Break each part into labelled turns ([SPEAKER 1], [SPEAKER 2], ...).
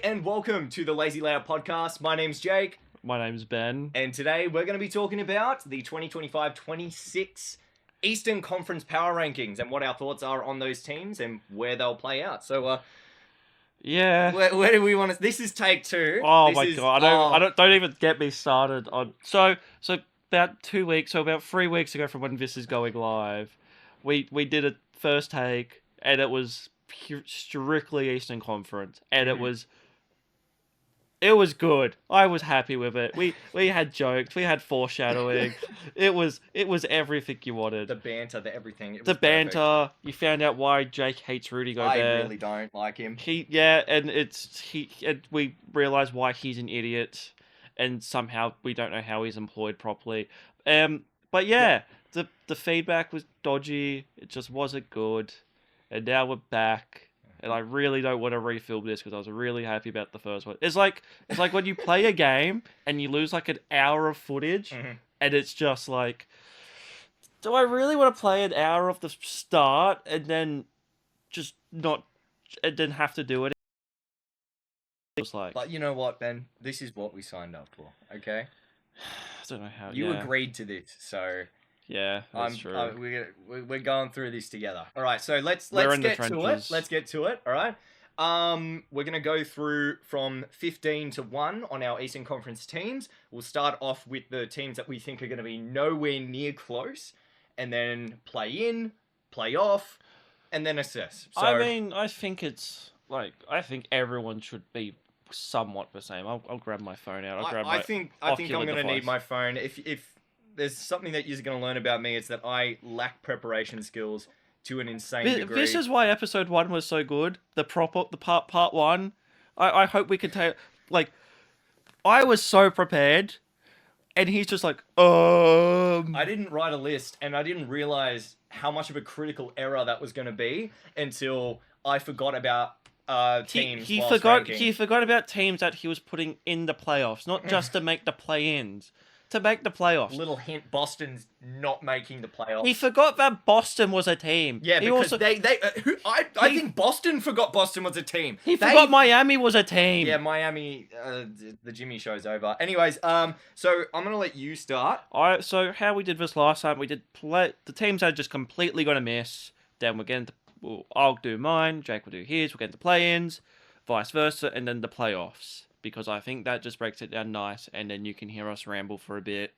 [SPEAKER 1] and welcome to the Lazy Layout Podcast. My name's Jake.
[SPEAKER 2] My name's Ben.
[SPEAKER 1] And today we're going to be talking about the 2025-26 Eastern Conference Power Rankings and what our thoughts are on those teams and where they'll play out. So,
[SPEAKER 2] Yeah.
[SPEAKER 1] where do we want to... This is take two.
[SPEAKER 2] Oh my god! Don't even get me started on. So about 2 weeks, so about 3 weeks ago from when this is going live, we did a first take, and it was strictly Eastern Conference, and it was good. I was happy with it. We had jokes, we had foreshadowing. it was everything you wanted.
[SPEAKER 1] The banter, the everything. It was
[SPEAKER 2] the banter.
[SPEAKER 1] perfect.
[SPEAKER 2] You found out why Jake hates Rudy Gobert.
[SPEAKER 1] I really don't like him.
[SPEAKER 2] And we realized why he's an idiot, and somehow we don't know how he's employed properly. But yeah, the feedback was dodgy. It just wasn't good, and now we're back. And I really don't want to refilm this because I was really happy about the first one. It's like when you play a game and you lose like an hour of footage, and it's just like, do I really want to play an hour of the start and then just not, and then have to do it? It's like,
[SPEAKER 1] But you know what, Ben? This is what we signed up for, okay?
[SPEAKER 2] I don't know how.
[SPEAKER 1] You agreed to this, so...
[SPEAKER 2] Yeah, that's true.
[SPEAKER 1] We're going through this together. All right, so let's
[SPEAKER 2] We're in the
[SPEAKER 1] get to it.
[SPEAKER 2] trenches.
[SPEAKER 1] Let's get to it. All right. We're gonna go through from 15 to 1 on our Eastern Conference teams. We'll start off with the teams that we think are gonna be nowhere near close, and then play in, play off, and then assess. So,
[SPEAKER 2] I think it's like everyone should be somewhat the same. I'll grab my phone out.
[SPEAKER 1] I think I'm gonna need my phone. If there's something that you're going to learn about me, it's that I lack preparation skills to an insane degree.
[SPEAKER 2] This is why episode 1 was so good. The part 1. I hope we can take, like, I was so prepared, and he's just like,
[SPEAKER 1] I didn't write a list, and I didn't realize how much of a critical error that was going to be until I forgot about teams.
[SPEAKER 2] He forgot about teams that he was putting in the playoffs, not just to make the play-ins. To make the playoffs.
[SPEAKER 1] Little hint, Boston's not making the playoffs.
[SPEAKER 2] He forgot that Boston was a team.
[SPEAKER 1] Yeah, because I think Boston forgot Boston was a team.
[SPEAKER 2] He forgot Miami was a team.
[SPEAKER 1] Yeah, Miami, the Jimmy show's over. Anyways, so I'm going to let you start.
[SPEAKER 2] So how we did this last time, we did play, the teams are just completely going to miss. Then I'll do mine, Jake will do his, we'll get into play-ins, vice versa, and then the playoffs. Because I think that just breaks it down nice, and then you can hear us ramble for a bit.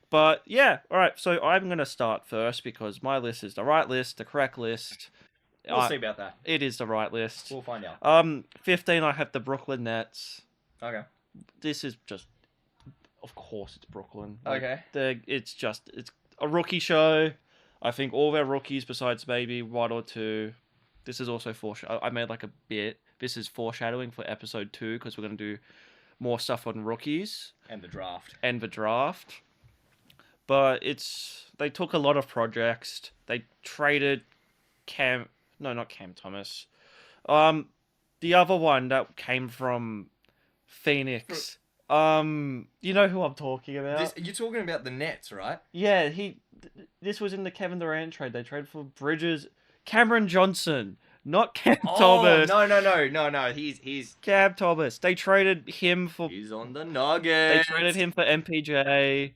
[SPEAKER 2] But yeah, alright, so I'm going to start first, because my list is the right list, the correct list.
[SPEAKER 1] We'll see about that.
[SPEAKER 2] It is the right list.
[SPEAKER 1] We'll find out.
[SPEAKER 2] 15, I have the Brooklyn Nets.
[SPEAKER 1] Okay.
[SPEAKER 2] This is just, of course it's Brooklyn.
[SPEAKER 1] Okay.
[SPEAKER 2] It's a rookie show. I think all their rookies, besides maybe one or two. This is also I made like a bit. This is foreshadowing for episode 2 because we're going to do more stuff on rookies.
[SPEAKER 1] And the draft.
[SPEAKER 2] But they took a lot of projects. They traded not Cam Thomas. The other one that came from Phoenix. You know who I'm talking about?
[SPEAKER 1] You're talking about the Nets, right?
[SPEAKER 2] Yeah, this was in the Kevin Durant trade. They traded for Bridges. Cameron Johnson. Not Cam Thomas.
[SPEAKER 1] No. He's
[SPEAKER 2] Cam Thomas. They traded him for...
[SPEAKER 1] He's on the Nuggets.
[SPEAKER 2] They traded him for MPJ,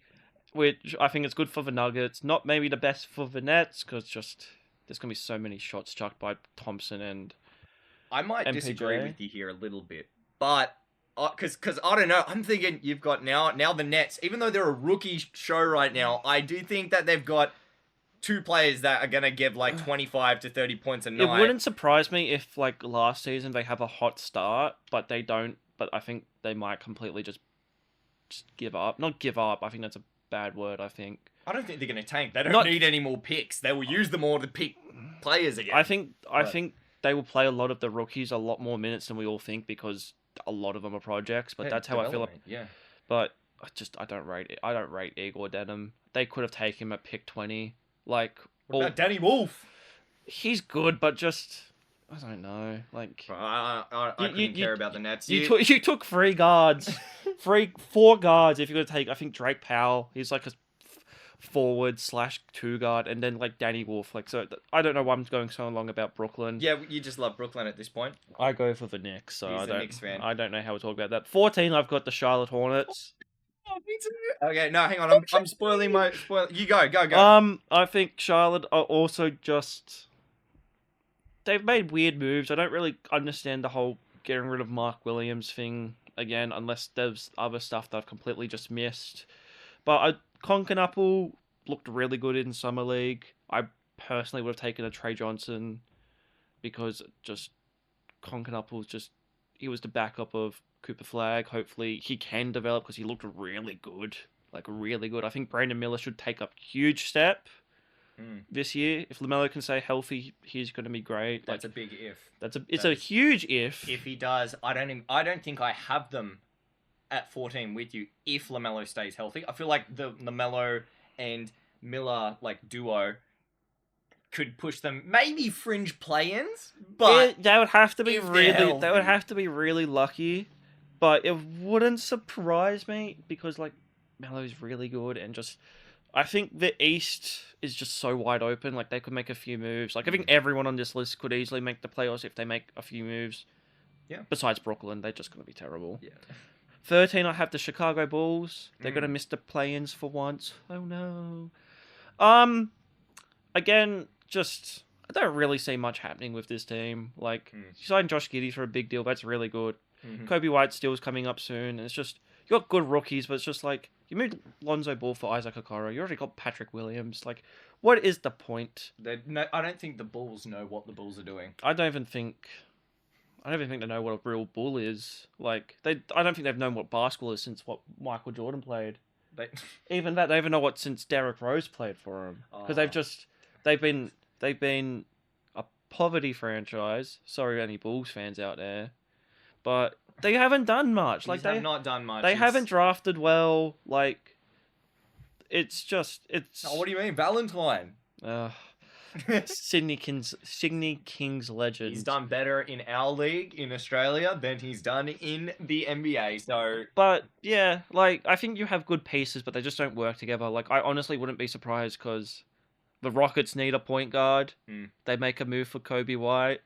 [SPEAKER 2] which I think is good for the Nuggets. Not maybe the best for the Nets, because there's going to be so many shots chucked by Thompson and
[SPEAKER 1] I might
[SPEAKER 2] MPJ.
[SPEAKER 1] disagree with you here a little bit. But, because I don't know, I'm thinking you've got now the Nets, even though they're a rookie show right now, I do think that they've got 2 players that are going to give like 25 to 30 points a night.
[SPEAKER 2] It wouldn't surprise me if like last season they have a hot start, but they don't. But I think they might completely just give up. Not give up. I think that's a bad word. I think.
[SPEAKER 1] I don't think they're going to tank. They don't need any more picks. They will use them all to pick players again.
[SPEAKER 2] I think they will play a lot of the rookies a lot more minutes than we all think because a lot of them are projects. But that's how I feel.
[SPEAKER 1] Yeah.
[SPEAKER 2] But I don't rate it. I don't rate Igor Denham. They could have taken him at pick 20. Like,
[SPEAKER 1] what about Danny Wolf?
[SPEAKER 2] He's good, but just I don't know. Like,
[SPEAKER 1] I couldn't care about the Nets.
[SPEAKER 2] You took 3 guards, 4 guards. If you're gonna take, I think Drake Powell. He's like forward / two guard, and then like Danny Wolf. Like, so I don't know why I'm going so long about Brooklyn.
[SPEAKER 1] Yeah, you just love Brooklyn at this point.
[SPEAKER 2] I go for the Knicks, so
[SPEAKER 1] He's
[SPEAKER 2] I
[SPEAKER 1] a
[SPEAKER 2] don't.
[SPEAKER 1] Knicks fan.
[SPEAKER 2] I don't know how to talk about that. 14, I've got the Charlotte Hornets.
[SPEAKER 1] Oh, me too. Okay, no, hang on. I'm spoiling my spoil. You go.
[SPEAKER 2] I think Charlotte are also just. They've made weird moves. I don't really understand the whole getting rid of Mark Williams thing again, unless there's other stuff that I've completely just missed. But Concanapple looked really good in Summer League. I personally would have taken a Trey Johnson because just Concanapple's just he was the backup of Cooper Flag. Hopefully he can develop because he looked really good, like really good. I think Brandon Miller should take a huge step this year. If LaMelo can stay healthy, he's going to be great.
[SPEAKER 1] That's a big if.
[SPEAKER 2] It's a huge if.
[SPEAKER 1] If he does, I don't think I have them at 14 with you if LaMelo stays healthy. I feel like the LaMelo and Miller like duo could push them maybe fringe play-ins, but
[SPEAKER 2] they would have to be
[SPEAKER 1] healthy.
[SPEAKER 2] They would have to be really lucky. But it wouldn't surprise me because like Melo's really good and just. I think the East is just so wide open. Like, they could make a few moves. Like, I think everyone on this list could easily make the playoffs if they make a few moves.
[SPEAKER 1] Yeah.
[SPEAKER 2] Besides Brooklyn, they're just going to be terrible.
[SPEAKER 1] Yeah.
[SPEAKER 2] 13, I have the Chicago Bulls. They're going to miss the play-ins for once. Oh, no. Again, just... I don't really see much happening with this team. Like, you signed Josh Giddey for a big deal. That's really good. Kobe White still's coming up soon. And it's just... You got good rookies, but it's just like... You moved Lonzo Ball for Isaac Okoro. You already got Patrick Williams. Like, what is the point?
[SPEAKER 1] I don't think the Bulls know what the Bulls are doing.
[SPEAKER 2] I don't even think they know what a real Bull is. Like, I don't think they've known what basketball is since what Michael Jordan played. Even that, they even know what since Derrick Rose played for them. Because they've been a poverty franchise. Sorry, any Bulls fans out there, but. They haven't done much. Like
[SPEAKER 1] they have not done much.
[SPEAKER 2] They haven't drafted well. Like, it's just
[SPEAKER 1] Oh, what do you mean, Valentine?
[SPEAKER 2] Sydney Kings legend.
[SPEAKER 1] He's done better in our league in Australia than he's done in the NBA. So,
[SPEAKER 2] but yeah, like I think you have good pieces, but they just don't work together. Like I honestly wouldn't be surprised because the Rockets need a point guard. They make a move for Kobe White.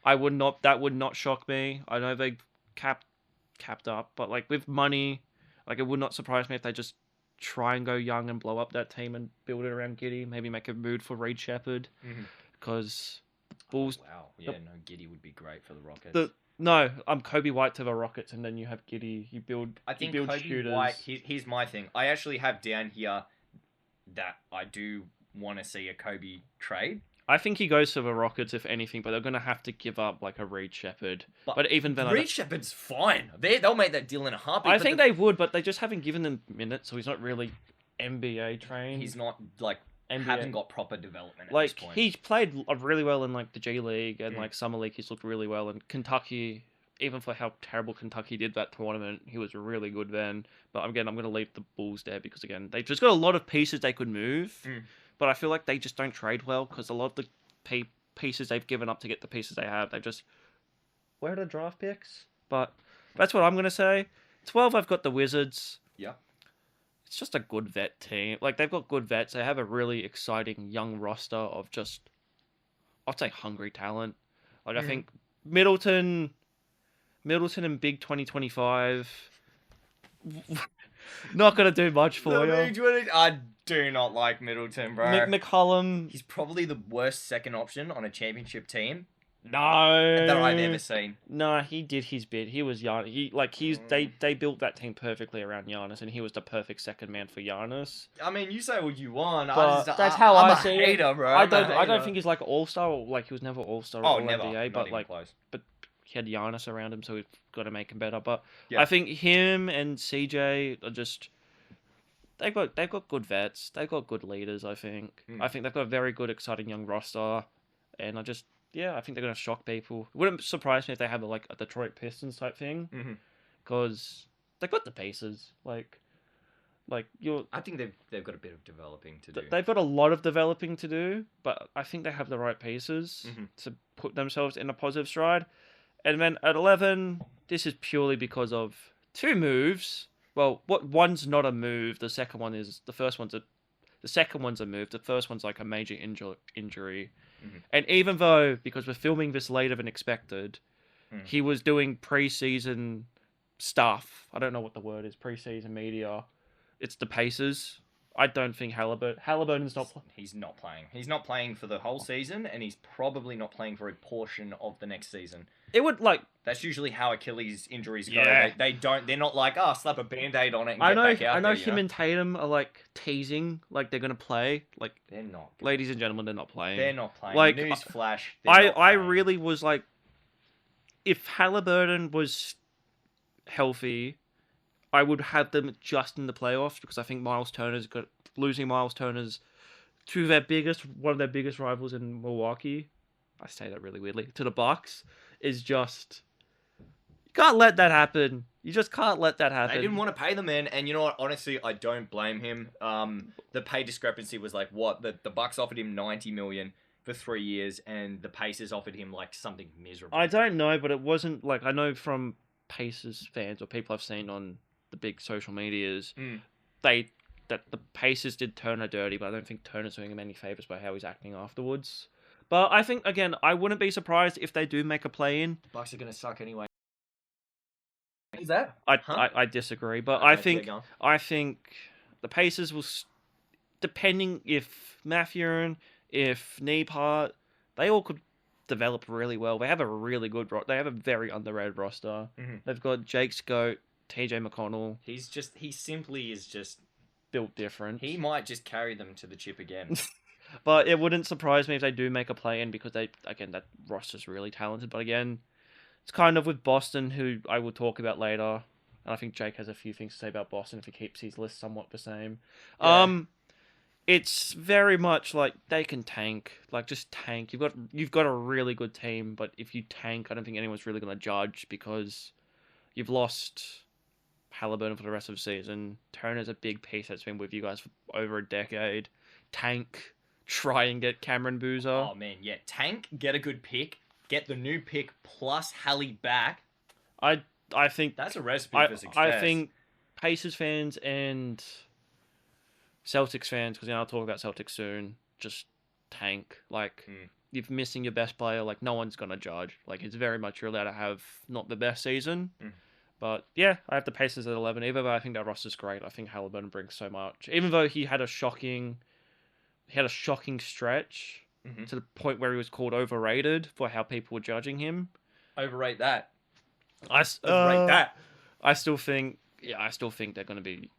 [SPEAKER 2] That would not shock me. I know they. Capped up, but like with money, like it would not surprise me if they just try and go young and blow up that team and build it around Giddey. Maybe make a move for Reed Shepherd, because Bulls.
[SPEAKER 1] Oh, wow, yeah, no, Giddey would be great for the Rockets.
[SPEAKER 2] I'm Kobe White to the Rockets, and then you have Giddey. You build.
[SPEAKER 1] I think
[SPEAKER 2] build
[SPEAKER 1] Kobe
[SPEAKER 2] shooters.
[SPEAKER 1] White. Here's my thing. I actually have down here that I do want to see a Kobe trade.
[SPEAKER 2] I think he goes to the Rockets if anything, but they're going to have to give up like a Reed Shepherd. But even then,
[SPEAKER 1] Reed Shepherd's fine. They'll make that deal in a heartbeat.
[SPEAKER 2] I think they would, but they just haven't given him minutes, so he's not really NBA trained.
[SPEAKER 1] He's not like haven't got proper development at
[SPEAKER 2] like
[SPEAKER 1] this point.
[SPEAKER 2] He's played really well in like the G League and like Summer League. He's looked really well in Kentucky. Even for how terrible Kentucky did that tournament, he was really good then. But again, I'm going to leave the Bulls there because again, they've just got a lot of pieces they could move. But I feel like they just don't trade well because a lot of the pieces they've given up to get the pieces they have, they've just... Where are the draft picks? But that's what I'm going to say. 12, I've got the Wizards.
[SPEAKER 1] Yeah.
[SPEAKER 2] It's just a good vet team. Like, they've got good vets. They have a really exciting young roster of just, I'd say, hungry talent. Like, I think Middleton and Big 2025... not going to do much for you.
[SPEAKER 1] I do not like Middleton, bro.
[SPEAKER 2] McCollum.
[SPEAKER 1] He's probably the worst second option on a championship team.
[SPEAKER 2] No.
[SPEAKER 1] That I've ever seen.
[SPEAKER 2] No, he did his bit. He was Giannis. They built that team perfectly around Giannis, and he was the perfect second man for Giannis.
[SPEAKER 1] I mean, you say what you want.
[SPEAKER 2] That's how I see it.
[SPEAKER 1] Hater, bro.
[SPEAKER 2] I don't think he's like all-star. Or, like he was never all-star.
[SPEAKER 1] Oh,
[SPEAKER 2] or
[SPEAKER 1] never.
[SPEAKER 2] NBA,
[SPEAKER 1] Not even close.
[SPEAKER 2] But he had Giannis around him, so we've got to make him better. But
[SPEAKER 1] yeah.
[SPEAKER 2] I think him and CJ are just. They've got good vets. They've got good leaders, I think. I think they've got a very good, exciting young roster. And I think they're going to shock people. It wouldn't surprise me if they have a Detroit Pistons type thing. Because they've got the pieces. I
[SPEAKER 1] think they've got a bit of developing to do.
[SPEAKER 2] They've got a lot of developing to do, but I think they have the right pieces to put themselves in a positive stride. And then at 11, this is purely because of two moves. Well, one's not a move. The first one's a The second one's a move. The first one's like a major injury.
[SPEAKER 1] Mhm.
[SPEAKER 2] And even though, because we're filming this later than expected,
[SPEAKER 1] Mm.
[SPEAKER 2] he was doing preseason stuff. I don't know what the word is. Preseason media. It's the Pacers. I don't think Halliburton's not.
[SPEAKER 1] He's not playing. He's not playing for the whole season, and he's probably not playing for a portion of the next season.
[SPEAKER 2] It would like.
[SPEAKER 1] That's usually how Achilles injuries go.
[SPEAKER 2] Yeah.
[SPEAKER 1] They don't. They're not like, oh, slap a band-aid on it and get
[SPEAKER 2] I know.
[SPEAKER 1] back out
[SPEAKER 2] I know
[SPEAKER 1] there.
[SPEAKER 2] him and Tatum are like teasing, like they're gonna play. Like,
[SPEAKER 1] They're not.
[SPEAKER 2] ladies and gentlemen, they're not playing.
[SPEAKER 1] They're not playing.
[SPEAKER 2] Like,
[SPEAKER 1] News flash.
[SPEAKER 2] I really was like, if Halliburton was healthy, I would have them just in the playoffs because I think losing Miles Turner's to one of their biggest rivals in Milwaukee. I say that really weirdly, to the Bucks, is just, you can't let that happen. You just can't let that happen.
[SPEAKER 1] They didn't want to pay the man, and you know what? Honestly, I don't blame him. The pay discrepancy was like what? The Bucks offered him $90 million for 3 years, and the Pacers offered him like something miserable.
[SPEAKER 2] I don't know, but it wasn't like, I know from Pacers fans or people I've seen on the big social medias, that the Pacers did Turner dirty, but I don't think Turner's doing him any favors by how he's acting afterwards. But I think, again, I wouldn't be surprised if they do make a play-in.
[SPEAKER 1] Bucks are gonna suck anyway. Is that?
[SPEAKER 2] I disagree, but
[SPEAKER 1] Okay,
[SPEAKER 2] I think the Pacers will, depending if Mathurin, if Nepart, they all could develop really well. They have a really good they have a very underrated roster.
[SPEAKER 1] Mhm.
[SPEAKER 2] They've got Jake Scott, TJ McConnell.
[SPEAKER 1] He simply is just
[SPEAKER 2] built different.
[SPEAKER 1] He might just carry them to the chip again.
[SPEAKER 2] But it wouldn't surprise me if they do make a play-in because that roster's really talented. But again, it's kind of with Boston, who I will talk about later. And I think Jake has a few things to say about Boston if he keeps his list somewhat the same.
[SPEAKER 1] Yeah.
[SPEAKER 2] It's very much like they can tank. Like, just tank. You've got a really good team, but if you tank, I don't think anyone's really going to judge because you've lost Halliburton for the rest of the season. Turner's a big piece that's been with you guys for over a decade. Tank. Try and get Cameron Boozer.
[SPEAKER 1] Oh man, yeah. Tank, get a good pick, get the new pick plus Hallie back.
[SPEAKER 2] I think
[SPEAKER 1] that's a recipe for success.
[SPEAKER 2] I think Pacers fans and Celtics fans, because I'll talk about Celtics soon, just tank. Like, if missing your best player, like, no one's gonna judge. Like, it's very much you're allowed to have not the best season. But yeah, I have the Pacers at 11 either, but I think that roster's great. I think Halliburton brings so much. Even though he had a shocking stretch to the point where he was called overrated for how people were judging him.
[SPEAKER 1] Overrate that.
[SPEAKER 2] Overrate that. I still think they're going to be.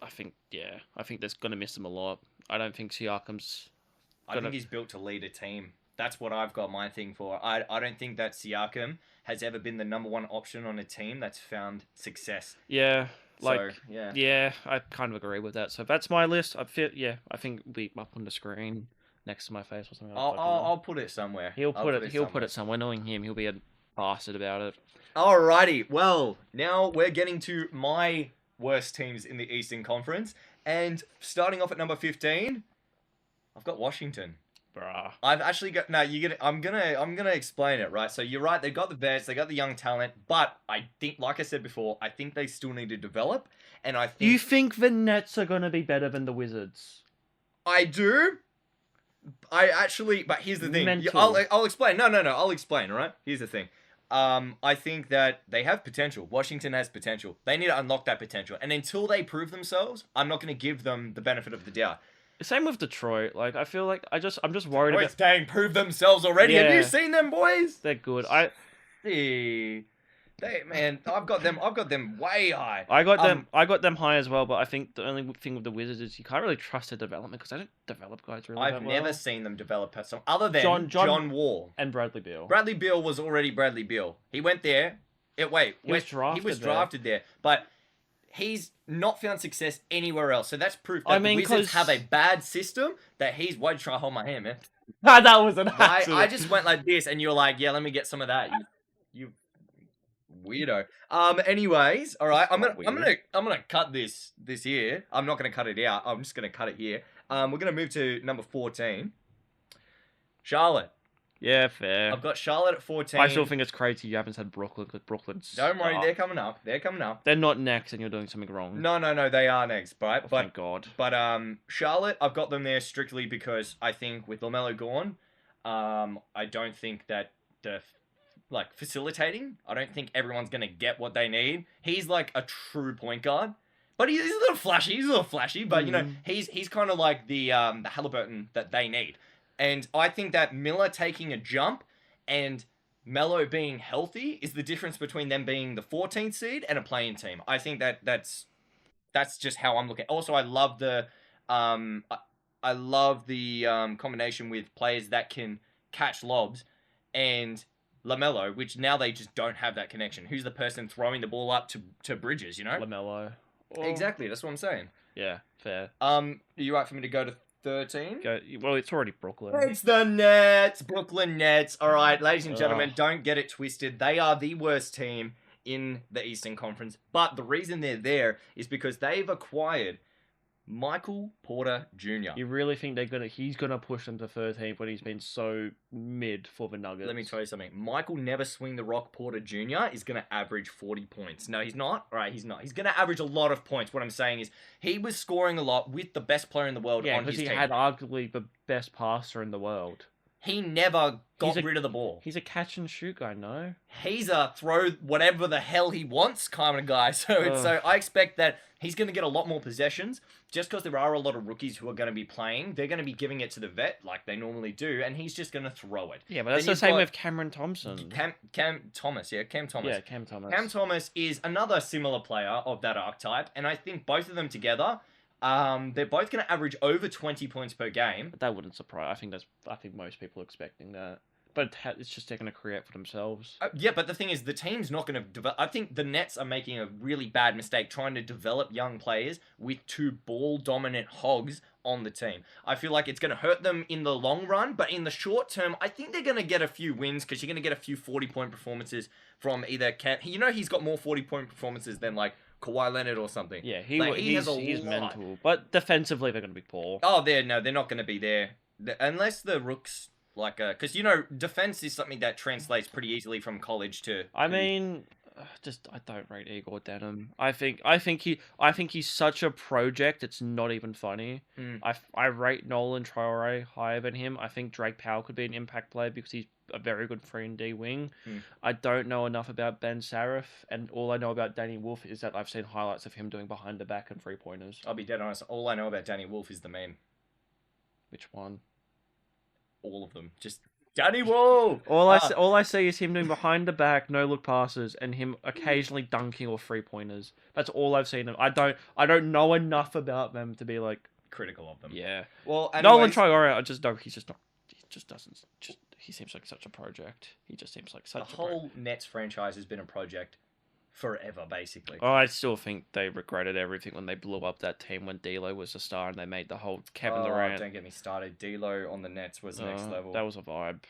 [SPEAKER 2] I think they're going to miss him a lot. I don't think Siakam's.
[SPEAKER 1] I think he's built to lead a team. That's what I've got my thing for. I don't think that Siakam has ever been the number one option on a team that's found success.
[SPEAKER 2] Yeah.
[SPEAKER 1] I
[SPEAKER 2] kind of agree with that. So that's my list. I think it'll be up on the screen next to my face or something.
[SPEAKER 1] I'll put it somewhere.
[SPEAKER 2] He'll put it somewhere. Knowing him, he'll be a bastard about it.
[SPEAKER 1] Alrighty. Well, now we're getting to my worst teams in the Eastern Conference, and starting off at number 15, I've got Washington.
[SPEAKER 2] Bruh.
[SPEAKER 1] I've actually got I'm gonna explain it, right? So you're right, they got the vets, they got the young talent, but I think, like I said before, I think they still need to develop, and I think
[SPEAKER 2] you think the Nets are gonna be better than the Wizards?
[SPEAKER 1] I do. But here's the thing.
[SPEAKER 2] Mental.
[SPEAKER 1] I'll explain. No, I'll explain. All right. Here's the thing. I think that they have potential. Washington has potential. They need to unlock that potential, and until they prove themselves, I'm not going to give them the benefit of the doubt.
[SPEAKER 2] Same with Detroit. Like, I feel like I'm just worried about.
[SPEAKER 1] Dang, prove themselves already.
[SPEAKER 2] Yeah.
[SPEAKER 1] Have you seen them, boys?
[SPEAKER 2] They're good.
[SPEAKER 1] I've got them way high.
[SPEAKER 2] I got them high as well, but I think the only thing with the Wizards is you can't really trust their development because they don't develop guys really
[SPEAKER 1] I've
[SPEAKER 2] that
[SPEAKER 1] never
[SPEAKER 2] well.
[SPEAKER 1] seen them develop other than John Wall
[SPEAKER 2] and Bradley Beal.
[SPEAKER 1] Bradley Beal was already Bradley Beal. He went there. He was drafted there, but he's not found success anywhere else. So that's proof that the Wizards have a bad system. Why'd you try to hold my hand, man?
[SPEAKER 2] That was an accident.
[SPEAKER 1] I just went like this, and you're like, yeah, let me get some of that. You weirdo. Anyways, all right. I'm gonna cut this here. I'm not gonna cut it out. I'm just gonna cut it here. We're gonna move to number 14. Charlotte.
[SPEAKER 2] Yeah, fair.
[SPEAKER 1] I've got Charlotte at 14.
[SPEAKER 2] I still think it's crazy you haven't said Brooklyn because Brooklyn's.
[SPEAKER 1] Don't worry, they're coming up. They're coming up.
[SPEAKER 2] They're not next, and you're doing something wrong.
[SPEAKER 1] No, they are next, right?
[SPEAKER 2] Oh,
[SPEAKER 1] but
[SPEAKER 2] thank God.
[SPEAKER 1] But Charlotte, I've got them there strictly because I think with LaMelo gone, I don't think that the facilitating. I don't think everyone's gonna get what they need. He's like a true point guard. But he's a little flashy. But you know, he's kind of like the Halliburton that they need. And I think that Miller taking a jump and Melo being healthy is the difference between them being the 14th seed and a playing team. I think that's just how I'm looking. Also, I love the combination with players that can catch lobs and LaMelo, which now they just don't have that connection. Who's the person throwing the ball up to Bridges? You know,
[SPEAKER 2] LaMelo.
[SPEAKER 1] Exactly. That's what I'm saying.
[SPEAKER 2] Yeah, fair.
[SPEAKER 1] Are you right for me to go to 13?
[SPEAKER 2] Well, it's already Brooklyn.
[SPEAKER 1] It's the Nets, Brooklyn Nets. All right, ladies and gentlemen, don't get it twisted. They are the worst team in the Eastern Conference. But the reason they're there is because they've acquired Michael Porter Jr.
[SPEAKER 2] You really think he's gonna push them to 13 when he's been so mid for the Nuggets?
[SPEAKER 1] Let me tell you something. Michael Never Swing the Rock Porter Jr. is going to average 40 points. No, he's not. All right, he's not. He's going to average a lot of points. What I'm saying is he was scoring a lot with the best player in the world on his team.
[SPEAKER 2] Yeah, because he had arguably the best passer in the world.
[SPEAKER 1] He never got rid of the ball.
[SPEAKER 2] He's a catch and shoot guy, no?
[SPEAKER 1] He's a throw whatever the hell he wants kind of guy. So I expect that he's going to get a lot more possessions. Just because there are a lot of rookies who are going to be playing, they're going to be giving it to the vet like they normally do, and he's just going to throw it.
[SPEAKER 2] Yeah, but that's the same with Cameron Thompson.
[SPEAKER 1] Cam Thomas.
[SPEAKER 2] Yeah, Cam Thomas.
[SPEAKER 1] Cam Thomas is another similar player of that archetype, and I think both of them together, they're both going to average over 20 points per game.
[SPEAKER 2] But that wouldn't surprise. I think most people are expecting that. But it's just they're going to create for themselves.
[SPEAKER 1] Yeah, but the thing is, the team's not going to develop. I think the Nets are making a really bad mistake trying to develop young players with two ball-dominant hogs on the team. I feel like it's going to hurt them in the long run, but in the short term, I think they're going to get a few wins because you're going to get a few 40-point performances from either Cam. You know, he's got more 40-point performances than like Kawhi Leonard or something.
[SPEAKER 2] Yeah, he's mental. But defensively, they're going to be poor.
[SPEAKER 1] Oh, they're not going to be there unless the Rooks. Because, you know, defense is something that translates pretty easily from college to...
[SPEAKER 2] I mean, I don't rate Igor Denham. I think he's such a project, it's not even funny. I rate Nolan Traore higher than him. I think Drake Powell could be an impact player because he's a very good 3-and-D wing. I don't know enough about Ben Sarif, and all I know about Danny Wolf is that I've seen highlights of him doing behind the back and 3-pointers.
[SPEAKER 1] I'll be dead honest, all I know about Danny Wolf is the meme.
[SPEAKER 2] Which one?
[SPEAKER 1] All of them. Just Danny Wolf!
[SPEAKER 2] All I see is him doing behind the back, no look passes, and him occasionally dunking or 3-pointers. That's all I've seen. I don't know enough about them to be like
[SPEAKER 1] critical of them.
[SPEAKER 2] Yeah.
[SPEAKER 1] Well, anyways,
[SPEAKER 2] Nolan Traore, I just know he's just not. He seems like such a project. He just seems like such.
[SPEAKER 1] The whole Nets franchise has been a project forever, basically.
[SPEAKER 2] Oh, I still think they regretted everything when they blew up that team when D'Lo was a star and they made the whole Kevin Durant.
[SPEAKER 1] Don't get me started. D'Lo on the Nets was next level.
[SPEAKER 2] That was a vibe.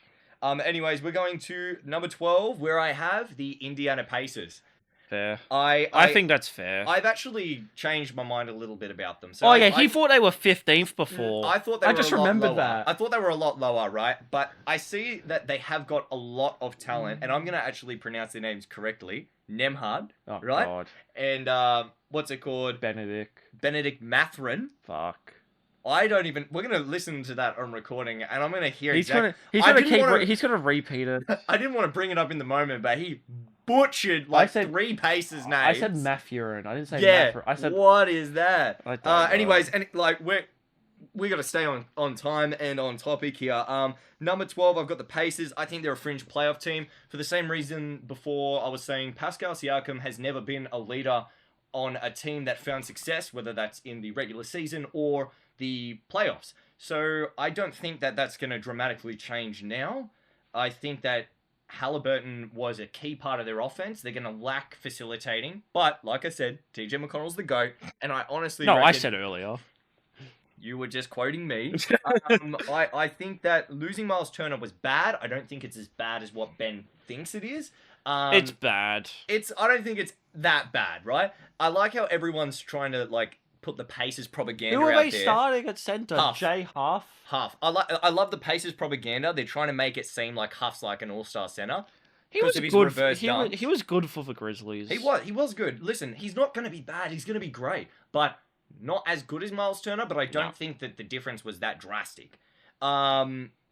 [SPEAKER 1] Anyways, we're going to number 12, where I have the Indiana Pacers.
[SPEAKER 2] Fair. I think that's fair.
[SPEAKER 1] I've actually changed my mind a little bit about them. So
[SPEAKER 2] he thought they were 15th before.
[SPEAKER 1] I thought they were
[SPEAKER 2] just
[SPEAKER 1] a lot
[SPEAKER 2] remembered
[SPEAKER 1] lower.
[SPEAKER 2] that.
[SPEAKER 1] I thought they were a lot lower, right? But I see that they have got a lot of talent, and I'm going to actually pronounce their names correctly. Nemhard, right?
[SPEAKER 2] God.
[SPEAKER 1] And what's it called?
[SPEAKER 2] Benedict
[SPEAKER 1] Mathurin.
[SPEAKER 2] Fuck.
[SPEAKER 1] We're going to listen to that on recording, and I'm going to hear
[SPEAKER 2] he's gonna repeat it.
[SPEAKER 1] I didn't want to bring it up in the moment, but he butchered three Pacers names.
[SPEAKER 2] I said Mathurin. I didn't say Mathurin. I said,
[SPEAKER 1] what is that?
[SPEAKER 2] I don't know.
[SPEAKER 1] Anyways, and we got to stay on time and on topic here. Number 12, I've got the Pacers. I think they're a fringe playoff team for the same reason before I was saying Pascal Siakam has never been a leader on a team that found success, whether that's in the regular season or the playoffs. So I don't think that that's going to dramatically change now. I think that Halliburton was a key part of their offense. They're going to lack facilitating. But, like I said, TJ McConnell's the GOAT. And I honestly reckon...
[SPEAKER 2] I said earlier.
[SPEAKER 1] You were just quoting me. I think that losing Miles Turner was bad. I don't think it's as bad as what Ben thinks it is.
[SPEAKER 2] It's bad.
[SPEAKER 1] I don't think it's that bad, right? I like how everyone's trying to, put the Pacers
[SPEAKER 2] Who
[SPEAKER 1] propaganda
[SPEAKER 2] are
[SPEAKER 1] out
[SPEAKER 2] they
[SPEAKER 1] there.
[SPEAKER 2] starting at center?
[SPEAKER 1] Huff.
[SPEAKER 2] Jay Huff.
[SPEAKER 1] Huff. I love the Pacers propaganda. They're trying to make it seem like Huff's like an all-star center
[SPEAKER 2] He
[SPEAKER 1] because
[SPEAKER 2] was
[SPEAKER 1] of his
[SPEAKER 2] good.
[SPEAKER 1] reverse
[SPEAKER 2] He
[SPEAKER 1] dunks.
[SPEAKER 2] was good for the Grizzlies.
[SPEAKER 1] He was good. Listen, he's not going to be bad. He's going to be great, but not as good as Miles Turner. But I don't think that the difference was that drastic.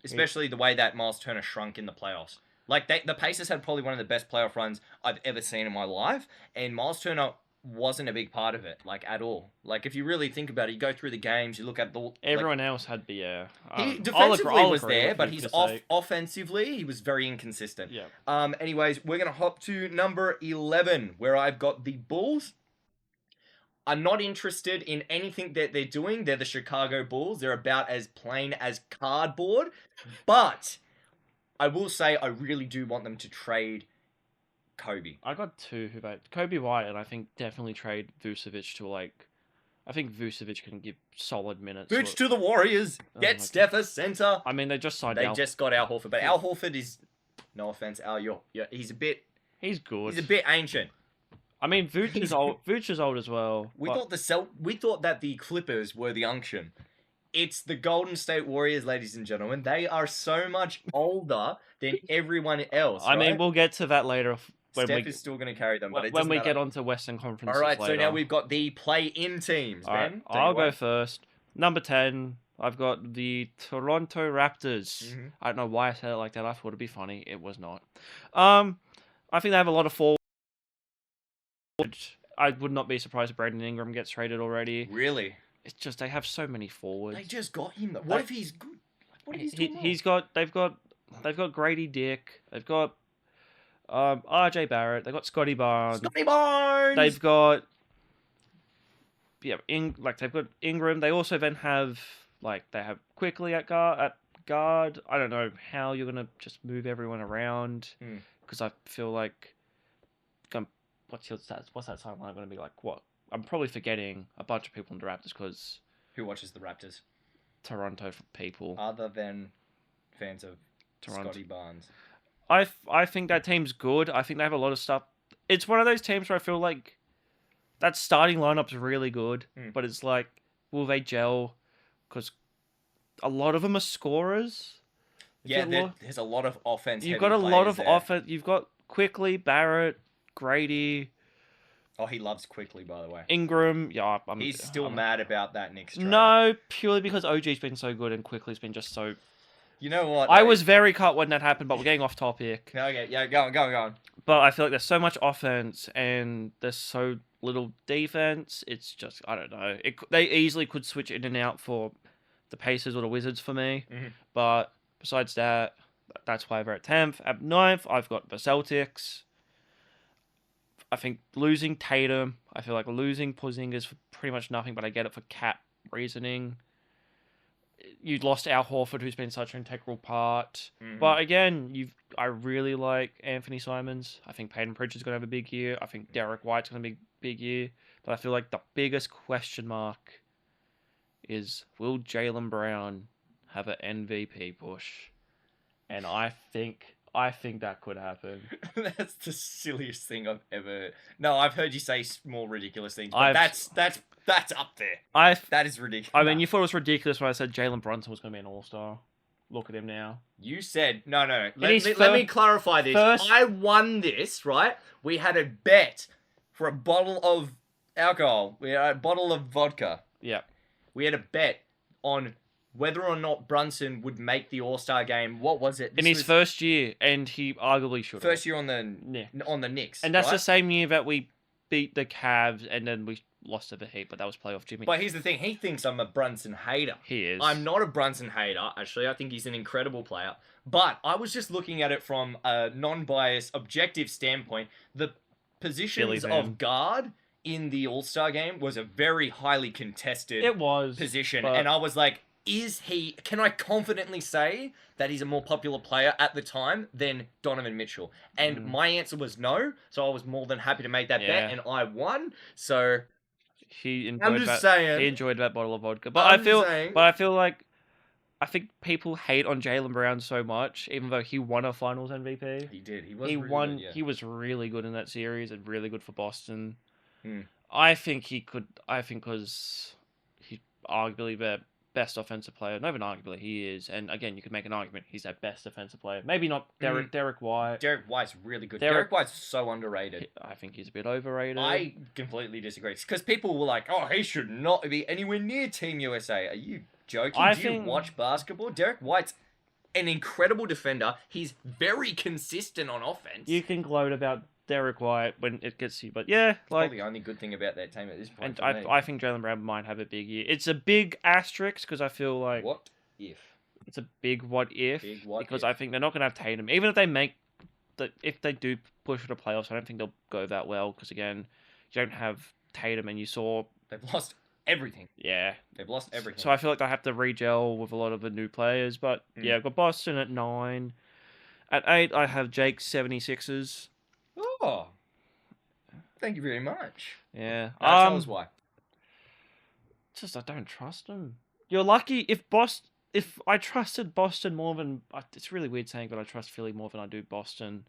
[SPEAKER 1] Especially the way that Miles Turner shrunk in the playoffs. Like the Pacers had probably one of the best playoff runs I've ever seen in my life, and Miles Turner wasn't a big part of it, like at all. Like if you really think about it, you go through the games, you look at the
[SPEAKER 2] Everyone else had the
[SPEAKER 1] he defensively was there,
[SPEAKER 2] with
[SPEAKER 1] but
[SPEAKER 2] you
[SPEAKER 1] he's
[SPEAKER 2] for sake.
[SPEAKER 1] offensively he was very inconsistent.
[SPEAKER 2] Yeah.
[SPEAKER 1] Anyways, we're gonna hop to number 11, where I've got the Bulls. I'm not interested in anything that they're doing. They're the Chicago Bulls. They're about as plain as cardboard. But I will say I really do want them to trade Kobe.
[SPEAKER 2] I got two who Kobe White, and I think definitely trade Vucevic to like. I think Vucevic can give solid minutes.
[SPEAKER 1] Bitch to the Warriors. Get Steph a center.
[SPEAKER 2] I mean, they just signed.
[SPEAKER 1] They just got Al Horford, but Al Horford is, no offense, Al, he's a bit.
[SPEAKER 2] He's good.
[SPEAKER 1] He's a bit ancient.
[SPEAKER 2] I mean, Vooch is old. Vooch is old as well.
[SPEAKER 1] We thought that the Clippers were the unction. It's the Golden State Warriors, ladies and gentlemen. They are so much older than everyone else.
[SPEAKER 2] I mean, we'll get to that later.
[SPEAKER 1] Steph is still going to carry them, but
[SPEAKER 2] when we get onto Western Conference.
[SPEAKER 1] All right,
[SPEAKER 2] later.
[SPEAKER 1] so now we've got the play-in teams.
[SPEAKER 2] All
[SPEAKER 1] Ben,
[SPEAKER 2] right, I'll go first. Number 10, I've got the Toronto Raptors.
[SPEAKER 1] Mm-hmm.
[SPEAKER 2] I don't know why I said it like that. I thought it'd be funny. It was not. I think they have a lot of forward. I would not be surprised if Brandon Ingram gets traded already.
[SPEAKER 1] Really?
[SPEAKER 2] It's just they have so many forwards.
[SPEAKER 1] They just got him. What if he's good? What if he's
[SPEAKER 2] They've got Grady Dick. They've got RJ Barrett. They've got Scotty Barnes. They've got they've got Ingram. They also then have they have Quickly at guard. I don't know how you're gonna just move everyone around because I feel like what's that timeline gonna be like? What? I'm probably forgetting a bunch of people in the Raptors because
[SPEAKER 1] who watches the Raptors?
[SPEAKER 2] Toronto people,
[SPEAKER 1] other than fans of
[SPEAKER 2] Toronto.
[SPEAKER 1] Scotty Barnes.
[SPEAKER 2] I think that team's good. I think they have a lot of stuff. It's one of those teams where I feel like that starting lineup's really good, but it's like, will they gel? Because a lot of them are scorers.
[SPEAKER 1] Yeah, there's a lot of offense.
[SPEAKER 2] You've got a lot of offense. You've got Quickly, Barrett, Grady.
[SPEAKER 1] Oh, he loves Quickly, by the way.
[SPEAKER 2] Ingram,
[SPEAKER 1] he's still mad about that Knicks trade.
[SPEAKER 2] No, purely because OG's been so good and Quickly's been just so.
[SPEAKER 1] You know what?
[SPEAKER 2] I was very cut when that happened, but we're getting off topic.
[SPEAKER 1] Okay, yeah, go on.
[SPEAKER 2] But I feel like there's so much offense and there's so little defense. It's just, I don't know. They easily could switch in and out for the Pacers or the Wizards for me.
[SPEAKER 1] Mm-hmm.
[SPEAKER 2] But besides that, that's why they're at 10th. At 9th, I've got the Celtics. I think losing Tatum, I feel like losing Porzingis for pretty much nothing, but I get it for cap reasoning. You lost Al Horford, who's been such an integral part.
[SPEAKER 1] Mm-hmm.
[SPEAKER 2] But again, I really like Anthony Simons. I think Peyton Pritchard's going to have a big year. I think Derek White's going to be a big year. But I feel like the biggest question mark is, will Jaylen Brown have an MVP push? And I think that could happen.
[SPEAKER 1] That's the silliest thing I've ever heard. No, I've heard you say more ridiculous things, but that's up there. That is ridiculous.
[SPEAKER 2] I mean, you thought it was ridiculous when I said Jalen Brunson was going to be an all-star. Look at him now.
[SPEAKER 1] You said... No. Let me clarify this. I won this, right? We had a bet for a bottle of alcohol. We had a bottle of vodka.
[SPEAKER 2] Yeah.
[SPEAKER 1] We had a bet on whether or not Brunson would make the All-Star game. What was it?
[SPEAKER 2] In his first year, and he arguably should have.
[SPEAKER 1] First year on the Knicks.
[SPEAKER 2] And that's
[SPEAKER 1] right?
[SPEAKER 2] the same year that we beat the Cavs, and then we lost to the Heat, but that was playoff Jimmy.
[SPEAKER 1] But here's the thing. He thinks I'm a Brunson hater.
[SPEAKER 2] He is.
[SPEAKER 1] I'm not a Brunson hater, actually. I think he's an incredible player. But I was just looking at it from a non-biased, objective standpoint. The positions of guard in the All-Star game was a very highly contested position. And I was like, can I confidently say that he's a more popular player at the time than Donovan Mitchell? And my answer was no, so I was more than happy to make that bet, and I won. So
[SPEAKER 2] he enjoyed that bottle of vodka. But I think people hate on Jaylen Brown so much, even though he won a Finals MVP.
[SPEAKER 1] He did. He was really good,
[SPEAKER 2] He was really good in that series and really good for Boston. I think he could. I think because he's arguably their best offensive player. Not even arguably, he is. And again, you could make an argument he's their best defensive player. Maybe not Derek White.
[SPEAKER 1] Derek White's really good.
[SPEAKER 2] Derek-
[SPEAKER 1] Derek White's so underrated.
[SPEAKER 2] I think he's a bit overrated.
[SPEAKER 1] I completely disagree. Because people were like, oh, he should not be anywhere near Team USA. Are you joking? Do you watch basketball? Derek White's an incredible defender. He's very consistent on offense.
[SPEAKER 2] You can gloat about Derek White when it gets you, but yeah,
[SPEAKER 1] It's
[SPEAKER 2] like
[SPEAKER 1] probably the only good thing about that team at this point.
[SPEAKER 2] and I think Jaylen Brown might have a big year. It's a big asterisk because I feel like
[SPEAKER 1] What if?
[SPEAKER 2] it's a big what if
[SPEAKER 1] Big what
[SPEAKER 2] because
[SPEAKER 1] if.
[SPEAKER 2] I think they're not going to have Tatum. Even if they do push for the playoffs, I don't think they'll go that well because again, you don't have Tatum and you saw
[SPEAKER 1] They've lost everything.
[SPEAKER 2] yeah.
[SPEAKER 1] They've lost everything.
[SPEAKER 2] So I feel like they have to regel with a lot of the new players, but yeah, I've got Boston at 9. At 8, I have Jake's 76ers.
[SPEAKER 1] Oh, thank you very much.
[SPEAKER 2] Yeah.
[SPEAKER 1] Tell us why.
[SPEAKER 2] Just I don't trust them. You're lucky if I trusted Boston more than it's really weird saying, but I trust Philly more than I do Boston.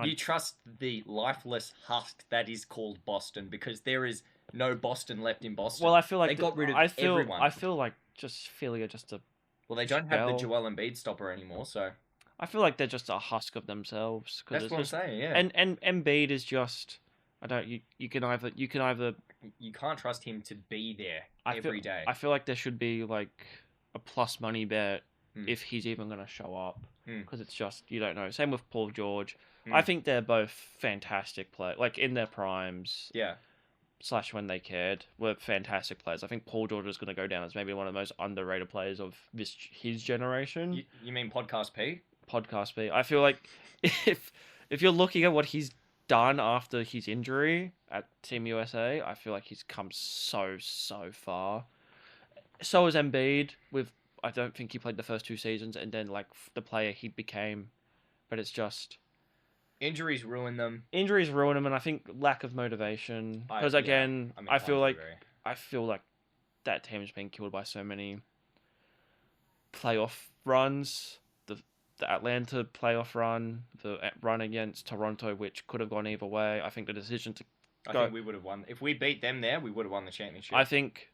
[SPEAKER 1] You trust the lifeless husk that is called Boston because there is no Boston left in Boston.
[SPEAKER 2] Well, I feel like
[SPEAKER 1] they got rid of everyone.
[SPEAKER 2] I feel like just Philly are just a.
[SPEAKER 1] Well, they don't have the Joel Embiid stopper anymore, so.
[SPEAKER 2] I feel like they're just a husk of themselves.
[SPEAKER 1] That's what I'm saying, yeah.
[SPEAKER 2] And Embiid is just. I don't. You can either.
[SPEAKER 1] You can't trust him to be there every day.
[SPEAKER 2] I feel like there should be like a plus money bet if he's even going to show up because it's just you don't know. Same with Paul George. I think they're both fantastic players, like in their primes.
[SPEAKER 1] Yeah.
[SPEAKER 2] / when they cared were fantastic players. I think Paul George is going to go down as maybe one of the most underrated players of his generation.
[SPEAKER 1] You mean Podcast P?
[SPEAKER 2] Podcast P. I feel like if you're looking at what he's done after his injury at Team USA, I feel like he's come so far. So has Embiid. I don't think he played the first 2 seasons, and then like the player he became. But it's just
[SPEAKER 1] injuries ruin them.
[SPEAKER 2] Injuries ruin them, and I think lack of motivation. Because again, I feel like that team's been killed by so many playoff runs. The Atlanta playoff run, the run against Toronto, which could have gone either way. I think the decision to
[SPEAKER 1] I think we would have won. If we beat them there, we would have won the championship.
[SPEAKER 2] I think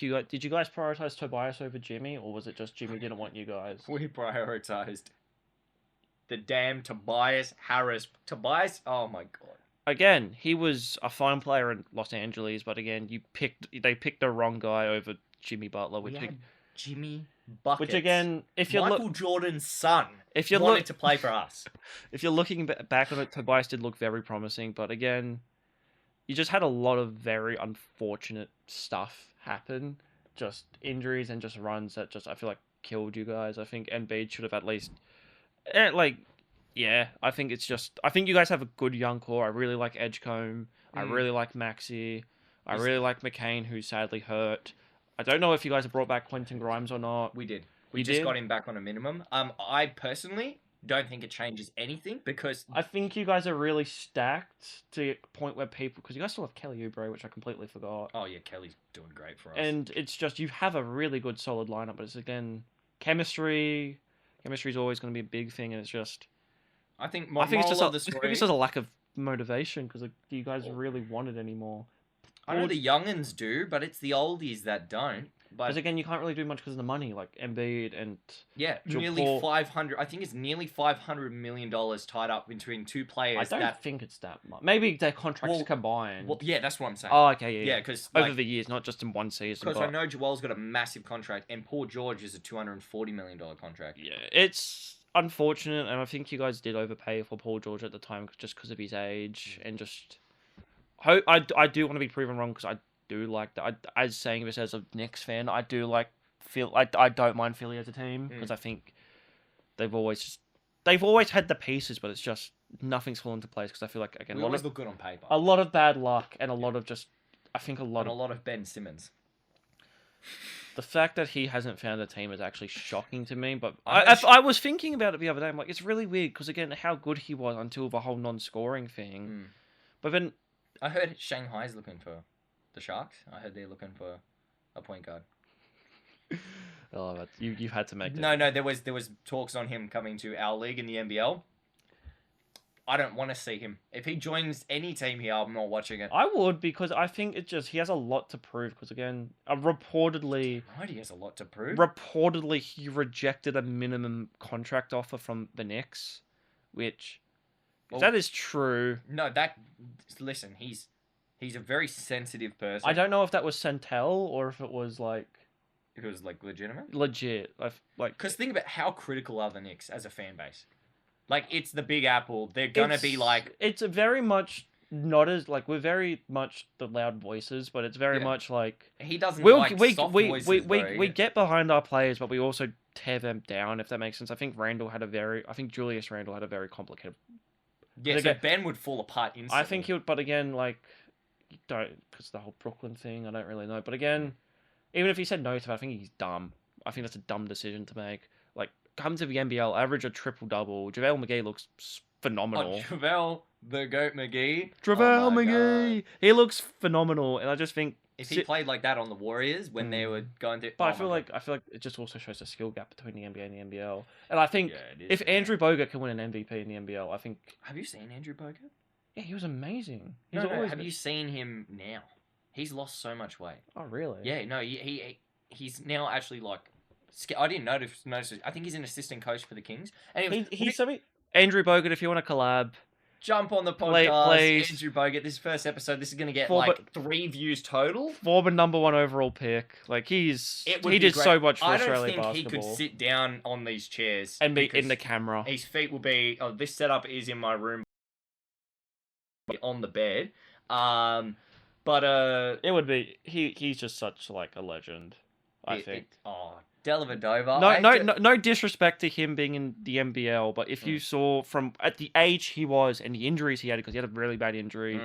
[SPEAKER 2] you guys, did you guys prioritize Tobias over Jimmy, or was it just Jimmy didn't want you guys?
[SPEAKER 1] We prioritized the damn Tobias Harris. Tobias, oh my god.
[SPEAKER 2] Again, he was a fine player in Los Angeles, but again, they picked the wrong guy over Jimmy Butler,
[SPEAKER 1] Jimmy Buckets.
[SPEAKER 2] Which again, if you're
[SPEAKER 1] Michael Jordan's son,
[SPEAKER 2] if you
[SPEAKER 1] wanted to play for us.
[SPEAKER 2] If you're looking back on it, Tobias did look very promising, but again, you just had a lot of very unfortunate stuff happen, just injuries and just runs that just I feel like killed you guys. I think Embiid should have at least, I think it's just I think you guys have a good young core. I really like Edgecombe. I really like Maxey. I really like McCain, who's sadly hurt. I don't know if you guys have brought back Quentin Grimes or not.
[SPEAKER 1] We did. We just got him back on a minimum. I personally don't think it changes anything because
[SPEAKER 2] I think you guys are really stacked to a point where because you guys still have Kelly Oubre, which I completely forgot.
[SPEAKER 1] Oh yeah, Kelly's doing great for us.
[SPEAKER 2] And it's just you have a really good solid lineup, but it's again chemistry. Chemistry is always going to be a big thing, and it's just.
[SPEAKER 1] I think it's
[SPEAKER 2] just a lack of motivation because you guys really want it anymore.
[SPEAKER 1] I know the youngins do, but it's the oldies that don't.
[SPEAKER 2] Because again, you can't really do much because of the money, like Embiid and
[SPEAKER 1] nearly 500. I think it's nearly $500 million tied up between 2 players.
[SPEAKER 2] I don't think it's that much. Maybe their contracts combined.
[SPEAKER 1] Well, yeah, that's what I'm saying.
[SPEAKER 2] Oh, okay, yeah.
[SPEAKER 1] Because
[SPEAKER 2] over the years, not just in one season.
[SPEAKER 1] Because I know Joel's got a massive contract, and Paul George is a $240 million contract.
[SPEAKER 2] Yeah, it's unfortunate, and I think you guys did overpay for Paul George at the time just because of his age and just. I do want to be proven wrong because I do like that. As saying this as a Knicks fan, I do like I don't mind Philly as a team because I think they've always had the pieces, but it's just nothing's fallen into place because I feel like again
[SPEAKER 1] we always look good on paper.
[SPEAKER 2] A lot of bad luck and a lot of just I think a lot
[SPEAKER 1] of Ben Simmons.
[SPEAKER 2] The fact that he hasn't found a team is actually shocking to me. But I was thinking about it the other day. I'm like, it's really weird because again, how good he was until the whole non-scoring thing. But then.
[SPEAKER 1] I heard Shanghai's looking for the Sharks. I heard they're looking for a point guard.
[SPEAKER 2] Oh, you had to make it.
[SPEAKER 1] No, there was talks on him coming to our league in the NBL. I don't want to see him. If he joins any team here, I'm not watching it.
[SPEAKER 2] I would, because I think he has a lot to prove. Because again, reportedly,
[SPEAKER 1] Right, he has a lot to prove.
[SPEAKER 2] reportedly he rejected a minimum contract offer from the Knicks, which if that is true,
[SPEAKER 1] No, listen, he's a very sensitive person.
[SPEAKER 2] I don't know if that was Centel or if it was like
[SPEAKER 1] If it was like legitimate.
[SPEAKER 2] legit.
[SPEAKER 1] Because think about how critical are the Knicks as a fan base. Like, it's the Big Apple. They're gonna be like,
[SPEAKER 2] it's very much not as like we're very much the loud voices, but it's very much like
[SPEAKER 1] he doesn't
[SPEAKER 2] we
[SPEAKER 1] soft voices,
[SPEAKER 2] we get behind our players, but we also tear them down, if that makes sense. I think Julius Randle had a very complicated.
[SPEAKER 1] Yeah,
[SPEAKER 2] but
[SPEAKER 1] so
[SPEAKER 2] again,
[SPEAKER 1] Ben would fall apart instantly.
[SPEAKER 2] I think he would, but again, like you don't, because the whole Brooklyn thing, I don't really know. But again, even if he said no to it, I think he's dumb. I think that's a dumb decision to make. Like, come to the NBL, average a triple-double. JaVale McGee looks phenomenal.
[SPEAKER 1] Oh, JaVale, the GOAT McGee.
[SPEAKER 2] JaVale
[SPEAKER 1] Oh my
[SPEAKER 2] McGee!
[SPEAKER 1] God.
[SPEAKER 2] He looks phenomenal, and I just think
[SPEAKER 1] if he played like that on the Warriors when they were going through,
[SPEAKER 2] but I feel like it just also shows the skill gap between the NBA and the NBL. And I think if Andrew Bogut can win an MVP in the NBL, I think.
[SPEAKER 1] Have you seen Andrew Bogut?
[SPEAKER 2] Yeah, he was amazing.
[SPEAKER 1] Have you seen him now? He's lost so much weight.
[SPEAKER 2] Oh, really?
[SPEAKER 1] Yeah, no, he's now actually like. I didn't notice it. I think he's an assistant coach for the Kings. And
[SPEAKER 2] Andrew Bogut, if you want to collab,
[SPEAKER 1] jump on the podcast,
[SPEAKER 2] please.
[SPEAKER 1] Andrew Bogut. This first episode, this is gonna get like 3 views total.
[SPEAKER 2] Former #1 overall pick. Like he did so much for Australian basketball.
[SPEAKER 1] I don't think he could sit down on these chairs
[SPEAKER 2] and be in the camera.
[SPEAKER 1] His feet will be. Oh, this setup is in my room on the bed. But
[SPEAKER 2] it would be. He's just such like a legend. I think.
[SPEAKER 1] Dellavedova.
[SPEAKER 2] No disrespect to him being in the NBL, but if you saw from at the age he was and the injuries he had, because he had a really bad injury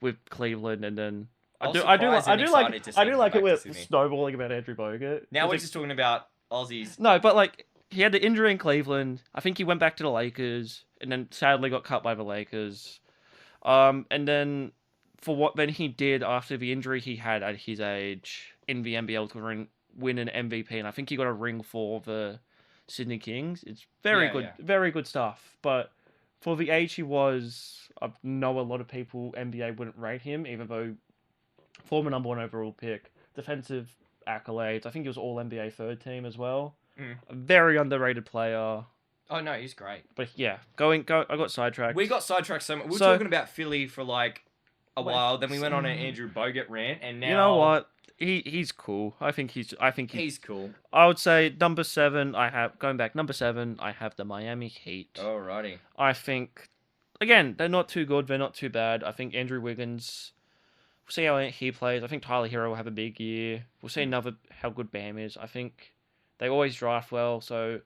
[SPEAKER 2] with Cleveland, and then I do like it with snowballing about Andrew Bogut.
[SPEAKER 1] Now we're just talking about Aussies.
[SPEAKER 2] No, but like he had the injury in Cleveland. I think he went back to the Lakers, and then sadly got cut by the Lakers. And then when he did after the injury he had at his age in the NBL to win an MVP, and I think he got a ring for the Sydney Kings. It's very good stuff. But for the age he was, I know a lot of people NBA wouldn't rate him, even though former #1 overall pick, defensive accolades. I think he was All NBA third team as well. A very underrated player.
[SPEAKER 1] Oh no, he's great.
[SPEAKER 2] But yeah, I got sidetracked.
[SPEAKER 1] We got sidetracked so much. We were talking about Philly for like a while. Then we went on an Andrew Bogut rant, and now
[SPEAKER 2] you know what? He's cool. I think he's
[SPEAKER 1] cool.
[SPEAKER 2] I would say number 7. Number 7. I have the Miami Heat.
[SPEAKER 1] Alrighty.
[SPEAKER 2] I think again they're not too good. They're not too bad. I think Andrew Wiggins. We'll see how he plays. I think Tyler Hero will have a big year. We'll see how good Bam is. I think they always draft well, so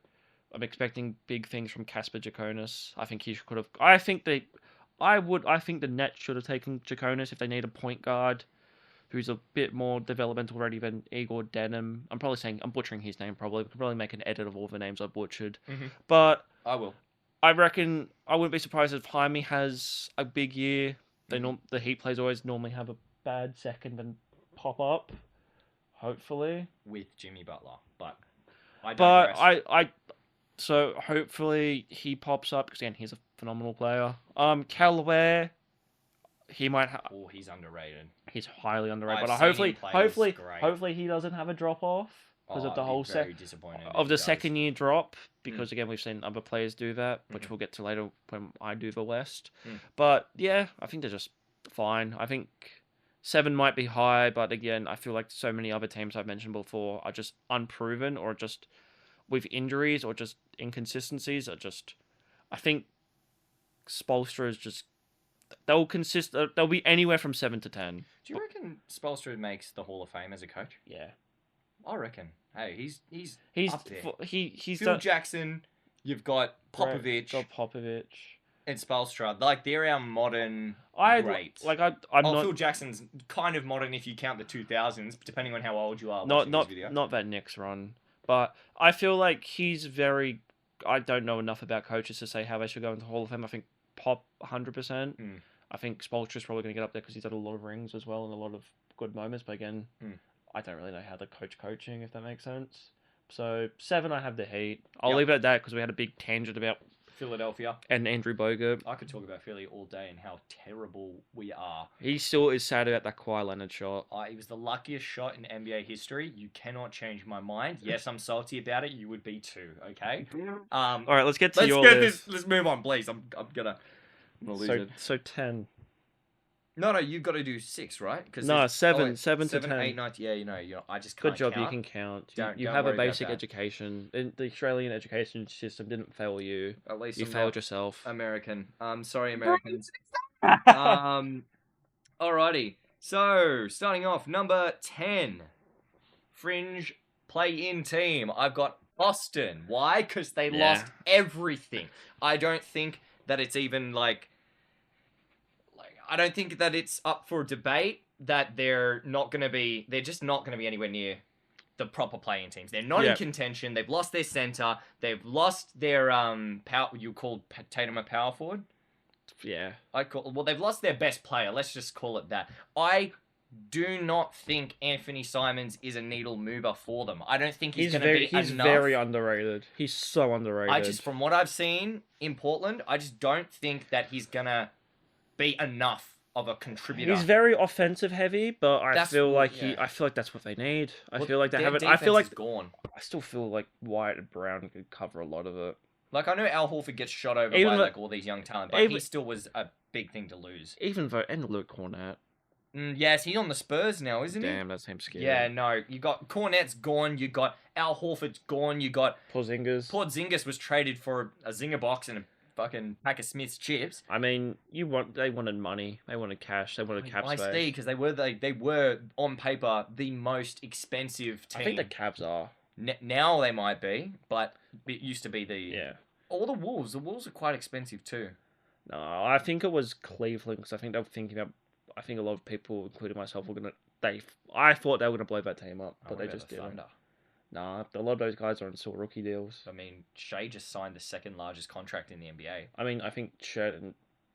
[SPEAKER 2] I'm expecting big things from Casper Jaconis. I think he could have. I think the Nets should have taken Jaconis if they need a point guard who's a bit more developmental ready than Igor Denim. I'm butchering his name probably. We could probably make an edit of all the names I butchered. But
[SPEAKER 1] I will.
[SPEAKER 2] I reckon I wouldn't be surprised if Jaime has a big year. The Heat players always normally have a bad second and pop up. Hopefully.
[SPEAKER 1] With Jimmy Butler. But
[SPEAKER 2] so hopefully he pops up, because again, he's a phenomenal player. Callaway, he might
[SPEAKER 1] Oh, he's underrated.
[SPEAKER 2] He's highly underrated, but hopefully he doesn't have a drop off because of the whole second year drop. Because again, we've seen other players do that, which we'll get to later when I do the West. But yeah, I think they're just fine. I think 7 might be high, but again, I feel like so many other teams I've mentioned before are just unproven, or just with injuries, or just inconsistencies. I think Spoelstra is just. They'll be anywhere from 7 to 10.
[SPEAKER 1] Do you reckon Spoelstra makes the Hall of Fame as a coach?
[SPEAKER 2] Yeah,
[SPEAKER 1] I reckon. Hey, he's up there.
[SPEAKER 2] He's
[SPEAKER 1] Phil Jackson. You've got Popovich. And Spoelstra. Like, they're our modern greats.
[SPEAKER 2] Phil
[SPEAKER 1] Jackson's kind of modern if you count the 2000s, depending on how old you are.
[SPEAKER 2] Not that Knicks run, but I feel like he's very. I don't know enough about coaches to say how they should go into Hall of Fame. I think Pop 100%. I think Spoelstra's probably going to get up there because he's had a lot of rings as well and a lot of good moments. But again, I don't really know how to coaching, if that makes sense. So 7, I have the Heat. I'll leave it at that because we had a big tangent about
[SPEAKER 1] Philadelphia.
[SPEAKER 2] and Andrew Bogut.
[SPEAKER 1] I could talk about Philly all day and how terrible we are.
[SPEAKER 2] He still is sad about that Kawhi Leonard shot.
[SPEAKER 1] It was the luckiest shot in NBA history. You cannot change my mind. Yes, I'm salty about it. You would be too. Okay.
[SPEAKER 2] All right, let's get to your list.
[SPEAKER 1] Let's move on, please. I'm gonna lose it.
[SPEAKER 2] So 10.
[SPEAKER 1] No, you've got to do 6, right?
[SPEAKER 2] No, 7 to 10.
[SPEAKER 1] 8, 9. Yeah, I just can't.
[SPEAKER 2] Good job,
[SPEAKER 1] count.
[SPEAKER 2] you can count.
[SPEAKER 1] Don't
[SPEAKER 2] have
[SPEAKER 1] worry
[SPEAKER 2] a
[SPEAKER 1] about
[SPEAKER 2] basic
[SPEAKER 1] that.
[SPEAKER 2] education. The Australian education system didn't fail you.
[SPEAKER 1] At least
[SPEAKER 2] You
[SPEAKER 1] I'm
[SPEAKER 2] failed
[SPEAKER 1] not
[SPEAKER 2] yourself.
[SPEAKER 1] American. Sorry, Americans. Alrighty. So, starting off, number 10. Fringe play-in team. I've got Boston. Why? Because they lost everything. I don't think that it's even, I don't think that it's up for debate that they're just not going to be anywhere near the proper play-in teams. They're not in contention. They've lost their center. They've lost their, you called Tatum a power forward?
[SPEAKER 2] Yeah.
[SPEAKER 1] They've lost their best player. Let's just call it that. I do not think Anthony Simons is a needle mover for them. I don't think he's going to be enough.
[SPEAKER 2] He's very underrated. He's so underrated.
[SPEAKER 1] From what I've seen in Portland, I just don't think that he's going to be enough of a contributor.
[SPEAKER 2] He's very offensive heavy, but I feel like that's what they need. I feel like they haven't. I feel like
[SPEAKER 1] gone.
[SPEAKER 2] I still feel like Wyatt and Brown could cover a lot of it.
[SPEAKER 1] Like, I know Al Horford gets shot over by all these young talent, but he still was a big thing to lose.
[SPEAKER 2] And Luke Cornett.
[SPEAKER 1] Yes, he's on the Spurs now, isn't he?
[SPEAKER 2] Damn, that seems scary.
[SPEAKER 1] Yeah, no. You got Cornett's gone. You got Al Horford's gone. You got
[SPEAKER 2] Porzingis
[SPEAKER 1] was traded for a Zinger box and a fucking pack of Smith's chips.
[SPEAKER 2] I mean, they wanted money. They wanted cash. They wanted cap space.
[SPEAKER 1] I see, because they were on paper the most expensive team.
[SPEAKER 2] I think the Cavs are.
[SPEAKER 1] Now they might be, but it used to be
[SPEAKER 2] All
[SPEAKER 1] the Wolves. The Wolves are quite expensive too.
[SPEAKER 2] No, I think it was Cleveland because I think they were thinking about. I think a lot of people, including myself, were gonna. I thought they were gonna blow that team up, but they just didn't.
[SPEAKER 1] Thunder?
[SPEAKER 2] Nah, a lot of those guys are on still rookie deals.
[SPEAKER 1] I mean, Shea just signed the second largest contract in the NBA.
[SPEAKER 2] I mean, I think Shed and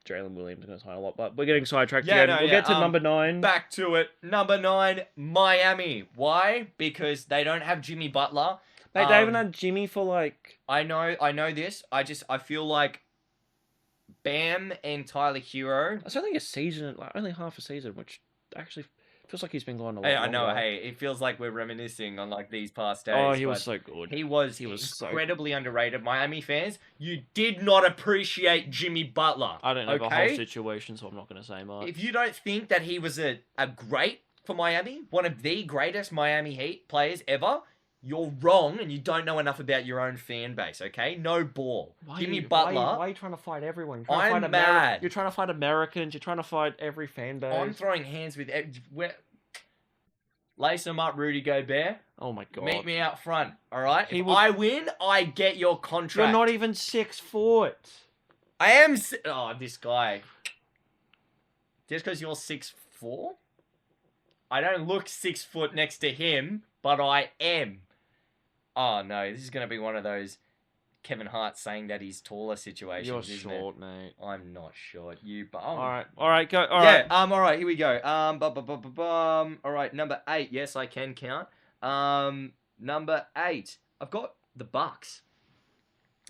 [SPEAKER 2] Jalen Williams are going to sign a lot, but we're getting sidetracked again. We'll get to number 9.
[SPEAKER 1] Back to it. Number 9, Miami. Why? Because they don't have Jimmy Butler.
[SPEAKER 2] They haven't had Jimmy for like...
[SPEAKER 1] I know this. I feel like Bam and Tyler Hero...
[SPEAKER 2] It's only a season, only half a season, which actually... feels like he's been gone a lot.
[SPEAKER 1] Hey, I know. Hey, it feels like we're reminiscing on these past days.
[SPEAKER 2] Oh, he was so good.
[SPEAKER 1] He was incredibly underrated. Miami fans, you did not appreciate Jimmy Butler.
[SPEAKER 2] I don't know the whole situation, so I'm not going to say much.
[SPEAKER 1] If you don't think that he was a great for Miami, one of the greatest Miami Heat players ever, you're wrong, and you don't know enough about your own fan base. Okay, no ball. Jimmy Butler.
[SPEAKER 2] Why are you trying to fight everyone?
[SPEAKER 1] I'm mad.
[SPEAKER 2] You're trying to fight Americans. You're trying to fight every fan base.
[SPEAKER 1] I'm throwing hands with. Lace them up, Rudy Gobert.
[SPEAKER 2] Oh my god.
[SPEAKER 1] Meet me out front. All right. If I win, I get your contract.
[SPEAKER 2] You're not even 6 foot.
[SPEAKER 1] I am. Oh, this guy. Just because you're 6'4", I don't look 6 foot next to him, but I am. Oh no, this is gonna be one of those Kevin Hart saying that he's taller situations.
[SPEAKER 2] You're
[SPEAKER 1] isn't
[SPEAKER 2] short,
[SPEAKER 1] it?
[SPEAKER 2] mate.
[SPEAKER 1] I'm not short.
[SPEAKER 2] All right, go. All right.
[SPEAKER 1] All right, here we go. All right, number 8. Yes, I can count. Number 8. I've got the Bucks.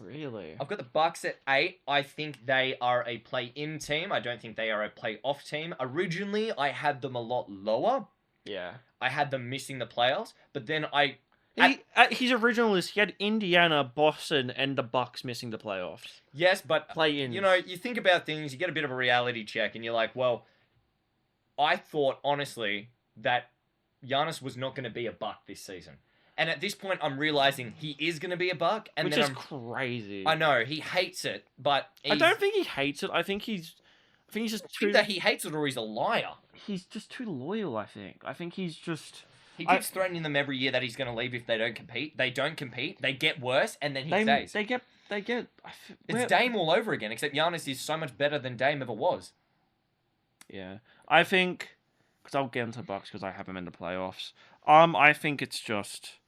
[SPEAKER 2] Really?
[SPEAKER 1] I've got the Bucks at 8. I think they are a play-in team. I don't think they are a play-off team. Originally, I had them a lot lower.
[SPEAKER 2] Yeah.
[SPEAKER 1] I had them missing the playoffs, but then
[SPEAKER 2] at his original list, he had Indiana, Boston, and the Bucks missing the playoffs.
[SPEAKER 1] Yes, but
[SPEAKER 2] play-ins.
[SPEAKER 1] You know, you think about things, you get a bit of a reality check, and you're like, well, I thought honestly that Giannis was not going to be a Buck this season, and at this point, I'm realizing he is going to be a Buck, and
[SPEAKER 2] which is crazy.
[SPEAKER 1] I know he hates it, but
[SPEAKER 2] I don't think he hates it. I think he's just too.
[SPEAKER 1] That he hates it, or he's a liar.
[SPEAKER 2] He's just too loyal. I think he's just.
[SPEAKER 1] He keeps threatening them every year that he's going to leave if they don't compete. They don't compete. They get worse, and then he stays.
[SPEAKER 2] They get.
[SPEAKER 1] It's Dame all over again, except Giannis is so much better than Dame ever was.
[SPEAKER 2] Yeah, I think because I'll get into the Bucks because I have him in the playoffs. I think it's just.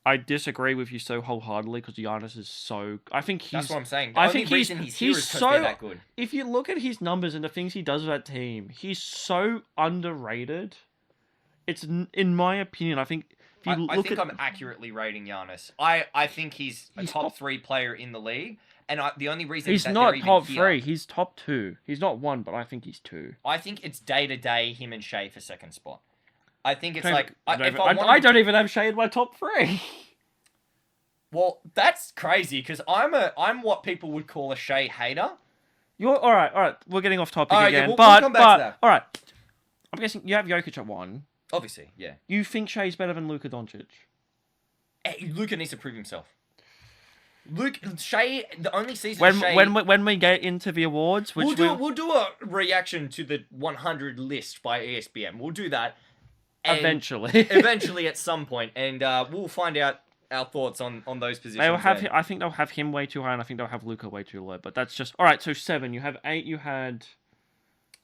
[SPEAKER 2] I disagree with you so wholeheartedly because Giannis is so. I think he's.
[SPEAKER 1] That's what I'm saying.
[SPEAKER 2] I think he's
[SPEAKER 1] so. They're that good.
[SPEAKER 2] If you look at his numbers and the things he does with that team, he's so underrated. It's in my opinion. I think if you
[SPEAKER 1] I'm accurately rating Giannis. I think he's a top 3 player in the league, And the only reason
[SPEAKER 2] He's
[SPEAKER 1] that
[SPEAKER 2] not
[SPEAKER 1] they're even
[SPEAKER 2] top
[SPEAKER 1] here,
[SPEAKER 2] 3. He's top 2. He's not 1, but I think he's 2.
[SPEAKER 1] I think it's day-to-day him and Shea for second spot. I think it's
[SPEAKER 2] I
[SPEAKER 1] like...
[SPEAKER 2] I don't even have Shea in my top 3.
[SPEAKER 1] Well, that's crazy, because I'm what people would call a Shea hater.
[SPEAKER 2] You're all right. We're getting off topic
[SPEAKER 1] Alright,
[SPEAKER 2] again,
[SPEAKER 1] yeah, we'll
[SPEAKER 2] but
[SPEAKER 1] come back to that.
[SPEAKER 2] all right. I'm guessing you have Jokic at 1.
[SPEAKER 1] Obviously, yeah.
[SPEAKER 2] You think Shea's better than Luka Doncic?
[SPEAKER 1] Hey, Luka needs to prove himself. Shea, the only season
[SPEAKER 2] When
[SPEAKER 1] Shea...
[SPEAKER 2] when we get into the awards, which
[SPEAKER 1] we'll do a reaction to the 100 list by ESPN. We'll do that. And
[SPEAKER 2] eventually,
[SPEAKER 1] eventually at some point, and we'll find out our thoughts on those positions.
[SPEAKER 2] they will have.
[SPEAKER 1] then.
[SPEAKER 2] I think they'll have him way too high, and I think they'll have Luka way too low. But that's just all right. So 7. You have 8. You had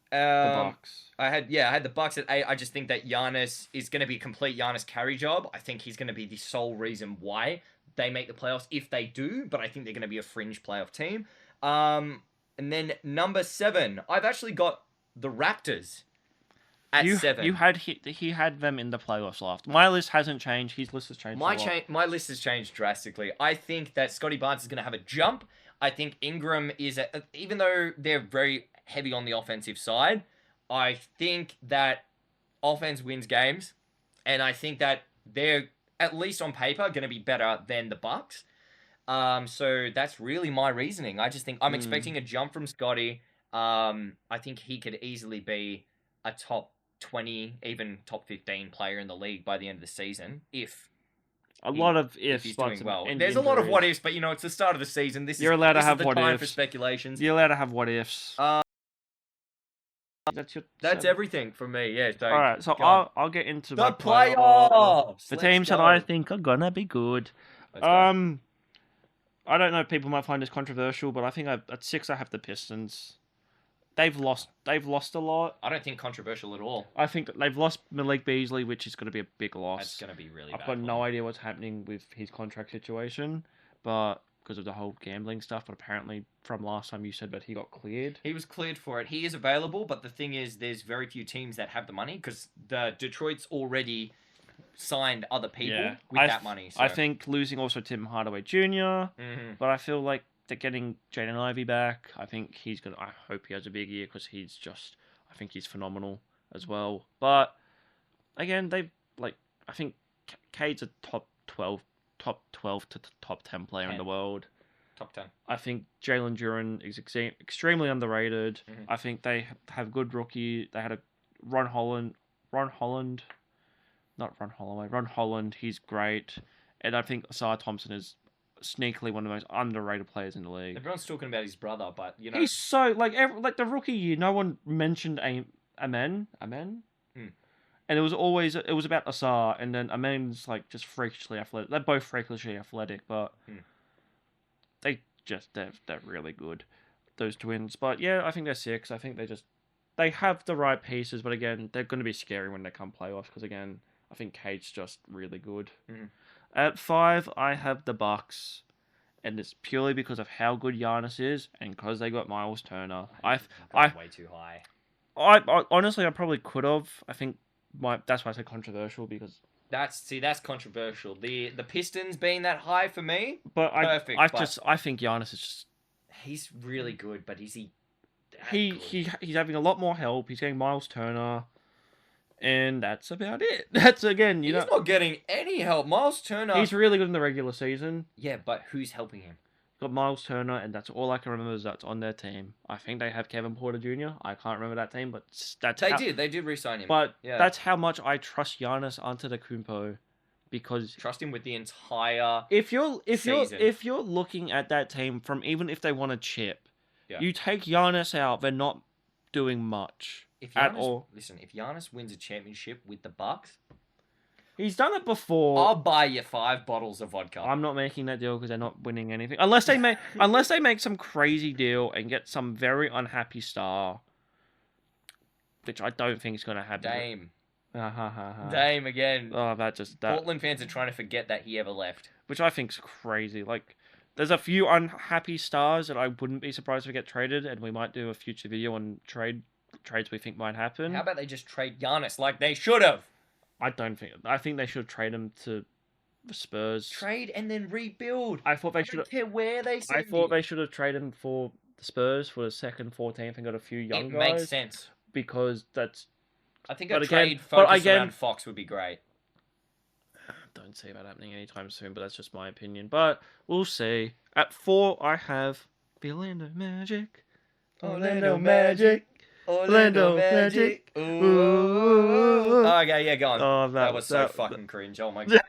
[SPEAKER 2] the Bucks.
[SPEAKER 1] I had the Bucks at 8. I just think that Giannis is going to be a complete Giannis carry job. I think he's going to be the sole reason why they make the playoffs if they do. But I think they're going to be a fringe playoff team. And then number 7, I've actually got the Raptors at 7.
[SPEAKER 2] You had he had them in the playoffs last. My list hasn't changed. His list has changed.
[SPEAKER 1] My list has changed drastically. I think that Scotty Barnes is going to have a jump. I think Ingram is, even though they're very heavy on the offensive side, I think that offense wins games, and I think that they're, at least on paper, going to be better than the Bucks. So that's really my reasoning. I just think I'm expecting a jump from Scotty. I think he could easily be a top 20, even top 15 player in the league by the end of the season if
[SPEAKER 2] he's
[SPEAKER 1] doing well. There's a lot of what ifs, but it's the start of the season.
[SPEAKER 2] You're allowed to have
[SPEAKER 1] the
[SPEAKER 2] what
[SPEAKER 1] time
[SPEAKER 2] ifs.
[SPEAKER 1] for speculations.
[SPEAKER 2] You're allowed to have what ifs.
[SPEAKER 1] That's everything from me. Yeah. So,
[SPEAKER 2] all right, so I'll get into
[SPEAKER 1] the
[SPEAKER 2] my
[SPEAKER 1] playoffs.
[SPEAKER 2] The teams that I think are gonna be good. I don't know. People might find this controversial, but I think at 6 I have the Pistons. They've lost a lot.
[SPEAKER 1] I don't think controversial at all.
[SPEAKER 2] I think that they've lost Malik Beasley, which is going to be a big loss.
[SPEAKER 1] That's going to be really bad.
[SPEAKER 2] I've got no idea what's happening with his contract situation, but because of the whole gambling stuff. But apparently, from last time you said that he got cleared.
[SPEAKER 1] He was cleared for it. He is available, but the thing is, there's very few teams that have the money because the Detroit's already signed other people with that money. So.
[SPEAKER 2] I think losing also Tim Hardaway Jr., but I feel like they're getting Jaden Ivey back. I think he's gonna. I hope he has a big year because I think he's phenomenal as well. But again, I think Cade's a top 12 to top 10 player in the world.
[SPEAKER 1] Top 10.
[SPEAKER 2] I think Jalen Duren is extremely underrated. I think they have good rookie. They had a Ron Holland. Not Ron Holloway. Ron Holland. He's great, and I think Asar Thompson is sneakily one of the most underrated players in the league.
[SPEAKER 1] Everyone's talking about his brother, but
[SPEAKER 2] he's so like the rookie year. No one mentioned Amen, and it was about Asar, and then Amen's like just freakishly athletic. They're both freakishly athletic, but they're really good, those twins. But yeah, I think they're 6. I think they have the right pieces, but again, they're going to be scary when they come playoffs because again, I think Cade's just really good. At 5, I have the Bucks, and it's purely because of how good Giannis is, and because they got Miles Turner. I
[SPEAKER 1] way too high.
[SPEAKER 2] I honestly, I probably could have. I think that's why I say controversial because
[SPEAKER 1] that's controversial. The Pistons being that high for me,
[SPEAKER 2] but
[SPEAKER 1] perfect.
[SPEAKER 2] I think Giannis is just
[SPEAKER 1] he's really good, but is he?
[SPEAKER 2] He's having a lot more help. He's getting Miles Turner. And that's about it. That's again,
[SPEAKER 1] he's not getting any help. Miles Turner.
[SPEAKER 2] He's really good in the regular season.
[SPEAKER 1] Yeah, but who's helping him?
[SPEAKER 2] Got Miles Turner, and that's all I can remember is that's on their team. I think they have Kevin Porter Jr. I can't remember that team, but
[SPEAKER 1] They did re-sign him.
[SPEAKER 2] But that's how much I trust Giannis Antetokounmpo, because
[SPEAKER 1] trust him with the entire.
[SPEAKER 2] If you're looking at that team from even if they want to chip, you take Giannis out, they're not doing much. At all.
[SPEAKER 1] Listen, if Giannis wins a championship with the Bucks,
[SPEAKER 2] he's done it before.
[SPEAKER 1] I'll buy you 5 bottles of vodka.
[SPEAKER 2] I'm not making that deal because they're not winning anything. Unless they make some crazy deal and get some very unhappy star, which I don't think is going to happen.
[SPEAKER 1] Dame.
[SPEAKER 2] Dame
[SPEAKER 1] again.
[SPEAKER 2] Oh,
[SPEAKER 1] Portland fans are trying to forget that he ever left.
[SPEAKER 2] Which I think's crazy. Like, there's a few unhappy stars that I wouldn't be surprised if get traded, and we might do a future video on trades we think might happen.
[SPEAKER 1] How about they just trade Giannis like they should have?
[SPEAKER 2] I think they should trade him to the Spurs.
[SPEAKER 1] Trade and then rebuild.
[SPEAKER 2] I thought they
[SPEAKER 1] I
[SPEAKER 2] should.
[SPEAKER 1] don't care where they send
[SPEAKER 2] I thought
[SPEAKER 1] you.
[SPEAKER 2] they should have traded him for the Spurs for the second, 14th, and got a few young
[SPEAKER 1] It
[SPEAKER 2] guys.
[SPEAKER 1] makes sense.
[SPEAKER 2] Because that's.
[SPEAKER 1] I think
[SPEAKER 2] But
[SPEAKER 1] a
[SPEAKER 2] again-
[SPEAKER 1] trade
[SPEAKER 2] but
[SPEAKER 1] focused
[SPEAKER 2] again-
[SPEAKER 1] around Fox would be great.
[SPEAKER 2] Don't see that happening anytime soon, but that's just my opinion. But we'll see. At 4, I have the Orlando Magic.
[SPEAKER 1] Orlando Magic.
[SPEAKER 2] Orlando Magic. Ooh.
[SPEAKER 1] Okay, yeah, go on.
[SPEAKER 2] Oh,
[SPEAKER 1] that was so fucking cringe. Oh my god.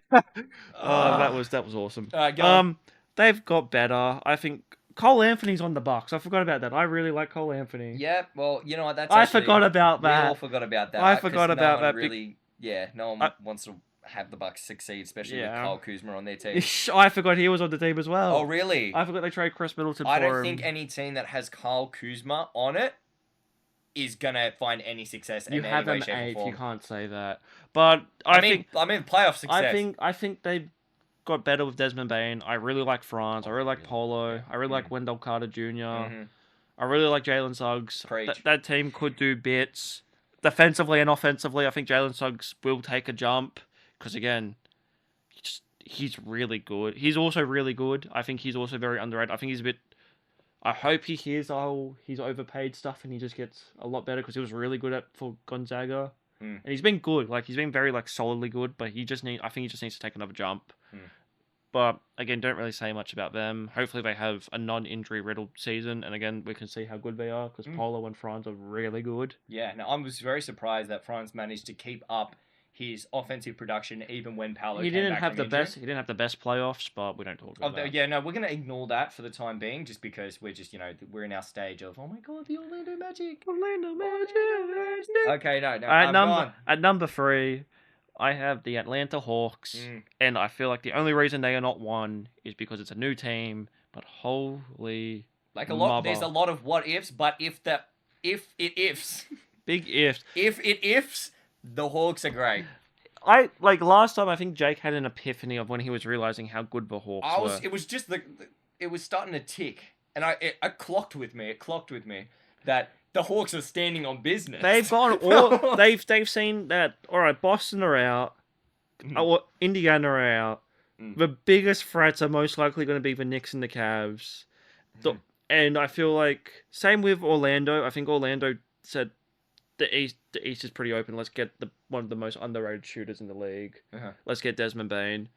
[SPEAKER 2] that was awesome.
[SPEAKER 1] Alright, go on.
[SPEAKER 2] They've got better. I think Cole Anthony's on the Bucks. I forgot about that. I really like Cole Anthony.
[SPEAKER 1] Yeah, well, you know what? That's
[SPEAKER 2] I
[SPEAKER 1] actually,
[SPEAKER 2] forgot about
[SPEAKER 1] we all
[SPEAKER 2] that.
[SPEAKER 1] forgot about that.
[SPEAKER 2] I
[SPEAKER 1] 'cause
[SPEAKER 2] forgot
[SPEAKER 1] no
[SPEAKER 2] about
[SPEAKER 1] one
[SPEAKER 2] that.
[SPEAKER 1] Really, yeah, no one wants to have the Bucks succeed, especially with Kyle Kuzma on their team.
[SPEAKER 2] I forgot he was on the team as well.
[SPEAKER 1] Oh, really?
[SPEAKER 2] I forgot they traded Chris Middleton
[SPEAKER 1] I
[SPEAKER 2] for
[SPEAKER 1] don't
[SPEAKER 2] him.
[SPEAKER 1] think any team that has Kyle Kuzma on it is gonna find any success
[SPEAKER 2] You
[SPEAKER 1] in
[SPEAKER 2] have
[SPEAKER 1] any way,
[SPEAKER 2] them
[SPEAKER 1] shape, or
[SPEAKER 2] 8th.
[SPEAKER 1] form.
[SPEAKER 2] You can't say that. But I mean
[SPEAKER 1] playoff success.
[SPEAKER 2] I think they got better with Desmond Bain. I really like France. I really like Polo.
[SPEAKER 1] Yeah.
[SPEAKER 2] I really like Wendell Carter Jr.
[SPEAKER 1] Mhm.
[SPEAKER 2] I really like Jalen Suggs.
[SPEAKER 1] Preach.
[SPEAKER 2] That team could do bits. Defensively and offensively, I think Jalen Suggs will take a jump. Because, again, he's really good. He's also really good. I think he's also very underrated. I think he's a bit... I hope he hears he's overpaid stuff and he just gets a lot better because he was really good for Gonzaga. And he's been good. He's been very, solidly good, but I think he just needs to take another jump. But, again, don't really say much about them. Hopefully they have a non-injury riddled season. And, again, we can see how good they are because Polo and Franz are really good.
[SPEAKER 1] Yeah, no, I was very surprised that Franz managed to keep up his offensive production even when Paolo
[SPEAKER 2] He
[SPEAKER 1] came
[SPEAKER 2] didn't
[SPEAKER 1] back
[SPEAKER 2] have
[SPEAKER 1] from
[SPEAKER 2] the
[SPEAKER 1] injury.
[SPEAKER 2] best. He didn't have the best playoffs, but we don't talk about that.
[SPEAKER 1] Yeah, no, we're gonna ignore that for the time being, just because we're just we're in our stage of oh my god, the Orlando Magic.
[SPEAKER 2] Orlando Magic.
[SPEAKER 1] Okay, no.
[SPEAKER 2] At number 3, I have the Atlanta Hawks, and I feel like the only reason they are not 1 is because it's a new team. But holy,
[SPEAKER 1] there's a lot of what ifs, but if it ifs,
[SPEAKER 2] big ifs,
[SPEAKER 1] if it ifs, the Hawks are great.
[SPEAKER 2] Last time. I think Jake had an epiphany of when he was realizing how good the Hawks were.
[SPEAKER 1] It was just it was starting to tick, and it clocked with me. It clocked with me that the Hawks are standing on business.
[SPEAKER 2] They've gone all. they've seen that. All right, Boston are out. Indiana are out. The biggest threats are most likely going to be the Knicks and the Cavs. And I feel like same with Orlando. I think Orlando said the East is pretty open. Let's get one of the most underrated shooters in the league. Let's get Desmond Bain.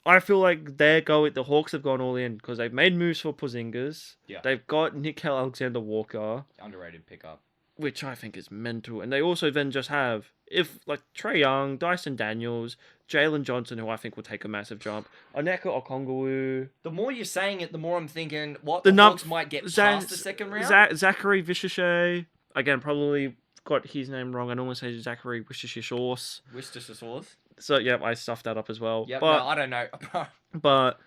[SPEAKER 2] I feel like the Hawks have gone all in because they've made moves for Porzingis.
[SPEAKER 1] Yeah.
[SPEAKER 2] They've got Nickel Alexander-Walker.
[SPEAKER 1] Underrated pickup.
[SPEAKER 2] Which I think is mental. And they also then just have, Trae Young, Dyson Daniels, Jalen Johnson, who I think will take a massive jump, Onyeka Okongwu.
[SPEAKER 1] The more you're saying it, the more I'm thinking, the Hawks might get past the second round?
[SPEAKER 2] Zachary Vishishay. Again, probably got his name wrong. I normally say Zachary Wishishaw.
[SPEAKER 1] Worcestershire.
[SPEAKER 2] So, yeah, I stuffed that up as well.
[SPEAKER 1] Yeah,
[SPEAKER 2] but,
[SPEAKER 1] no, I don't know.
[SPEAKER 2] But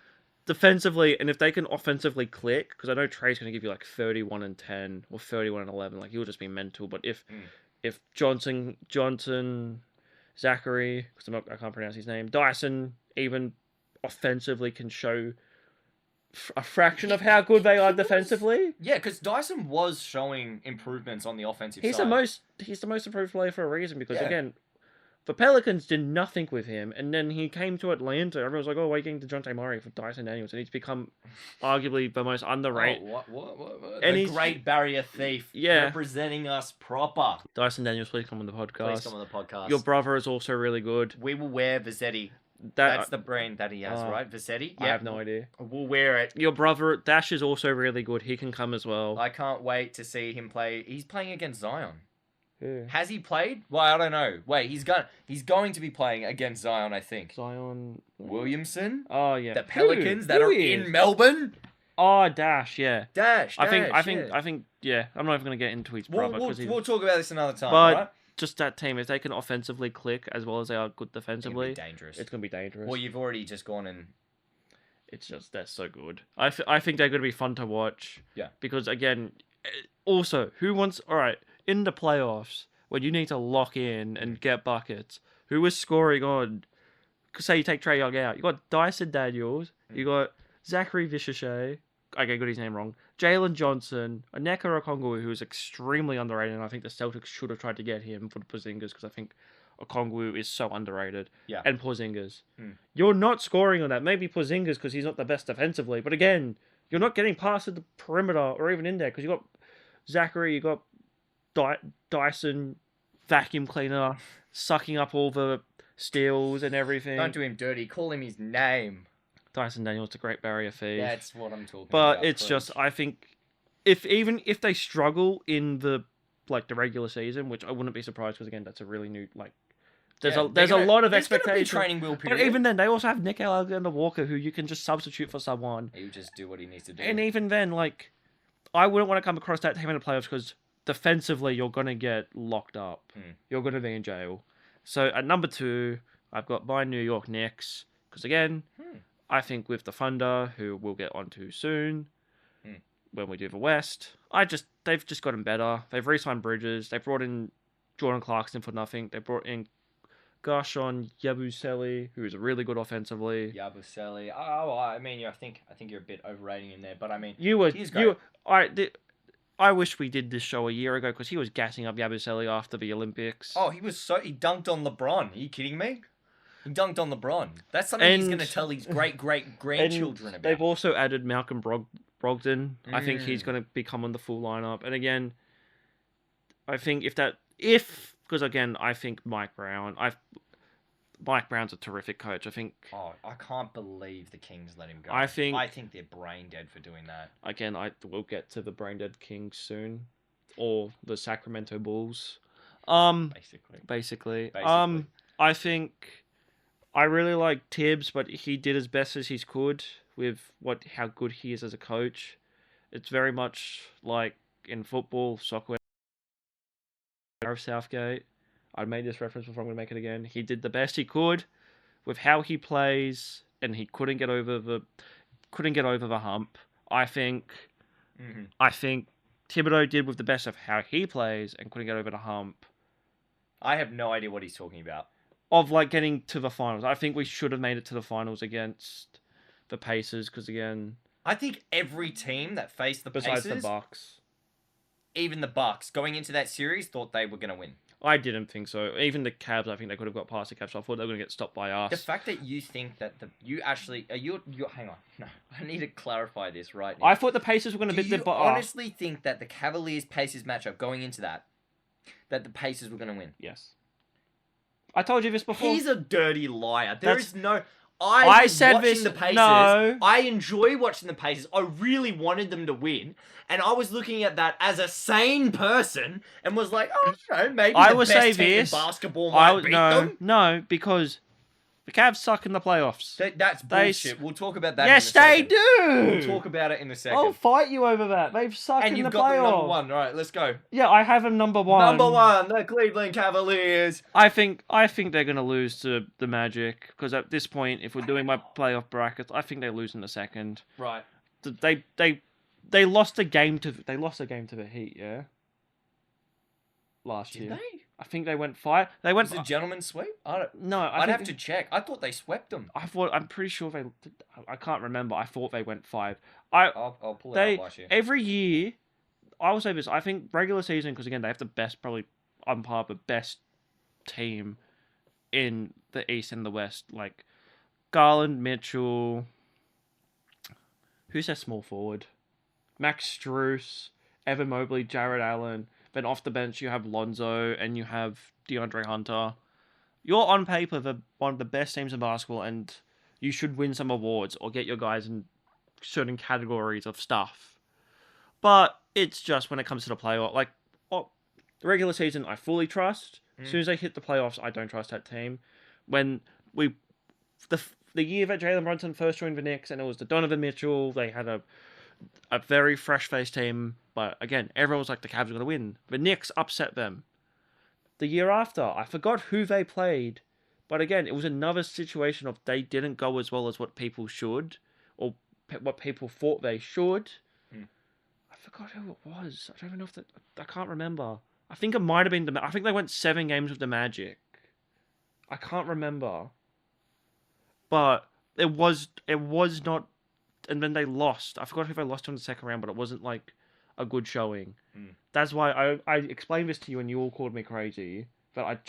[SPEAKER 2] defensively, and if they can offensively click, because I know Trey's going to give you 31 and 10 or 31 and 11, he'll just be mental. But if Johnson, Zachary, because I can't pronounce his name, Dyson, even offensively can show a fraction of how good they are defensively.
[SPEAKER 1] Yeah, because Dyson was showing improvements on the offensive side.
[SPEAKER 2] He's the most improved player for a reason because again, the Pelicans did nothing with him, and then he came to Atlanta. Everyone was like, "Oh, why are you getting DeJounte Murray for Dyson Daniels?" And he's become arguably the most underrated.
[SPEAKER 1] What? And the great barrier thief, representing us proper.
[SPEAKER 2] Dyson Daniels, please come on the podcast.
[SPEAKER 1] Please come on the podcast.
[SPEAKER 2] Your brother is also really good.
[SPEAKER 1] We will wear Vassetti. That's the brand that he has, right? Vassetti?
[SPEAKER 2] I have no idea.
[SPEAKER 1] We'll wear it.
[SPEAKER 2] Your brother, Dash, is also really good. He can come as well.
[SPEAKER 1] I can't wait to see him play. He's playing against Zion.
[SPEAKER 2] Yeah.
[SPEAKER 1] Has he played? Well, I don't know. Wait, he's going to be playing against Zion, I think.
[SPEAKER 2] Zion
[SPEAKER 1] Williamson?
[SPEAKER 2] Oh, yeah.
[SPEAKER 1] The Pelicans that are in Melbourne?
[SPEAKER 2] Oh, Dash, yeah.
[SPEAKER 1] Dash,
[SPEAKER 2] I think, yeah. I'm not even going to get into his brother.
[SPEAKER 1] We'll talk about this another time,
[SPEAKER 2] but
[SPEAKER 1] right?
[SPEAKER 2] Just that team, if they can offensively click as well as they are good defensively,
[SPEAKER 1] it's
[SPEAKER 2] going to be dangerous.
[SPEAKER 1] Well, you've already just gone and...
[SPEAKER 2] It's just, they're so good. I think they're going to be fun to watch.
[SPEAKER 1] Yeah.
[SPEAKER 2] Because, again, also, who wants... All right, in the playoffs, when you need to lock in and get buckets, who is scoring on... Say you take Trae Young out. You got Dyson Daniels. You got Zachary Vishishay. Okay, got his name wrong. Jalen Johnson, Onyeka Okongwu, who is extremely underrated, and I think the Celtics should have tried to get him for the Porzingis because I think Okongwu is so underrated.
[SPEAKER 1] Yeah.
[SPEAKER 2] And Porzingis.
[SPEAKER 1] Hmm.
[SPEAKER 2] You're not scoring on that. Maybe Porzingis because he's not the best defensively. But again, you're not getting past the perimeter or even in there because you got Zachary, you got Dyson, vacuum cleaner, sucking up all the steals and everything.
[SPEAKER 1] Don't do him dirty. Call him his name.
[SPEAKER 2] Dyson Daniels, a great barrier thief.
[SPEAKER 1] That's what I'm talking
[SPEAKER 2] But
[SPEAKER 1] about.
[SPEAKER 2] it's just, I think, if they struggle in the regular season, which I wouldn't be surprised because again, that's a really new there's a lot of expectations.
[SPEAKER 1] Training wheel period.
[SPEAKER 2] But even then, they also have Nick Alexander-Walker, who you can just substitute for someone.
[SPEAKER 1] He'll just do what he needs to do.
[SPEAKER 2] And even then, I wouldn't want to come across that team in the playoffs because defensively, you're gonna get locked up. You're gonna be in jail. So at number 2, I've got my New York Knicks because again. I think with the Thunder, who we'll get onto soon, when we do the West, they've just gotten better. They've re-signed Bridges. They brought in Jordan Clarkson for nothing. They brought in Gershon Yabusele, who is really good offensively.
[SPEAKER 1] Yabusele. Oh, I mean, I think you're a bit overrating him there, but I mean,
[SPEAKER 2] I wish we did this show a year ago because he was gassing up Yabusele after the Olympics.
[SPEAKER 1] Oh, he dunked on LeBron. Are you kidding me? He dunked on LeBron. That's something he's going to tell his great-great-grandchildren about.
[SPEAKER 2] They've also added Malcolm Brogdon. I think he's going to become on the full lineup. And again, I think because again, I think Mike Brown's a terrific coach. I think.
[SPEAKER 1] Oh, I can't believe the Kings let him go.
[SPEAKER 2] I think
[SPEAKER 1] they're brain dead for doing that.
[SPEAKER 2] Again, we'll get to the brain dead Kings soon, or the Sacramento Bulls. Basically. I think. I really like Tibbs, but he did as best as he could with how good he is as a coach. It's very much like in football, soccer, of Southgate. I made this reference before, I'm going to make it again. He did the best he could with how he plays, and he couldn't get over the hump. I think Thibodeau did with the best of how he plays and couldn't get over the hump.
[SPEAKER 1] I have no idea what he's talking about.
[SPEAKER 2] Of getting to the finals. I think we should have made it to the finals against the Pacers because again,
[SPEAKER 1] I think every team that faced the
[SPEAKER 2] besides
[SPEAKER 1] Pacers,
[SPEAKER 2] the Bucks,
[SPEAKER 1] even the Bucks, going into that series, thought they were going to win.
[SPEAKER 2] I didn't think so. Even the Cavs, I think they could have got past the Cavs. So I thought they were going to get stopped by us.
[SPEAKER 1] The fact that you think that you actually you hang on, no, I need to clarify this right now.
[SPEAKER 2] I thought the Pacers were going to beat the Bucks.
[SPEAKER 1] Honestly think that the Cavaliers Pacers matchup going into that the Pacers were going to win?
[SPEAKER 2] Yes. I told you this before.
[SPEAKER 1] He's a dirty liar.
[SPEAKER 2] I said
[SPEAKER 1] watching
[SPEAKER 2] this.
[SPEAKER 1] The Pacers.
[SPEAKER 2] No.
[SPEAKER 1] I enjoy watching the Pacers. I really wanted them to win, and I was looking at that as a sane person and was like, oh, I don't know, maybe the best team in basketball might beat them.
[SPEAKER 2] No, because the Cavs suck in the playoffs.
[SPEAKER 1] That's bullshit. We'll talk about that.
[SPEAKER 2] Yes,
[SPEAKER 1] in a
[SPEAKER 2] they
[SPEAKER 1] second.
[SPEAKER 2] do.
[SPEAKER 1] We'll talk about it in a second.
[SPEAKER 2] I'll fight you over that. They've sucked in the playoffs. And
[SPEAKER 1] you've got them number 1. All right, let's go.
[SPEAKER 2] Yeah, I have them number 1.
[SPEAKER 1] Number 1, the Cleveland Cavaliers.
[SPEAKER 2] I think they're going to lose to the Magic because at this point, if we're doing my playoff brackets, I think they lose in the second.
[SPEAKER 1] Right.
[SPEAKER 2] They lost a game to the Heat. Yeah. Last year.
[SPEAKER 1] Did they?
[SPEAKER 2] I think they went 5. They went.
[SPEAKER 1] Was it a gentleman's sweep?
[SPEAKER 2] I'd
[SPEAKER 1] have to check. I thought they swept them.
[SPEAKER 2] I'm pretty sure they. I can't remember. I thought they went 5.
[SPEAKER 1] I'll pull it up last year.
[SPEAKER 2] Every year, I will say this. I think regular season because again they have the best, probably on par the best team in the East and the West. Like Garland, Mitchell. Who's their small forward? Max Strus, Evan Mobley, Jarrett Allen. Then off the bench, you have Lonzo and you have DeAndre Hunter. You're on paper one of the best teams in basketball, and you should win some awards or get your guys in certain categories of stuff. But it's just when it comes to the playoff, the regular season, I fully trust. As soon as they hit the playoffs, I don't trust that team. When the year that Jalen Brunson first joined the Knicks, and it was the Donovan Mitchell, they had a very fresh-faced team. But again, everyone was like, the Cavs are going to win. The Knicks upset them. The year after, I forgot who they played. But again, it was another situation of they didn't go as well as what people should. Or what people thought they should. I forgot who it was. I don't even know if I can't remember. I think it might have been I think they went 7 games with the Magic. I can't remember. But it was not... And then they lost. I forgot who they lost to in the second round, but it wasn't a good showing. That's why I explained this to you and you all called me crazy. But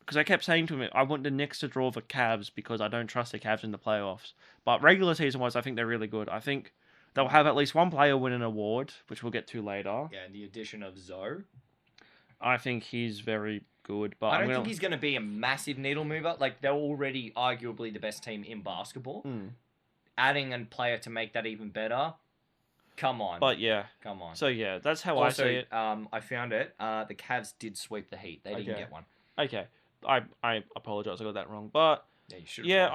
[SPEAKER 2] because I kept saying to him, I want the Knicks to draw the Cavs because I don't trust the Cavs in the playoffs. But regular season wise, I think they're really good. I think they'll have at least one player win an award, which we'll get to later.
[SPEAKER 1] Yeah, and the addition of Zoe.
[SPEAKER 2] I think he's very good, but
[SPEAKER 1] I don't think he's going to be a massive needle mover. Like, they're already arguably the best team in basketball. Adding a player to make that even better, come on.
[SPEAKER 2] But yeah.
[SPEAKER 1] Come on.
[SPEAKER 2] So yeah, that's how
[SPEAKER 1] also,
[SPEAKER 2] I see it.
[SPEAKER 1] I found it. The Cavs did sweep the Heat. They didn't get one.
[SPEAKER 2] Okay. I apologize. I got that wrong. But
[SPEAKER 1] yeah, you should.
[SPEAKER 2] Yeah,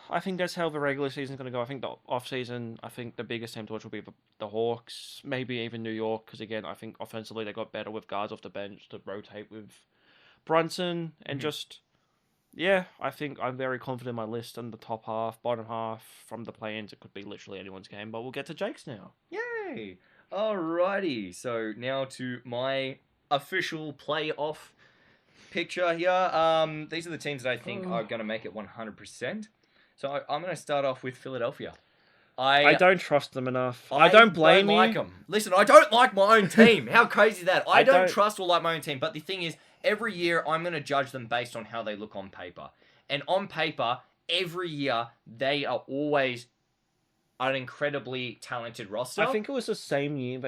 [SPEAKER 2] I think that's how the regular season's going to go. I think the off season, I think the biggest team to watch will be the Hawks, maybe even New York, because again, I think offensively they got better with guards off the bench to rotate with Brunson and just. Yeah, I think I'm very confident in my list on the top half, bottom half, from the play-ins. It could be literally anyone's game, but we'll get to Jake's now.
[SPEAKER 1] Yay! Alrighty, so now to my official playoff picture here. These are the teams that I think are going to make it 100%. So I'm going to start off with Philadelphia.
[SPEAKER 2] I don't trust them enough. I don't blame you.
[SPEAKER 1] Like them. Listen, I don't like my own team. How crazy is that? I don't trust or like my own team, but the thing is, every year, I'm going to judge them based on how they look on paper. And on paper, every year, they are always an incredibly talented roster.
[SPEAKER 2] I think it was the same year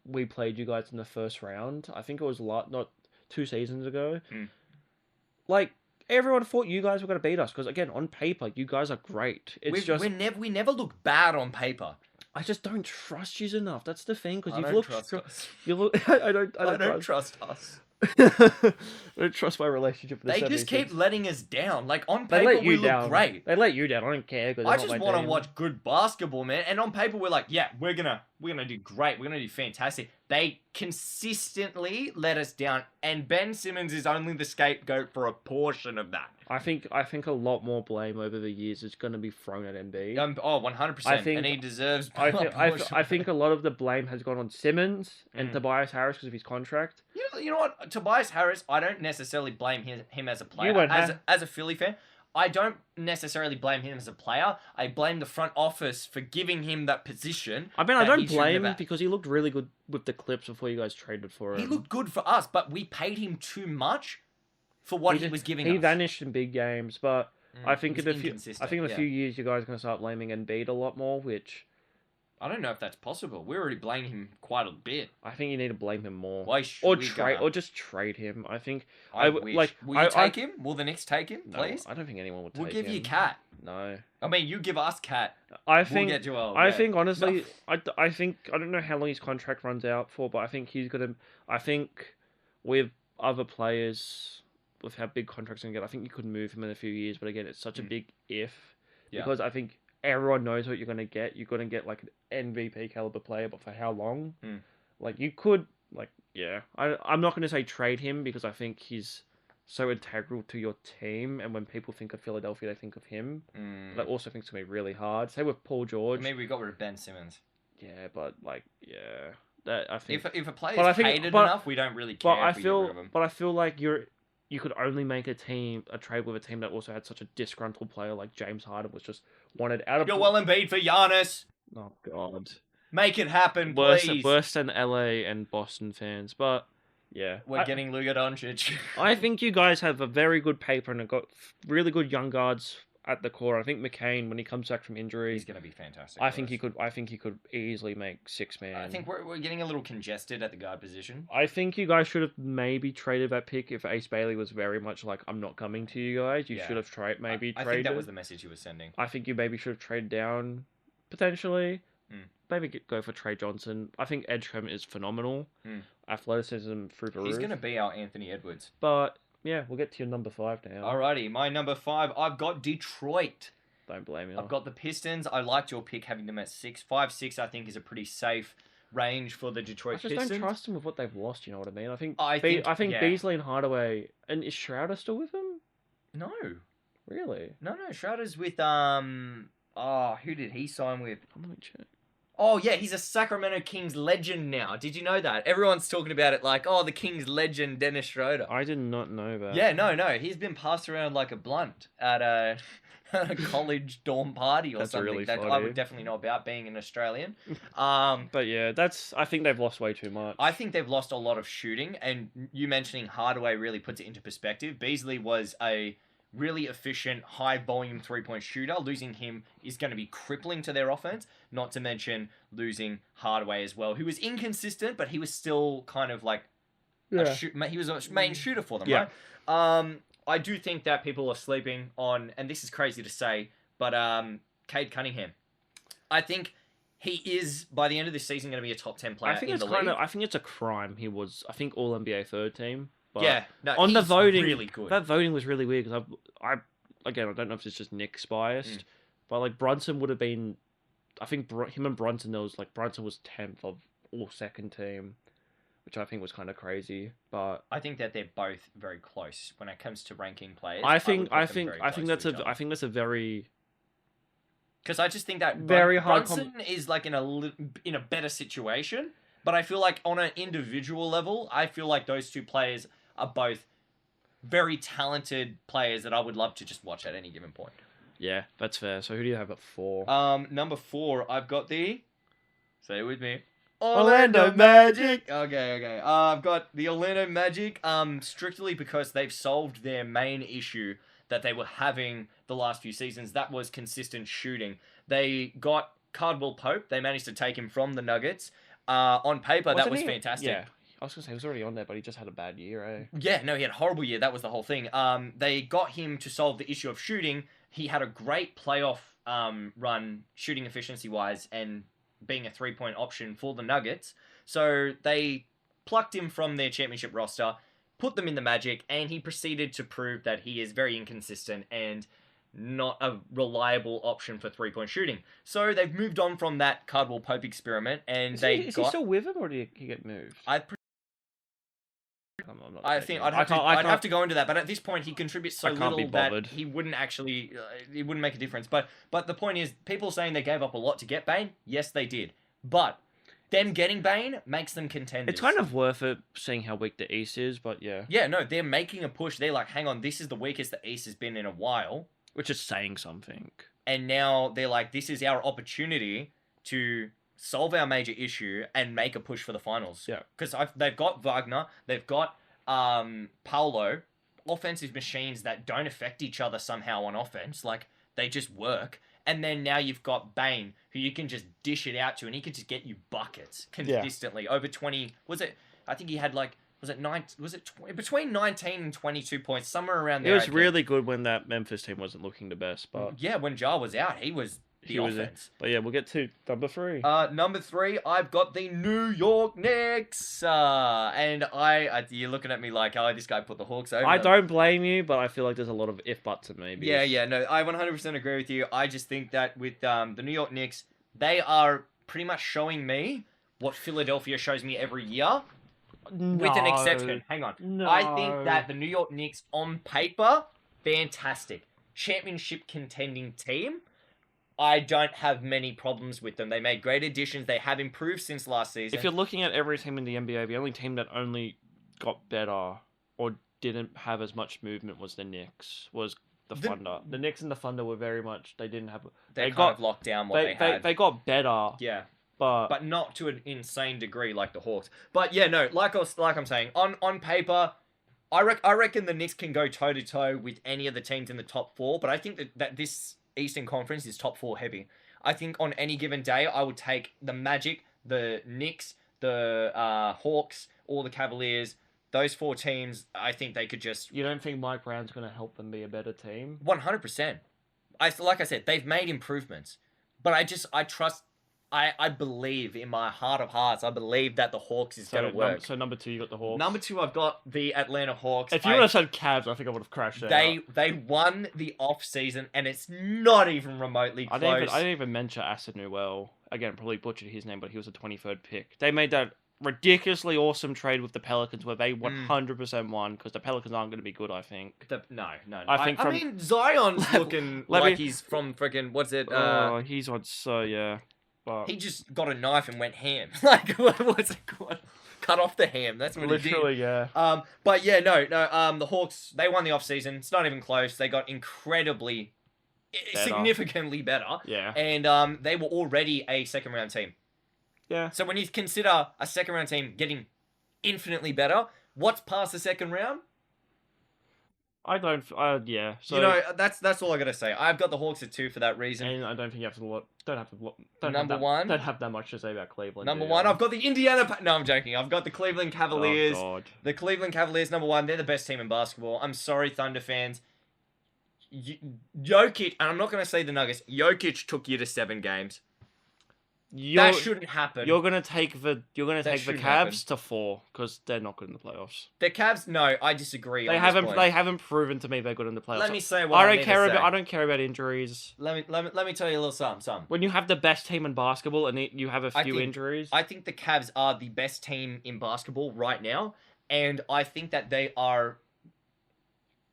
[SPEAKER 2] we played you guys in the first round. I think it was not 2 seasons ago. Like, everyone thought you guys were going to beat us because, again, on paper, you guys are great.
[SPEAKER 1] We never look bad on paper.
[SPEAKER 2] I just don't trust you enough. That's the thing because
[SPEAKER 1] I don't trust us.
[SPEAKER 2] I don't
[SPEAKER 1] trust us.
[SPEAKER 2] I don't trust my relationship with the
[SPEAKER 1] They just keep letting us down. Like, on
[SPEAKER 2] They
[SPEAKER 1] paper,
[SPEAKER 2] let you
[SPEAKER 1] we look
[SPEAKER 2] down.
[SPEAKER 1] great.
[SPEAKER 2] They let you down. I don't care.
[SPEAKER 1] I just want to watch good basketball, man. And on paper, we're like, yeah, we're gonna do great. We're gonna do fantastic. They consistently let us down, and Ben Simmons is only the scapegoat for a portion of that.
[SPEAKER 2] I think a lot more blame over the years is going to be thrown at Embiid.
[SPEAKER 1] 100%. And he deserves.
[SPEAKER 2] I think a lot of the blame has gone on Simmons and Tobias Harris because of his contract.
[SPEAKER 1] You know what? Tobias Harris, I don't necessarily blame him as a player. As a Philly fan, I don't necessarily blame him as a player. I blame the front office for giving him that position.
[SPEAKER 2] I mean, I don't blame him because he looked really good with the Clips before you guys traded for him.
[SPEAKER 1] He looked good for us, but we paid him too much for what he was giving us.
[SPEAKER 2] He vanished in big games, but I think in a few years you guys are going to start blaming Embiid a lot more, which
[SPEAKER 1] I don't know if that's possible. We're already blaming him quite a bit.
[SPEAKER 2] I think you need to blame him more.
[SPEAKER 1] Why should
[SPEAKER 2] or just trade him. I think
[SPEAKER 1] Will you take him? Will the Knicks take him, please?
[SPEAKER 2] No, I don't think anyone will take him.
[SPEAKER 1] We'll give you Cat.
[SPEAKER 2] No.
[SPEAKER 1] I mean, you give us Cat.
[SPEAKER 2] We'll get
[SPEAKER 1] Joel.
[SPEAKER 2] I think honestly, I think I don't know how long his contract runs out for, but I think he's gonna. I think with other players, with how big contracts are gonna get, I think you could move him in a few years. But again, it's such a big if because I think everyone knows what you're gonna get. You're gonna get like an MVP caliber player, but for how long? Like you could, I'm not gonna say trade him because I think he's so integral to your team, and when people think of Philadelphia, they think of him. But I also think it's gonna be really hard. Say with Paul George.
[SPEAKER 1] Maybe we got rid of Ben Simmons.
[SPEAKER 2] Yeah, but that I think
[SPEAKER 1] if a player's hated enough, we don't really care.
[SPEAKER 2] But I feel like you could only make a trade with a team that also had such a disgruntled player like James Harden was just wanted out of.
[SPEAKER 1] Joel Embiid for Giannis.
[SPEAKER 2] Oh God.
[SPEAKER 1] Make it happen, please.
[SPEAKER 2] Worse than LA and Boston fans, but yeah.
[SPEAKER 1] We're getting Luka Doncic.
[SPEAKER 2] I think you guys have a very good paper and have got really good young guards at the core. I think McCain, when he comes back from injury,
[SPEAKER 1] he's going to be fantastic.
[SPEAKER 2] I think he could easily make 6-man.
[SPEAKER 1] I think we're getting a little congested at the guard position.
[SPEAKER 2] I think you guys should have maybe traded that pick if Ace Bailey was very much like, I'm not coming to you guys. You should have traded.
[SPEAKER 1] I think that was the message he was sending.
[SPEAKER 2] I think you maybe should have traded down potentially. Maybe go for Trey Johnson. I think Edgecombe is phenomenal. Athleticism through the roof.
[SPEAKER 1] He's going to be our Anthony Edwards.
[SPEAKER 2] But yeah, we'll get to your number 5 now.
[SPEAKER 1] Alrighty, my number 5, I've got Detroit.
[SPEAKER 2] Don't blame you.
[SPEAKER 1] I've got the Pistons. I liked your pick having them at 6. 5-6 I think is a pretty safe range for the Detroit Pistons.
[SPEAKER 2] I just don't trust them with what they've lost, you know what I mean? I think Beasley and Hardaway, and is Schroeder still with them?
[SPEAKER 1] No.
[SPEAKER 2] Really?
[SPEAKER 1] No, Schroeder's with who did he sign with?
[SPEAKER 2] I'm gonna check.
[SPEAKER 1] Oh, yeah, he's a Sacramento Kings legend now. Did you know that? Everyone's talking about it like, the Kings legend, Dennis Schroeder.
[SPEAKER 2] I did not know that.
[SPEAKER 1] Yeah, no. He's been passed around like a blunt at a college dorm party or
[SPEAKER 2] That's
[SPEAKER 1] something
[SPEAKER 2] really
[SPEAKER 1] that I
[SPEAKER 2] funny.
[SPEAKER 1] would definitely know about being an Australian.
[SPEAKER 2] But yeah, I think they've lost way too much.
[SPEAKER 1] I think they've lost a lot of shooting, and you mentioning Hardaway really puts it into perspective. Beasley was a really efficient, high volume 3-point shooter. Losing him is going to be crippling to their offense, not to mention losing Hardaway as well, who was inconsistent, but he was still kind of like he was a main shooter for them,
[SPEAKER 2] Yeah.
[SPEAKER 1] right? I do think that people are sleeping on, and this is crazy to say, but Cade Cunningham. I think he is, by the end of this season, going to be a top 10 player
[SPEAKER 2] I think
[SPEAKER 1] in
[SPEAKER 2] it's
[SPEAKER 1] the
[SPEAKER 2] kind
[SPEAKER 1] league.
[SPEAKER 2] of. I think it's a crime. He was, I think, All NBA third team. But
[SPEAKER 1] Yeah, no,
[SPEAKER 2] on the
[SPEAKER 1] he's
[SPEAKER 2] voting,
[SPEAKER 1] really good.
[SPEAKER 2] that voting was really weird because again, I don't know if it's just Nick's biased, but like Brunson would have been, I think him and Brunson, Brunson was 10th of all second team, which I think was kind of crazy. But
[SPEAKER 1] I think that they're both very close when it comes to ranking players.
[SPEAKER 2] I think that's a very
[SPEAKER 1] because I just think that
[SPEAKER 2] very hard
[SPEAKER 1] Brunson is like in a better situation, but I feel like on an individual level, I feel like those two players are both very talented players that I would love to just watch at any given point.
[SPEAKER 2] Yeah, that's fair. So who do you have at 4?
[SPEAKER 1] Number 4, I've got say it with me.
[SPEAKER 2] Orlando Magic.
[SPEAKER 1] Okay. I've got the Orlando Magic. Strictly because they've solved their main issue that they were having the last few seasons. That was consistent shooting. They got Caldwell Pope. They managed to take him from the Nuggets. On paper, that was fantastic.
[SPEAKER 2] Yeah. I was gonna say he was already on there, but he just had a bad year, eh?
[SPEAKER 1] Yeah, no, he had a horrible year. That was the whole thing. They got him to solve the issue of shooting. He had a great playoff run, shooting efficiency wise, and being a 3-point option for the Nuggets. So they plucked him from their championship roster, put them in the Magic, and he proceeded to prove that he is very inconsistent and not a reliable option for 3-point shooting. So they've moved on from that Caldwell Pope experiment, and
[SPEAKER 2] Is he still with him, or did he get moved?
[SPEAKER 1] I think I'd have to go into that, but at this point he contributes so little that he wouldn't actually it wouldn't make a difference. But the point is, people saying they gave up a lot to get Bane, yes they did, but them getting Bane makes them contenders.
[SPEAKER 2] It's kind of worth it seeing how weak the East is, but yeah.
[SPEAKER 1] Yeah, no, they're making a push. They're like, hang on, this is the weakest the East has been in a while,
[SPEAKER 2] which is saying something.
[SPEAKER 1] And now they're like, this is our opportunity to solve our major issue and make a push for the finals.
[SPEAKER 2] Yeah.
[SPEAKER 1] Because they've got Wagner, they've got Paolo, offensive machines that don't affect each other somehow on offense. Like, they just work. And then now you've got Bane, who you can just dish it out to, and he can just get you buckets consistently. Over 20, I think he had between 19 and 22 points, somewhere around there.
[SPEAKER 2] It was really good when that Memphis team wasn't looking the best, but...
[SPEAKER 1] Yeah, when Ja was out, he was the offense.
[SPEAKER 2] But yeah, we'll get to number 3.
[SPEAKER 1] Number 3, I've got the New York Knicks. And you're looking at me like, oh, this guy put the Hawks over.
[SPEAKER 2] I don't blame you, but I feel like there's a lot of if buts in maybe.
[SPEAKER 1] Yeah, no, I 100% agree with you. I just think that with the New York Knicks, they are pretty much showing me what Philadelphia shows me every year.
[SPEAKER 2] No.
[SPEAKER 1] With an exception. Hang on.
[SPEAKER 2] No.
[SPEAKER 1] I think that the New York Knicks, on paper, fantastic. Championship contending team. I don't have many problems with them. They made great additions. They have improved since last season.
[SPEAKER 2] If you're looking at every team in the NBA, the only team that only got better or didn't have as much movement was the Knicks, was the Thunder. The Knicks and the Thunder were very much, they didn't have...
[SPEAKER 1] They kind of locked down what they had.
[SPEAKER 2] They got better.
[SPEAKER 1] Yeah.
[SPEAKER 2] But
[SPEAKER 1] not to an insane degree like the Hawks. But yeah, no, like I'm saying, on paper, I reckon the Knicks can go toe-to-toe with any of the teams in the top 4, but I think that this Eastern Conference is top 4 heavy. I think on any given day, I would take the Magic, the Knicks, the Hawks, or the Cavaliers. Those 4 teams, I think they could just...
[SPEAKER 2] You don't think Mike Brown's going to help them be a better team?
[SPEAKER 1] 100%. Like I said, they've made improvements. But I trust... I believe in my heart of hearts, I believe that the Hawks is going to work.
[SPEAKER 2] So number 2, you got the Hawks.
[SPEAKER 1] Number 2, I've got the Atlanta Hawks.
[SPEAKER 2] If you would have said Cavs, I think I would have crashed out.
[SPEAKER 1] They won the off-season, and it's not even remotely close.
[SPEAKER 2] I didn't even mention Asa Newell. Again, probably butchered his name, but he was a 23rd pick. They made that ridiculously awesome trade with the Pelicans where they 100% won, because the Pelicans aren't going to be good, I think.
[SPEAKER 1] No.
[SPEAKER 2] I
[SPEAKER 1] mean, Zion's looking like he's from freaking, what's it?
[SPEAKER 2] He's on, so yeah. But
[SPEAKER 1] he just got a knife and went ham. Like, what's it called? Cut off the ham. That's what
[SPEAKER 2] literally,
[SPEAKER 1] he did.
[SPEAKER 2] yeah.
[SPEAKER 1] But yeah, no. The Hawks, they won the offseason. It's not even close. They got incredibly
[SPEAKER 2] Better.
[SPEAKER 1] significantly better.
[SPEAKER 2] Yeah.
[SPEAKER 1] And they were already a second round team.
[SPEAKER 2] Yeah.
[SPEAKER 1] So when you consider a second round team getting infinitely better, what's past the second round?
[SPEAKER 2] I don't. Yeah. So,
[SPEAKER 1] You know, that's all I gotta say. I've got the Hawks at 2 for that reason.
[SPEAKER 2] and I don't think you have to look. Don't have to look. Don't
[SPEAKER 1] Number
[SPEAKER 2] have that,
[SPEAKER 1] one?
[SPEAKER 2] Don't have that much to say about Cleveland.
[SPEAKER 1] Number
[SPEAKER 2] do
[SPEAKER 1] one,
[SPEAKER 2] you?
[SPEAKER 1] I've got the Indiana. No, I'm joking. I've got the Cleveland Cavaliers.
[SPEAKER 2] Oh God.
[SPEAKER 1] The Cleveland Cavaliers, number one. They're the best team in basketball. I'm sorry, Thunder fans. Jokic, and I'm not gonna say the Nuggets. Jokic took you to 7 games. That shouldn't happen.
[SPEAKER 2] You're gonna take the
[SPEAKER 1] shouldn't
[SPEAKER 2] Cavs
[SPEAKER 1] happen.
[SPEAKER 2] to 4 because they're not good in the playoffs.
[SPEAKER 1] The Cavs, no, I disagree.
[SPEAKER 2] They
[SPEAKER 1] on this
[SPEAKER 2] haven't
[SPEAKER 1] point.
[SPEAKER 2] they haven't proven to me they're good in the playoffs.
[SPEAKER 1] Let me say what I
[SPEAKER 2] don't care about injuries.
[SPEAKER 1] Let me tell you a little something.
[SPEAKER 2] When you have the best team in basketball and you have a few injuries,
[SPEAKER 1] I think the Cavs are the best team in basketball right now, and I think that they are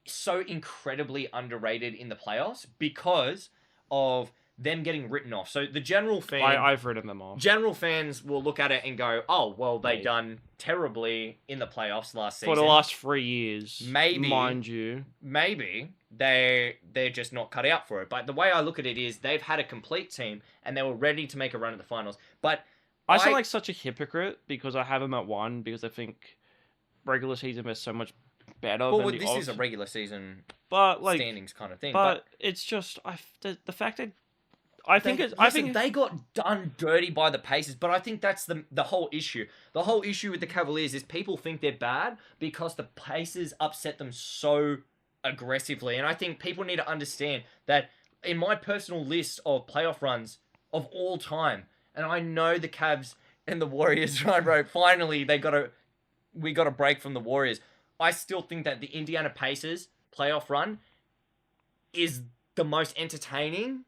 [SPEAKER 1] so incredibly underrated in the playoffs because of them getting written off. So the general fan,
[SPEAKER 2] I've written them off.
[SPEAKER 1] General fans will look at it and go, "Oh, well, they
[SPEAKER 2] Maybe.
[SPEAKER 1] done terribly in the playoffs last season."
[SPEAKER 2] For the last 3 years,
[SPEAKER 1] Maybe.
[SPEAKER 2] mind you.
[SPEAKER 1] Maybe they're just not cut out for it. But the way I look at it is they've had a complete team and they were ready to make a run at the finals. But
[SPEAKER 2] I sound like such a hypocrite because I have them at 1 because I think regular season is so much better
[SPEAKER 1] well,
[SPEAKER 2] than the
[SPEAKER 1] this is a
[SPEAKER 2] odds.
[SPEAKER 1] regular season
[SPEAKER 2] But like
[SPEAKER 1] standings kind of thing.
[SPEAKER 2] But it's just the fact that I think
[SPEAKER 1] they got done dirty by the Pacers, but I think that's the whole issue. The whole issue with the Cavaliers is people think they're bad because the Pacers upset them so aggressively, and I think people need to understand that in my personal list of playoff runs of all time, and I know the Cavs and the Warriors, right, bro? Finally, we got a break from the Warriors. I still think that the Indiana Pacers playoff run is the most entertaining.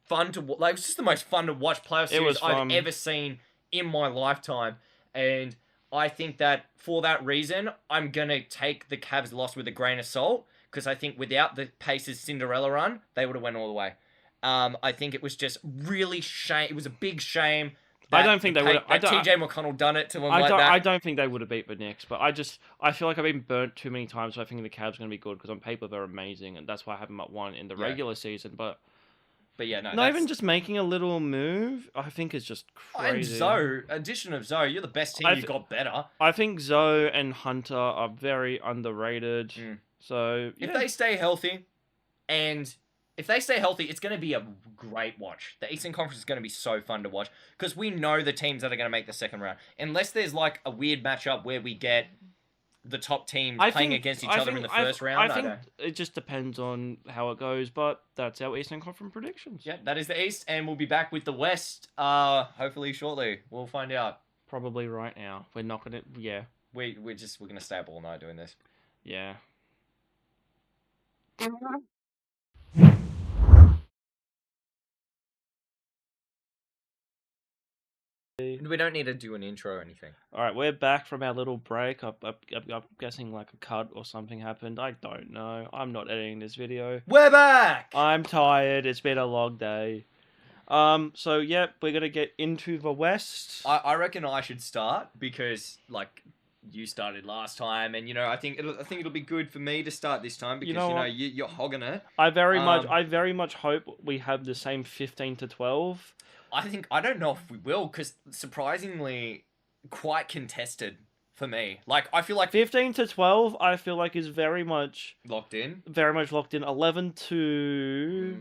[SPEAKER 1] Fun to like, it's just the most fun to watch playoff series I've ever seen in my lifetime, and I think that for that reason, I'm gonna take the Cavs loss with a grain of salt because I think without the Pacers Cinderella run, they would have went all the way. I think it was just really shame. It was a big shame.
[SPEAKER 2] I don't think they would.
[SPEAKER 1] TJ McConnell done it to him like that.
[SPEAKER 2] I don't think they would have beat the Knicks, but I feel like I've been burnt too many times. So I think the Cavs are going to be good because on paper they're amazing, and that's why I have them at 1 in the regular season. But
[SPEAKER 1] yeah, no.
[SPEAKER 2] Not even just making a little move, I think is just crazy.
[SPEAKER 1] And Zoe, addition of Zoe, you're the best team. You've got better.
[SPEAKER 2] I think Zoe and Hunter are very underrated. So
[SPEAKER 1] if they stay healthy, it's going to be a great watch. The Eastern Conference is going to be so fun to watch because we know the teams that are going to make the second round. Unless there's like a weird matchup where we get the top teams playing against each other in the first round.
[SPEAKER 2] I think it just depends on how it goes, but that's our Eastern Conference predictions.
[SPEAKER 1] Yeah, that is the East, and we'll be back with the West hopefully shortly. We'll find out.
[SPEAKER 2] Probably right now. We're not going to... Yeah.
[SPEAKER 1] We're going to stay up all night doing this.
[SPEAKER 2] Yeah.
[SPEAKER 1] We don't need to do an intro or anything.
[SPEAKER 2] Alright, we're back from our little break. I'm guessing like a cut or something happened. I don't know. I'm not editing this video.
[SPEAKER 1] We're back!
[SPEAKER 2] I'm tired. It's been a long day. So, yeah, we're going to get into the West.
[SPEAKER 1] I reckon I should start because, like, you started last time, and I think it'll be good for me to start this time because you're hogging it.
[SPEAKER 2] I very much hope we have the same 15 to 12.
[SPEAKER 1] I don't know if we will because surprisingly quite contested for me. Like I feel like
[SPEAKER 2] 15 to 12 I feel like is very much
[SPEAKER 1] locked in.
[SPEAKER 2] 11 to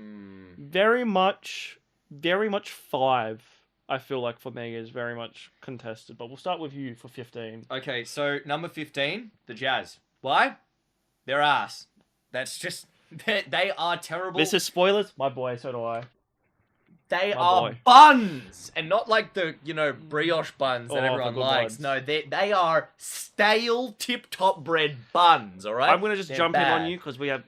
[SPEAKER 2] very much 5. I feel like for me is very much contested, but we'll start with you for 15.
[SPEAKER 1] Okay, so number 15, the Jazz. Why? Their ass. That's just they are terrible.
[SPEAKER 2] This is spoilers, my boy. So do I.
[SPEAKER 1] They are buns, and not like the brioche buns that everyone likes.
[SPEAKER 2] Buns.
[SPEAKER 1] No, they are stale, tip-top bread buns. All right.
[SPEAKER 2] I'm gonna just jump in on you because we have.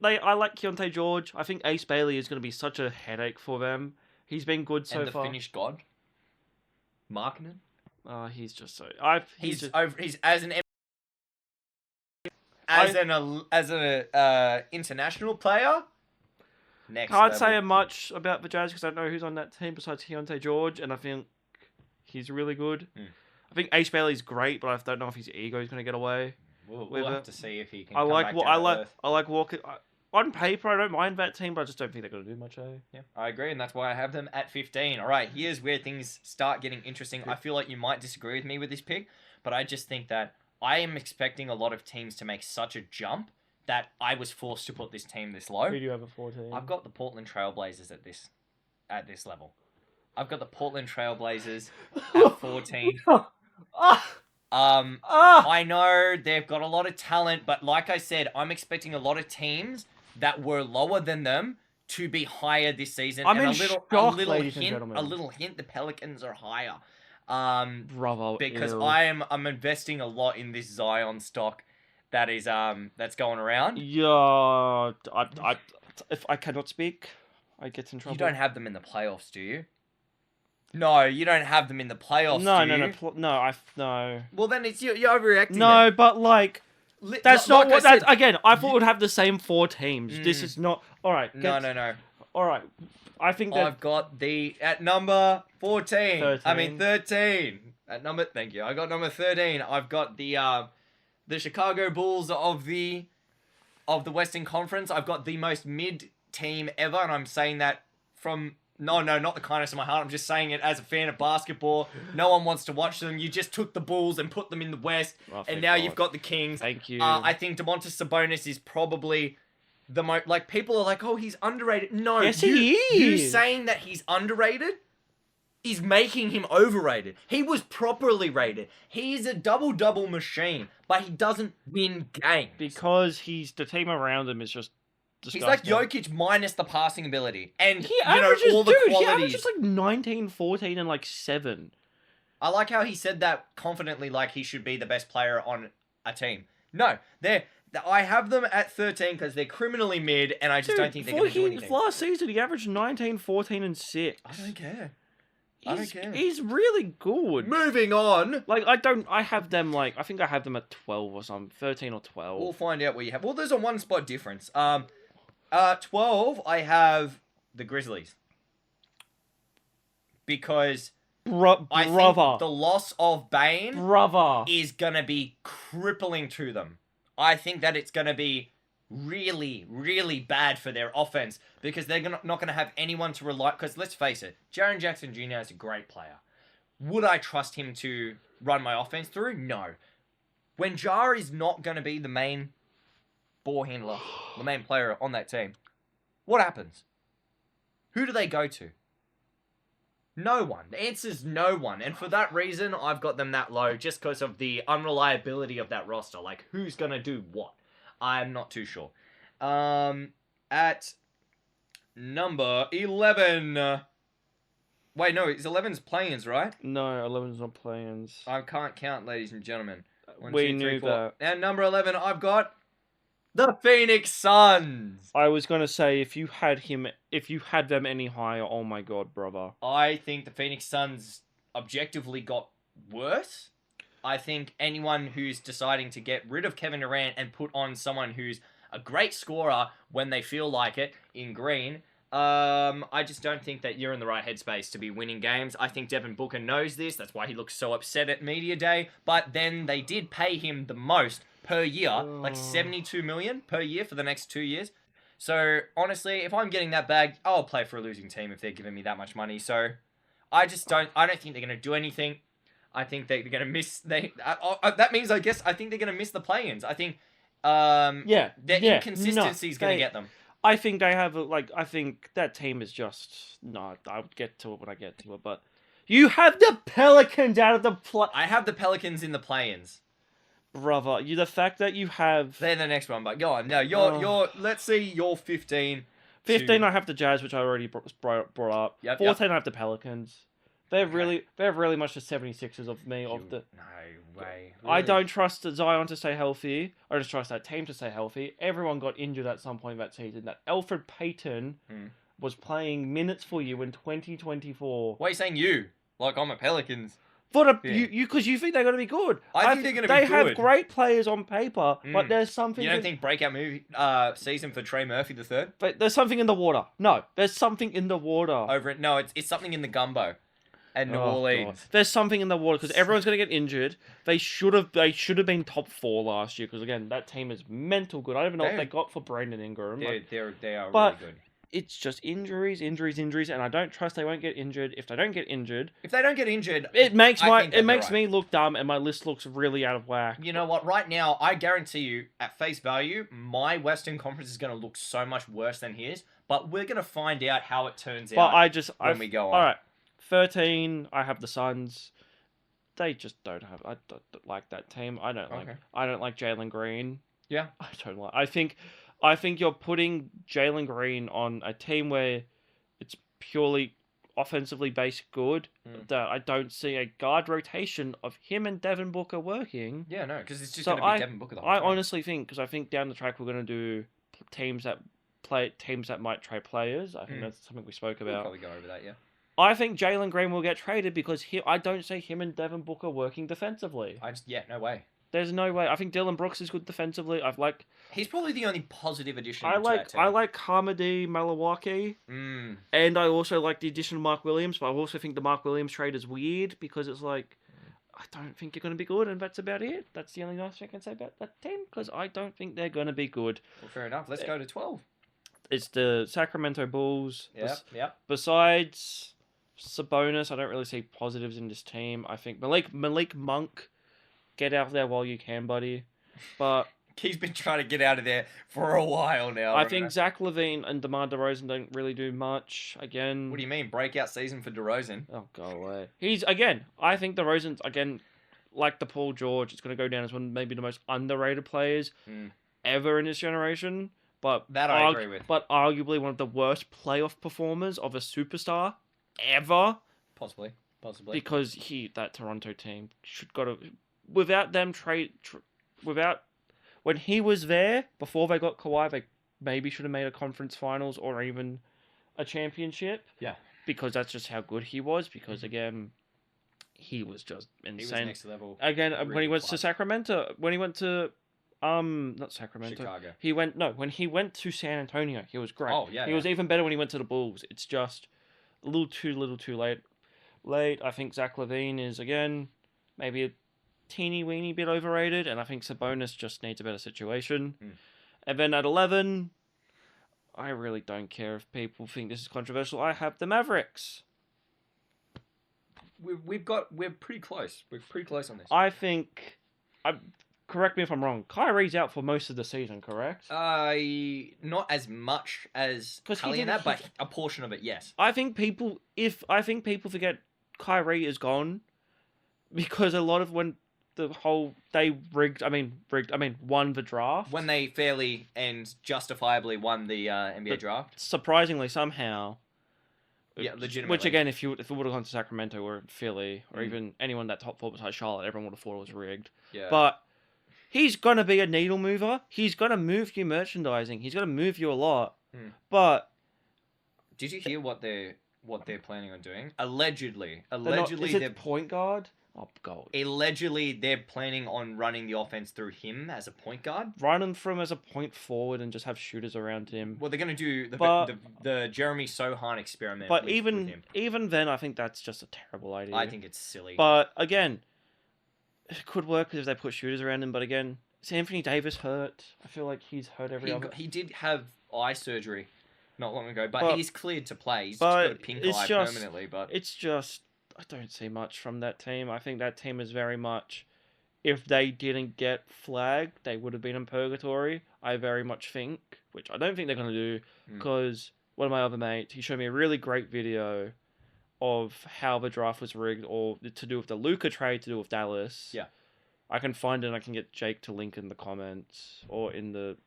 [SPEAKER 2] I like Keontae George. I think Ace Bailey is gonna be such a headache for them. He's been good so far.
[SPEAKER 1] And the Finnish god, Markkanen.
[SPEAKER 2] He's just so.
[SPEAKER 1] He's as an international player.
[SPEAKER 2] Can't say much about the Jazz because I don't know who's on that team besides Keontae George, and I think he's really good. I think Ace Bailey's great, but I don't know if his ego is going to get away.
[SPEAKER 1] We'll have to see if he can.
[SPEAKER 2] I like Walker. on paper, I don't mind that team, but I just don't think they're going to do much.
[SPEAKER 1] Yeah, I agree, and that's why I have them at 15. All right, here's where things start getting interesting. I feel like you might disagree with me with this pick, but I just think that I am expecting a lot of teams to make such a jump that I was forced to put this team this low.
[SPEAKER 2] Who do you have at 14?
[SPEAKER 1] I've got the Portland Trailblazers at this level. I've got the Portland Trailblazers at 14. I know they've got a lot of talent, but like I said, I'm expecting a lot of teams that were lower than them to be higher this season.
[SPEAKER 2] I'm
[SPEAKER 1] and
[SPEAKER 2] in shock, ladies and
[SPEAKER 1] a
[SPEAKER 2] gentlemen.
[SPEAKER 1] little hint, the Pelicans are higher.
[SPEAKER 2] Bravo,
[SPEAKER 1] Because
[SPEAKER 2] ew.
[SPEAKER 1] I'm investing a lot in this Zion stock that is that's going around.
[SPEAKER 2] Yeah, if I cannot speak, I get in trouble.
[SPEAKER 1] You don't have them in the playoffs, do you? No, you don't have them in the playoffs.
[SPEAKER 2] No.
[SPEAKER 1] Well, then you're overreacting.
[SPEAKER 2] No, but like that's not
[SPEAKER 1] like
[SPEAKER 2] what.
[SPEAKER 1] I said,
[SPEAKER 2] Again, I thought we'd have the same 4 teams. This is not. All right.
[SPEAKER 1] No.
[SPEAKER 2] All right. I think that
[SPEAKER 1] I've got at number 14.
[SPEAKER 2] 13.
[SPEAKER 1] I mean 13. Thank you. I got number 13. I've got the Chicago Bulls of the Western Conference. I've got the most mid team ever, and I'm saying that from not the kindness of my heart. I'm just saying it as a fan of basketball. No one wants to watch them. You just took the Bulls and put them in the West, and now you've got the Kings.
[SPEAKER 2] Thank you.
[SPEAKER 1] I think Domantas Sabonis is probably the most, like, people are like, oh, he's underrated. No,
[SPEAKER 2] Yes, he is.
[SPEAKER 1] You saying that he's underrated is making him overrated. He was properly rated. He's a double-double machine, but he doesn't win games.
[SPEAKER 2] because the team around him is just
[SPEAKER 1] He's
[SPEAKER 2] disgusting.
[SPEAKER 1] like Jokic minus the passing ability. And,
[SPEAKER 2] He averages,
[SPEAKER 1] all the
[SPEAKER 2] dude, he
[SPEAKER 1] qualities.
[SPEAKER 2] averages like 19, 14, and like 7.
[SPEAKER 1] I like how he said that confidently, like he should be the best player on a team. No, I have them at 13 because they're criminally mid, and I just don't think they're going to do anything.
[SPEAKER 2] Last season, he averaged 19, 14, and 6.
[SPEAKER 1] I don't care. I don't care.
[SPEAKER 2] He's really good.
[SPEAKER 1] Moving on.
[SPEAKER 2] Like, I have them, like, I think I have them at 12 or something. 13 or 12.
[SPEAKER 1] We'll find out where you have. Well, there's a 1 spot difference. 12, I have the Grizzlies. Because I think the loss of Bane is going to be crippling to them. I think that it's going to be really, really bad for their offense because they're not going to have anyone to rely. Because let's face it, Jaren Jackson Jr. is a great player. Would I trust him to run my offense through? No. When Jar is not going to be the main ball handler, the main player on that team, what happens? Who do they go to? No one. The answer's no one. And for that reason, I've got them that low just because of the unreliability of that roster. Like, who's going to do what? I'm not too sure. At number 11... Wait, no, it's 11's play-ins, right?
[SPEAKER 2] No, 11's not play-ins.
[SPEAKER 1] I can't count, ladies and gentlemen.
[SPEAKER 2] We knew that.
[SPEAKER 1] And number 11, I've got the Phoenix Suns.
[SPEAKER 2] I was gonna say if you had them any higher, oh my god, brother.
[SPEAKER 1] I think the Phoenix Suns objectively got worse. I think anyone who's deciding to get rid of Kevin Durant and put on someone who's a great scorer when they feel like it in Green, I just don't think that you're in the right headspace to be winning games. I think Devin Booker knows this. That's why he looks so upset at Media Day. But then they did pay him the most per year, like $72 million per year for the next 2 years. So honestly, if I'm getting that bag, I'll play for a losing team if they're giving me that much money. So I don't think they're going to do anything. I think they're going to miss. That means I think they're going to miss the play-ins. I think their inconsistency is going to get them.
[SPEAKER 2] I think they have I think that team is just no. I'll get to it when I get to it. But you have the Pelicans out of the play.
[SPEAKER 1] I have the Pelicans in the play-ins,
[SPEAKER 2] brother. The fact that you have
[SPEAKER 1] they're the next one. But go on. No, you're. Let's see. You're 15.
[SPEAKER 2] 15. I have the Jazz, which I already brought up.
[SPEAKER 1] Yep,
[SPEAKER 2] 14. I have the Pelicans. They're really much the 76ers of me.
[SPEAKER 1] No way. Really?
[SPEAKER 2] I don't trust Zion to stay healthy. I just trust that team to stay healthy. Everyone got injured at some point that season. That Alfred Payton was playing minutes for you in 2024.
[SPEAKER 1] Why are you saying you? Like I'm a Pelicans.
[SPEAKER 2] Because you think they're going to be good.
[SPEAKER 1] I think they're going to be good.
[SPEAKER 2] They have great players on paper, but there's something...
[SPEAKER 1] You don't think breakout season for Trey Murphy III?
[SPEAKER 2] But there's something in the water. No, there's something in the water.
[SPEAKER 1] No, it's something in the gumbo. and New
[SPEAKER 2] Oh, God.
[SPEAKER 1] Orleans.
[SPEAKER 2] There's something in the water because everyone's going to get injured. They should have been top 4 last year because again that team is mental good. I don't even know what they got for Brandon Ingram.
[SPEAKER 1] They are
[SPEAKER 2] but
[SPEAKER 1] really good.
[SPEAKER 2] It's just injuries, and I don't trust they won't get injured. If they don't get injured,
[SPEAKER 1] it makes
[SPEAKER 2] me look dumb and my list looks really out of whack.
[SPEAKER 1] You know what? Right now, I guarantee you, at face value, my Western Conference is going to look so much worse than his. But we're going to find out how it turns out when we go on.
[SPEAKER 2] All right, 13. I have the Suns. They just don't have. I don't like that team. I don't like Jalen Green.
[SPEAKER 1] Yeah,
[SPEAKER 2] I don't like. I think you're putting Jalen Green on a team where it's purely offensively based good. That I don't see a guard rotation of him and Devin Booker working.
[SPEAKER 1] Yeah, no, because it's just going to be Devin Booker the whole time.
[SPEAKER 2] I honestly think because I think down the track we're going to do teams that might trade players. I think that's something we spoke about.
[SPEAKER 1] We'll probably go over that, yeah.
[SPEAKER 2] I think Jalen Green will get traded because I don't see him and Devin Booker working defensively.
[SPEAKER 1] No way.
[SPEAKER 2] There's no way. I think Dylan Brooks is good defensively.
[SPEAKER 1] He's probably the only positive addition.
[SPEAKER 2] I like Hamidi Malawaki, and I also like the addition of Mark Williams. But I also think the Mark Williams trade is weird because it's like I don't think you're going to be good, and that's about it. That's the only nice thing I can say about that team because I don't think they're going to be good.
[SPEAKER 1] Well, fair enough. Let's go to 12.
[SPEAKER 2] It's the Sacramento Bulls.
[SPEAKER 1] Yep.
[SPEAKER 2] Besides Sabonis, I don't really see positives in this team. I think Malik Monk. Get out there while you can, buddy. But
[SPEAKER 1] he's been trying to get out of there for a while now.
[SPEAKER 2] I think Zach LaVine and DeMar DeRozan don't really do much. Again,
[SPEAKER 1] what do you mean breakout season for DeRozan?
[SPEAKER 2] Oh, go away. I think DeRozan's like the Paul George. It's going to go down as one maybe the most underrated players ever in this generation. But
[SPEAKER 1] that I agree with.
[SPEAKER 2] But arguably one of the worst playoff performers of a superstar ever.
[SPEAKER 1] Possibly.
[SPEAKER 2] Because that Toronto team without them when he was there before they got Kawhi, they maybe should have made a conference finals or even a championship.
[SPEAKER 1] Yeah,
[SPEAKER 2] because that's just how good he was. Because again, he was just insane. He was
[SPEAKER 1] next level.
[SPEAKER 2] Again, really when he went to Sacramento, when he went to not Sacramento,
[SPEAKER 1] Chicago.
[SPEAKER 2] When he went to San Antonio, he was great.
[SPEAKER 1] Oh yeah,
[SPEAKER 2] he was even better when he went to the Bulls. It's just a little too late. I think Zach LaVine is again maybe a teeny weeny bit overrated, and I think Sabonis just needs a better situation. And then at 11, I really don't care if people think this is controversial. I have the Mavericks.
[SPEAKER 1] We're pretty close. We're pretty close on this.
[SPEAKER 2] I think, correct me if I'm wrong. Kyrie's out for most of the season, correct?
[SPEAKER 1] Not as much as Kelly in that, but a portion of it, yes.
[SPEAKER 2] I think people forget Kyrie is gone because a lot of when won the draft.
[SPEAKER 1] When they fairly and justifiably won the NBA draft.
[SPEAKER 2] Surprisingly, somehow.
[SPEAKER 1] Yeah, legitimately.
[SPEAKER 2] Which again, if it would have gone to Sacramento or Philly or even anyone that top 4 besides Charlotte, everyone would have thought it was rigged.
[SPEAKER 1] Yeah.
[SPEAKER 2] But he's gonna be a needle mover. He's gonna move you merchandising. He's gonna move you a lot. But
[SPEAKER 1] did you hear what they're planning on doing? Allegedly,
[SPEAKER 2] is it point guard? Oh, God.
[SPEAKER 1] Allegedly, they're planning on running the offense through him as a point guard.
[SPEAKER 2] Run him from as a point forward and just have shooters around him.
[SPEAKER 1] Well, they're going to do the Jeremy Sohan experiment.
[SPEAKER 2] But
[SPEAKER 1] with him.
[SPEAKER 2] Even then, I think that's just a terrible idea.
[SPEAKER 1] I think it's silly.
[SPEAKER 2] But again, it could work if they put shooters around him. But again, is Anthony Davis hurt? I feel like he's hurt
[SPEAKER 1] He did have eye surgery not long ago, but he's cleared to play. He's just got a pink eye permanently. But
[SPEAKER 2] it's just, I don't see much from that team. I think that team is very much, if they didn't get flagged, they would have been in purgatory. I very much think, which I don't think they're going to do, because one of my other mates, he showed me a really great video of how the draft was rigged, or to do with the Luka trade, to do with Dallas.
[SPEAKER 1] Yeah.
[SPEAKER 2] I can find it and I can get Jake to link in the comments or in the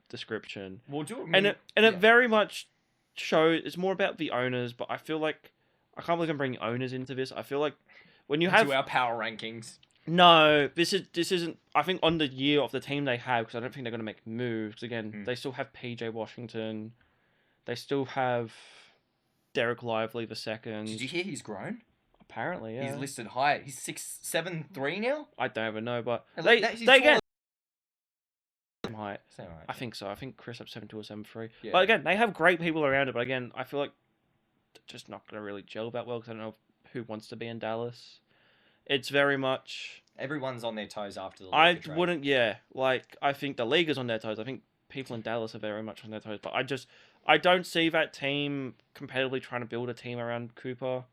[SPEAKER 2] description.
[SPEAKER 1] We'll do
[SPEAKER 2] it. It very much shows, it's more about the owners, but I feel like, I can't believe I'm bringing owners into this. I feel like when you have...
[SPEAKER 1] To our power rankings.
[SPEAKER 2] No, this isn't... I think on the year of the team they have, because I don't think they're going to make moves. Again, they still have PJ Washington. They still have Derek Lively the second.
[SPEAKER 1] Did you hear he's grown?
[SPEAKER 2] Apparently, yeah.
[SPEAKER 1] He's listed high. He's 6'7" now?
[SPEAKER 2] I don't even know, but...
[SPEAKER 1] They
[SPEAKER 2] again...
[SPEAKER 1] Same height.
[SPEAKER 2] I think so. I think Chris up 7'2" or 7'3".
[SPEAKER 1] Yeah.
[SPEAKER 2] But again, they have great people around it, but again, I feel like they're just not going to really gel that well, because I don't know who wants to be in Dallas. It's very much.
[SPEAKER 1] Everyone's on their toes after the
[SPEAKER 2] I
[SPEAKER 1] Luka trade.
[SPEAKER 2] wouldn't. Yeah, like I think the league is on their toes. I think people in Dallas are very much on their toes. But I don't see that team competitively trying to build a team around Cooper.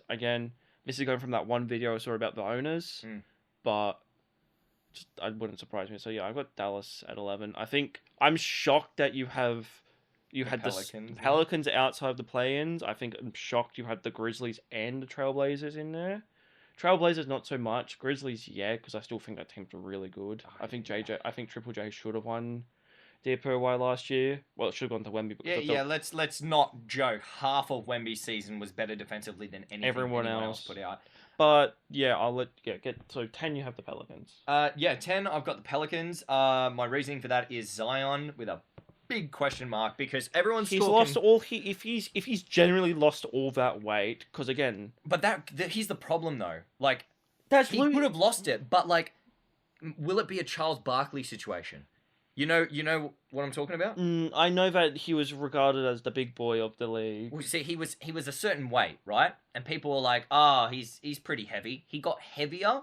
[SPEAKER 2] Again, this is going from that one video I saw about the owners, but it wouldn't surprise me. So yeah, I've got Dallas at 11. I think I'm shocked that you had
[SPEAKER 1] Pelicans.
[SPEAKER 2] the Pelicans outside of the play-ins. I think I'm shocked you had the Grizzlies and the Trailblazers in there. Trailblazers not so much. Grizzlies, yeah, because I still think that team's really good. I think Triple J should have won DPOY last year. Well, it should have gone to Wemby.
[SPEAKER 1] Let's not joke. Half of Wemby's season was better defensively than anyone else put out.
[SPEAKER 2] But yeah, so 10. You have the Pelicans.
[SPEAKER 1] 10. I've got the Pelicans. My reasoning for that is Zion with a big question mark because everyone's
[SPEAKER 2] lost all if he's generally lost all that weight because again.
[SPEAKER 1] But here's the problem though. Like he
[SPEAKER 2] really...
[SPEAKER 1] would have lost it, but like, will it be a Charles Barkley situation? You know what I'm talking about?
[SPEAKER 2] I know that he was regarded as the big boy of the league.
[SPEAKER 1] Well, see, he was a certain weight, right? And people were like, he's pretty heavy. He got heavier,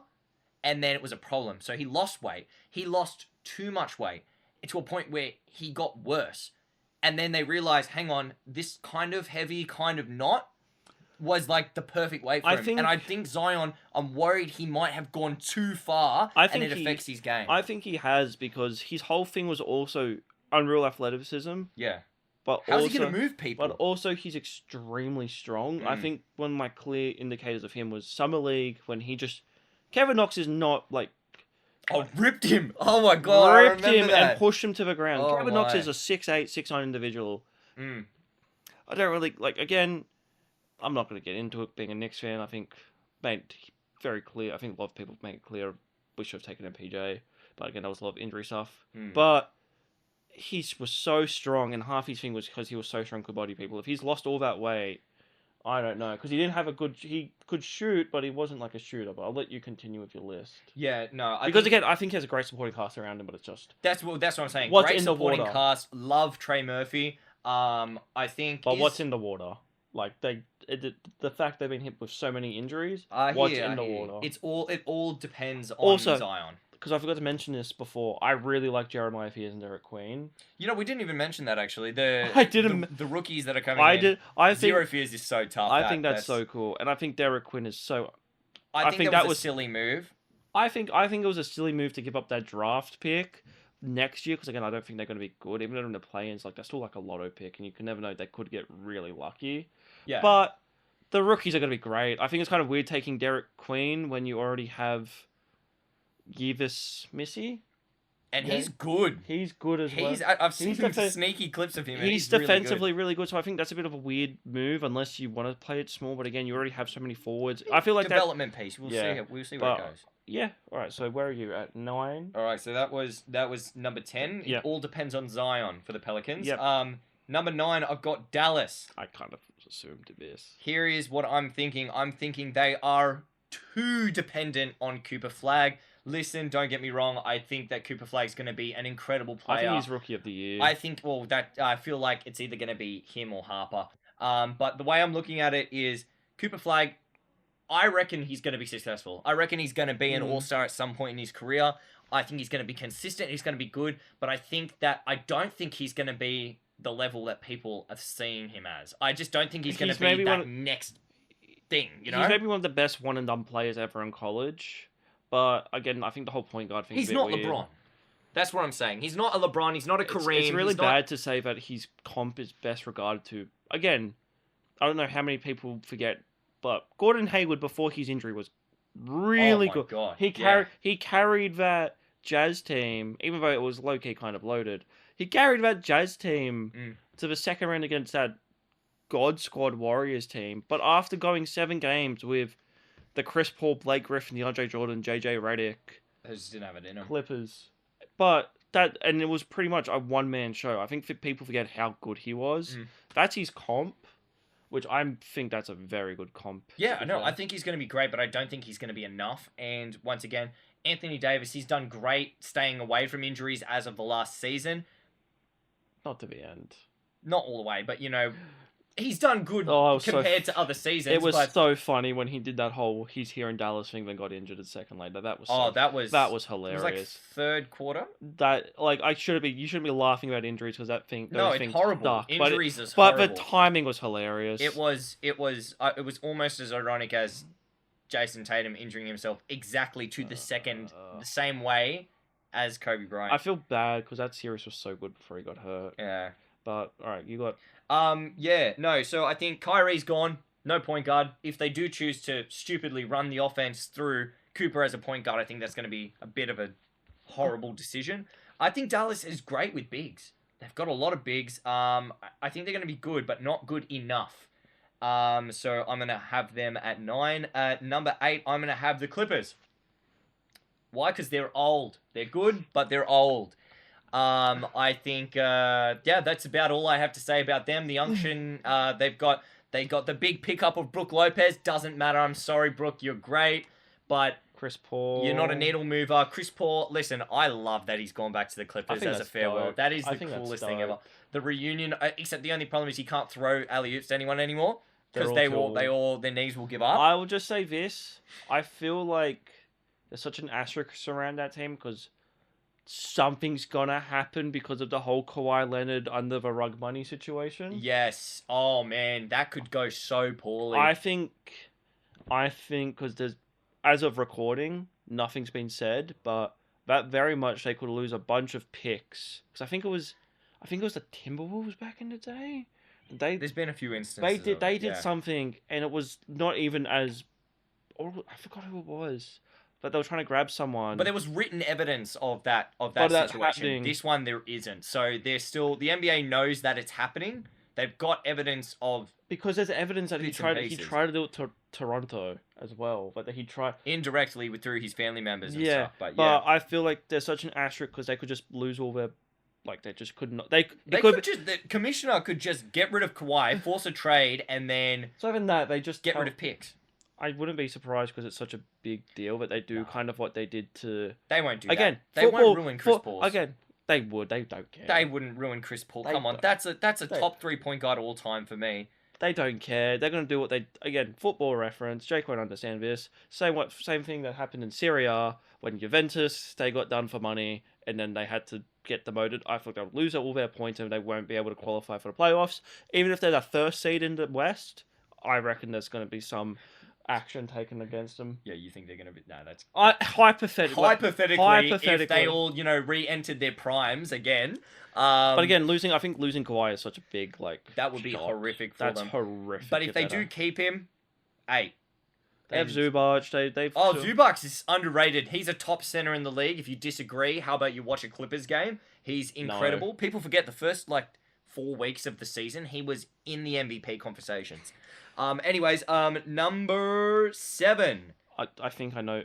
[SPEAKER 1] and then it was a problem. So he lost weight. He lost too much weight to a point where he got worse. And then they realized, hang on, this kind of heavy, kind of not, was like the perfect weight for him. And I think Zion, I'm worried he might have gone too far and it affects his game.
[SPEAKER 2] I think he has because his whole thing was also unreal athleticism.
[SPEAKER 1] Yeah.
[SPEAKER 2] But
[SPEAKER 1] how's he going to move people?
[SPEAKER 2] But also he's extremely strong. I think one of my clear indicators of him was Summer League when Kevin Knox is not like...
[SPEAKER 1] ripped him. Oh my God,
[SPEAKER 2] ripped him and pushed him to the ground. Kevin Knox is a 6'8", 6'9" individual. I don't really... again... I'm not going to get into it being a Knicks fan. I think made very clear. I think a lot of people make it clear we should have taken MPJ. But again, there was a lot of injury stuff. But he was so strong, and half his thing was because he was so strong, could body people. If he's lost all that weight, I don't know. Because he didn't have he could shoot, but he wasn't like a shooter. But I'll let you continue with your list.
[SPEAKER 1] Yeah, no.
[SPEAKER 2] Again, I think he has a great supporting cast around him, but it's just...
[SPEAKER 1] That's what I'm saying.
[SPEAKER 2] What's
[SPEAKER 1] great
[SPEAKER 2] in the
[SPEAKER 1] supporting
[SPEAKER 2] water?
[SPEAKER 1] Cast. Love Trey Murphy. I think...
[SPEAKER 2] But what's in the water? Like, the fact they've been hit with so many injuries, what's in the water?
[SPEAKER 1] It all depends on Zion.
[SPEAKER 2] Because I forgot to mention this before, I really like Jeremiah Fears and Derek Queen.
[SPEAKER 1] You know, we didn't even mention that actually.
[SPEAKER 2] I didn't.
[SPEAKER 1] The rookies that are coming in. I think Zero Fears is so tough.
[SPEAKER 2] I think that's so cool, and I think Derek Queen is so.
[SPEAKER 1] I think that was a silly move.
[SPEAKER 2] I think it was a silly move to give up that draft pick next year because again, I don't think they're going to be good. Even though in the play-ins, like they're still like a lotto pick, and you can never know. They could get really lucky.
[SPEAKER 1] Yeah.
[SPEAKER 2] But the rookies are going to be great. I think it's kind of weird taking Derek Queen when you already have Givas Missy.
[SPEAKER 1] And he's good.
[SPEAKER 2] He's good as well.
[SPEAKER 1] I've seen some sneaky clips of him.
[SPEAKER 2] He's defensively really good, so I think that's a bit of a weird move unless you want to play it small. But again, you already have so many forwards. I feel like
[SPEAKER 1] development piece. We'll see. We'll see where it goes.
[SPEAKER 2] Yeah. All right. So where are you at 9?
[SPEAKER 1] All right. So that was number 10.
[SPEAKER 2] Yeah.
[SPEAKER 1] It all depends on Zion for the Pelicans.
[SPEAKER 2] Yep.
[SPEAKER 1] Number 9, I've got Dallas.
[SPEAKER 2] I kind of assumed this.
[SPEAKER 1] Here is what I'm thinking. I'm thinking they are too dependent on Cooper Flagg. Listen, don't get me wrong. I think that Cooper Flagg's going to be an incredible player.
[SPEAKER 2] I think he's Rookie of the Year.
[SPEAKER 1] I feel like it's either going to be him or Harper. But the way I'm looking at it is Cooper Flagg, I reckon he's going to be successful. I reckon he's going to be an all-star at some point in his career. I think he's going to be consistent. He's going to be good. But I don't think he's going to be the level that people are seeing him as. I just don't think he's going to be that next thing, you know?
[SPEAKER 2] He's maybe one of the best one-and-done players ever in college. But, again, I think the whole point guard thing is a bit weird.
[SPEAKER 1] He's not LeBron. That's what I'm saying. He's not a LeBron. He's not a Kareem.
[SPEAKER 2] It's really bad to say that his comp is best regarded to... Again, I don't know how many people forget, but Gordon Hayward, before his injury, was really good.
[SPEAKER 1] God.
[SPEAKER 2] He carried that Jazz team, even though it was low-key kind of loaded. He carried that Jazz team to the second round against that God Squad Warriors team. But after going 7 games with the Chris Paul, Blake Griffin, DeAndre Jordan, JJ Redick,
[SPEAKER 1] they just didn't have it in them.
[SPEAKER 2] Clippers. But and it was pretty much a one-man show. I think people forget how good he was. That's his comp, which I think that's a very good comp.
[SPEAKER 1] Yeah, no, I think he's going to be great, but I don't think he's going to be enough. And once again, Anthony Davis, he's done great staying away from injuries as of the last season.
[SPEAKER 2] Not to the end.
[SPEAKER 1] Not all the way, but, you know, he's done good
[SPEAKER 2] Oh, it was
[SPEAKER 1] compared to other seasons.
[SPEAKER 2] It was
[SPEAKER 1] but
[SPEAKER 2] so funny when he did that whole "he's here in Dallas" thing, then got injured a second later. That was
[SPEAKER 1] that
[SPEAKER 2] was
[SPEAKER 1] it was
[SPEAKER 2] hilarious.
[SPEAKER 1] like third quarter.
[SPEAKER 2] That you shouldn't be laughing about injuries because
[SPEAKER 1] No,
[SPEAKER 2] those
[SPEAKER 1] it's
[SPEAKER 2] things
[SPEAKER 1] horrible.
[SPEAKER 2] suck.
[SPEAKER 1] Injuries is
[SPEAKER 2] but
[SPEAKER 1] horrible.
[SPEAKER 2] the timing was hilarious.
[SPEAKER 1] It was almost as ironic as Jason Tatum injuring himself exactly to the same way as Kobe Bryant.
[SPEAKER 2] I feel bad because that series was so good before he got hurt.
[SPEAKER 1] Yeah.
[SPEAKER 2] But all right, you got.
[SPEAKER 1] Yeah. No. So I think Kyrie's gone. No point guard. If they do choose to stupidly run the offense through Cooper as a point guard, I think that's going to be a bit of a horrible decision. I think Dallas is great with bigs. They've got a lot of bigs. I think they're going to be good, but not good enough. So I'm going to have them at 9. At number 8, I'm going to have the Clippers. Why? Because they're old. They're good, but they're old. I think, that's about all I have to say about them. The unction, they got the big pickup of Brook Lopez. Doesn't matter. I'm sorry, Brook. You're great, but
[SPEAKER 2] Chris Paul.
[SPEAKER 1] You're not a needle mover. Chris Paul, listen, I love that he's gone back to the Clippers as a farewell.
[SPEAKER 2] Dope.
[SPEAKER 1] That is the coolest thing ever. The reunion, except the only problem is he can't throw alley-oops to anyone anymore because their knees will give up.
[SPEAKER 2] I will just say this. I feel like there's such an asterisk around that team because something's gonna happen because of the whole Kawhi Leonard under the rug money situation.
[SPEAKER 1] Yes. Oh man, that could go so poorly.
[SPEAKER 2] I think because there's, as of recording, nothing's been said, but that very much they could lose a bunch of picks. Because I think it was the Timberwolves back in the day.
[SPEAKER 1] There's been a few instances.
[SPEAKER 2] They did something, and it was not even as. I forgot who it was, but they were trying to grab someone.
[SPEAKER 1] But there was written evidence of that situation.
[SPEAKER 2] Happening.
[SPEAKER 1] This one there isn't. So there's still the NBA knows that it's happening. They've got evidence of
[SPEAKER 2] because there's evidence that he tried to do it to Toronto as well, but that he tried
[SPEAKER 1] indirectly through his family members and stuff. But
[SPEAKER 2] I feel like there's such an asterisk because they could just lose all their, like they just could not.
[SPEAKER 1] The commissioner could just get rid of Kawhi, force a trade, and then
[SPEAKER 2] so even that they just
[SPEAKER 1] get rid of picks.
[SPEAKER 2] I wouldn't be surprised because it's such a big deal, but they do kind of what they did to.
[SPEAKER 1] They won't do
[SPEAKER 2] again.
[SPEAKER 1] That. They won't ruin Chris Paul.
[SPEAKER 2] Again, they would. They don't care.
[SPEAKER 1] They wouldn't ruin Chris Paul. Come on, that's a top 3-point guard all time for me.
[SPEAKER 2] They don't care. They're going to do what they... Again, football reference. Jake won't understand this. Same thing that happened in Syria when Juventus, they got done for money and then they had to get demoted. I thought they'll lose all their points and they won't be able to qualify for the playoffs. Even if they're the first seed in the West, I reckon there's going to be some action taken against them.
[SPEAKER 1] Yeah, you think they're going to be... No, that's...
[SPEAKER 2] Hypothetically,
[SPEAKER 1] if they all, re-entered their primes again...
[SPEAKER 2] but again, I think losing Kawhi is such a big,
[SPEAKER 1] that would be horrific for them.
[SPEAKER 2] That's horrific.
[SPEAKER 1] But if they do keep him, 8.
[SPEAKER 2] They have Zubac.
[SPEAKER 1] Zubac is underrated. He's a top center in the league. If you disagree, how about you watch a Clippers game? He's incredible. No. People forget the first 4 weeks of the season, he was in the MVP conversations. Anyways, number 7.
[SPEAKER 2] I think I know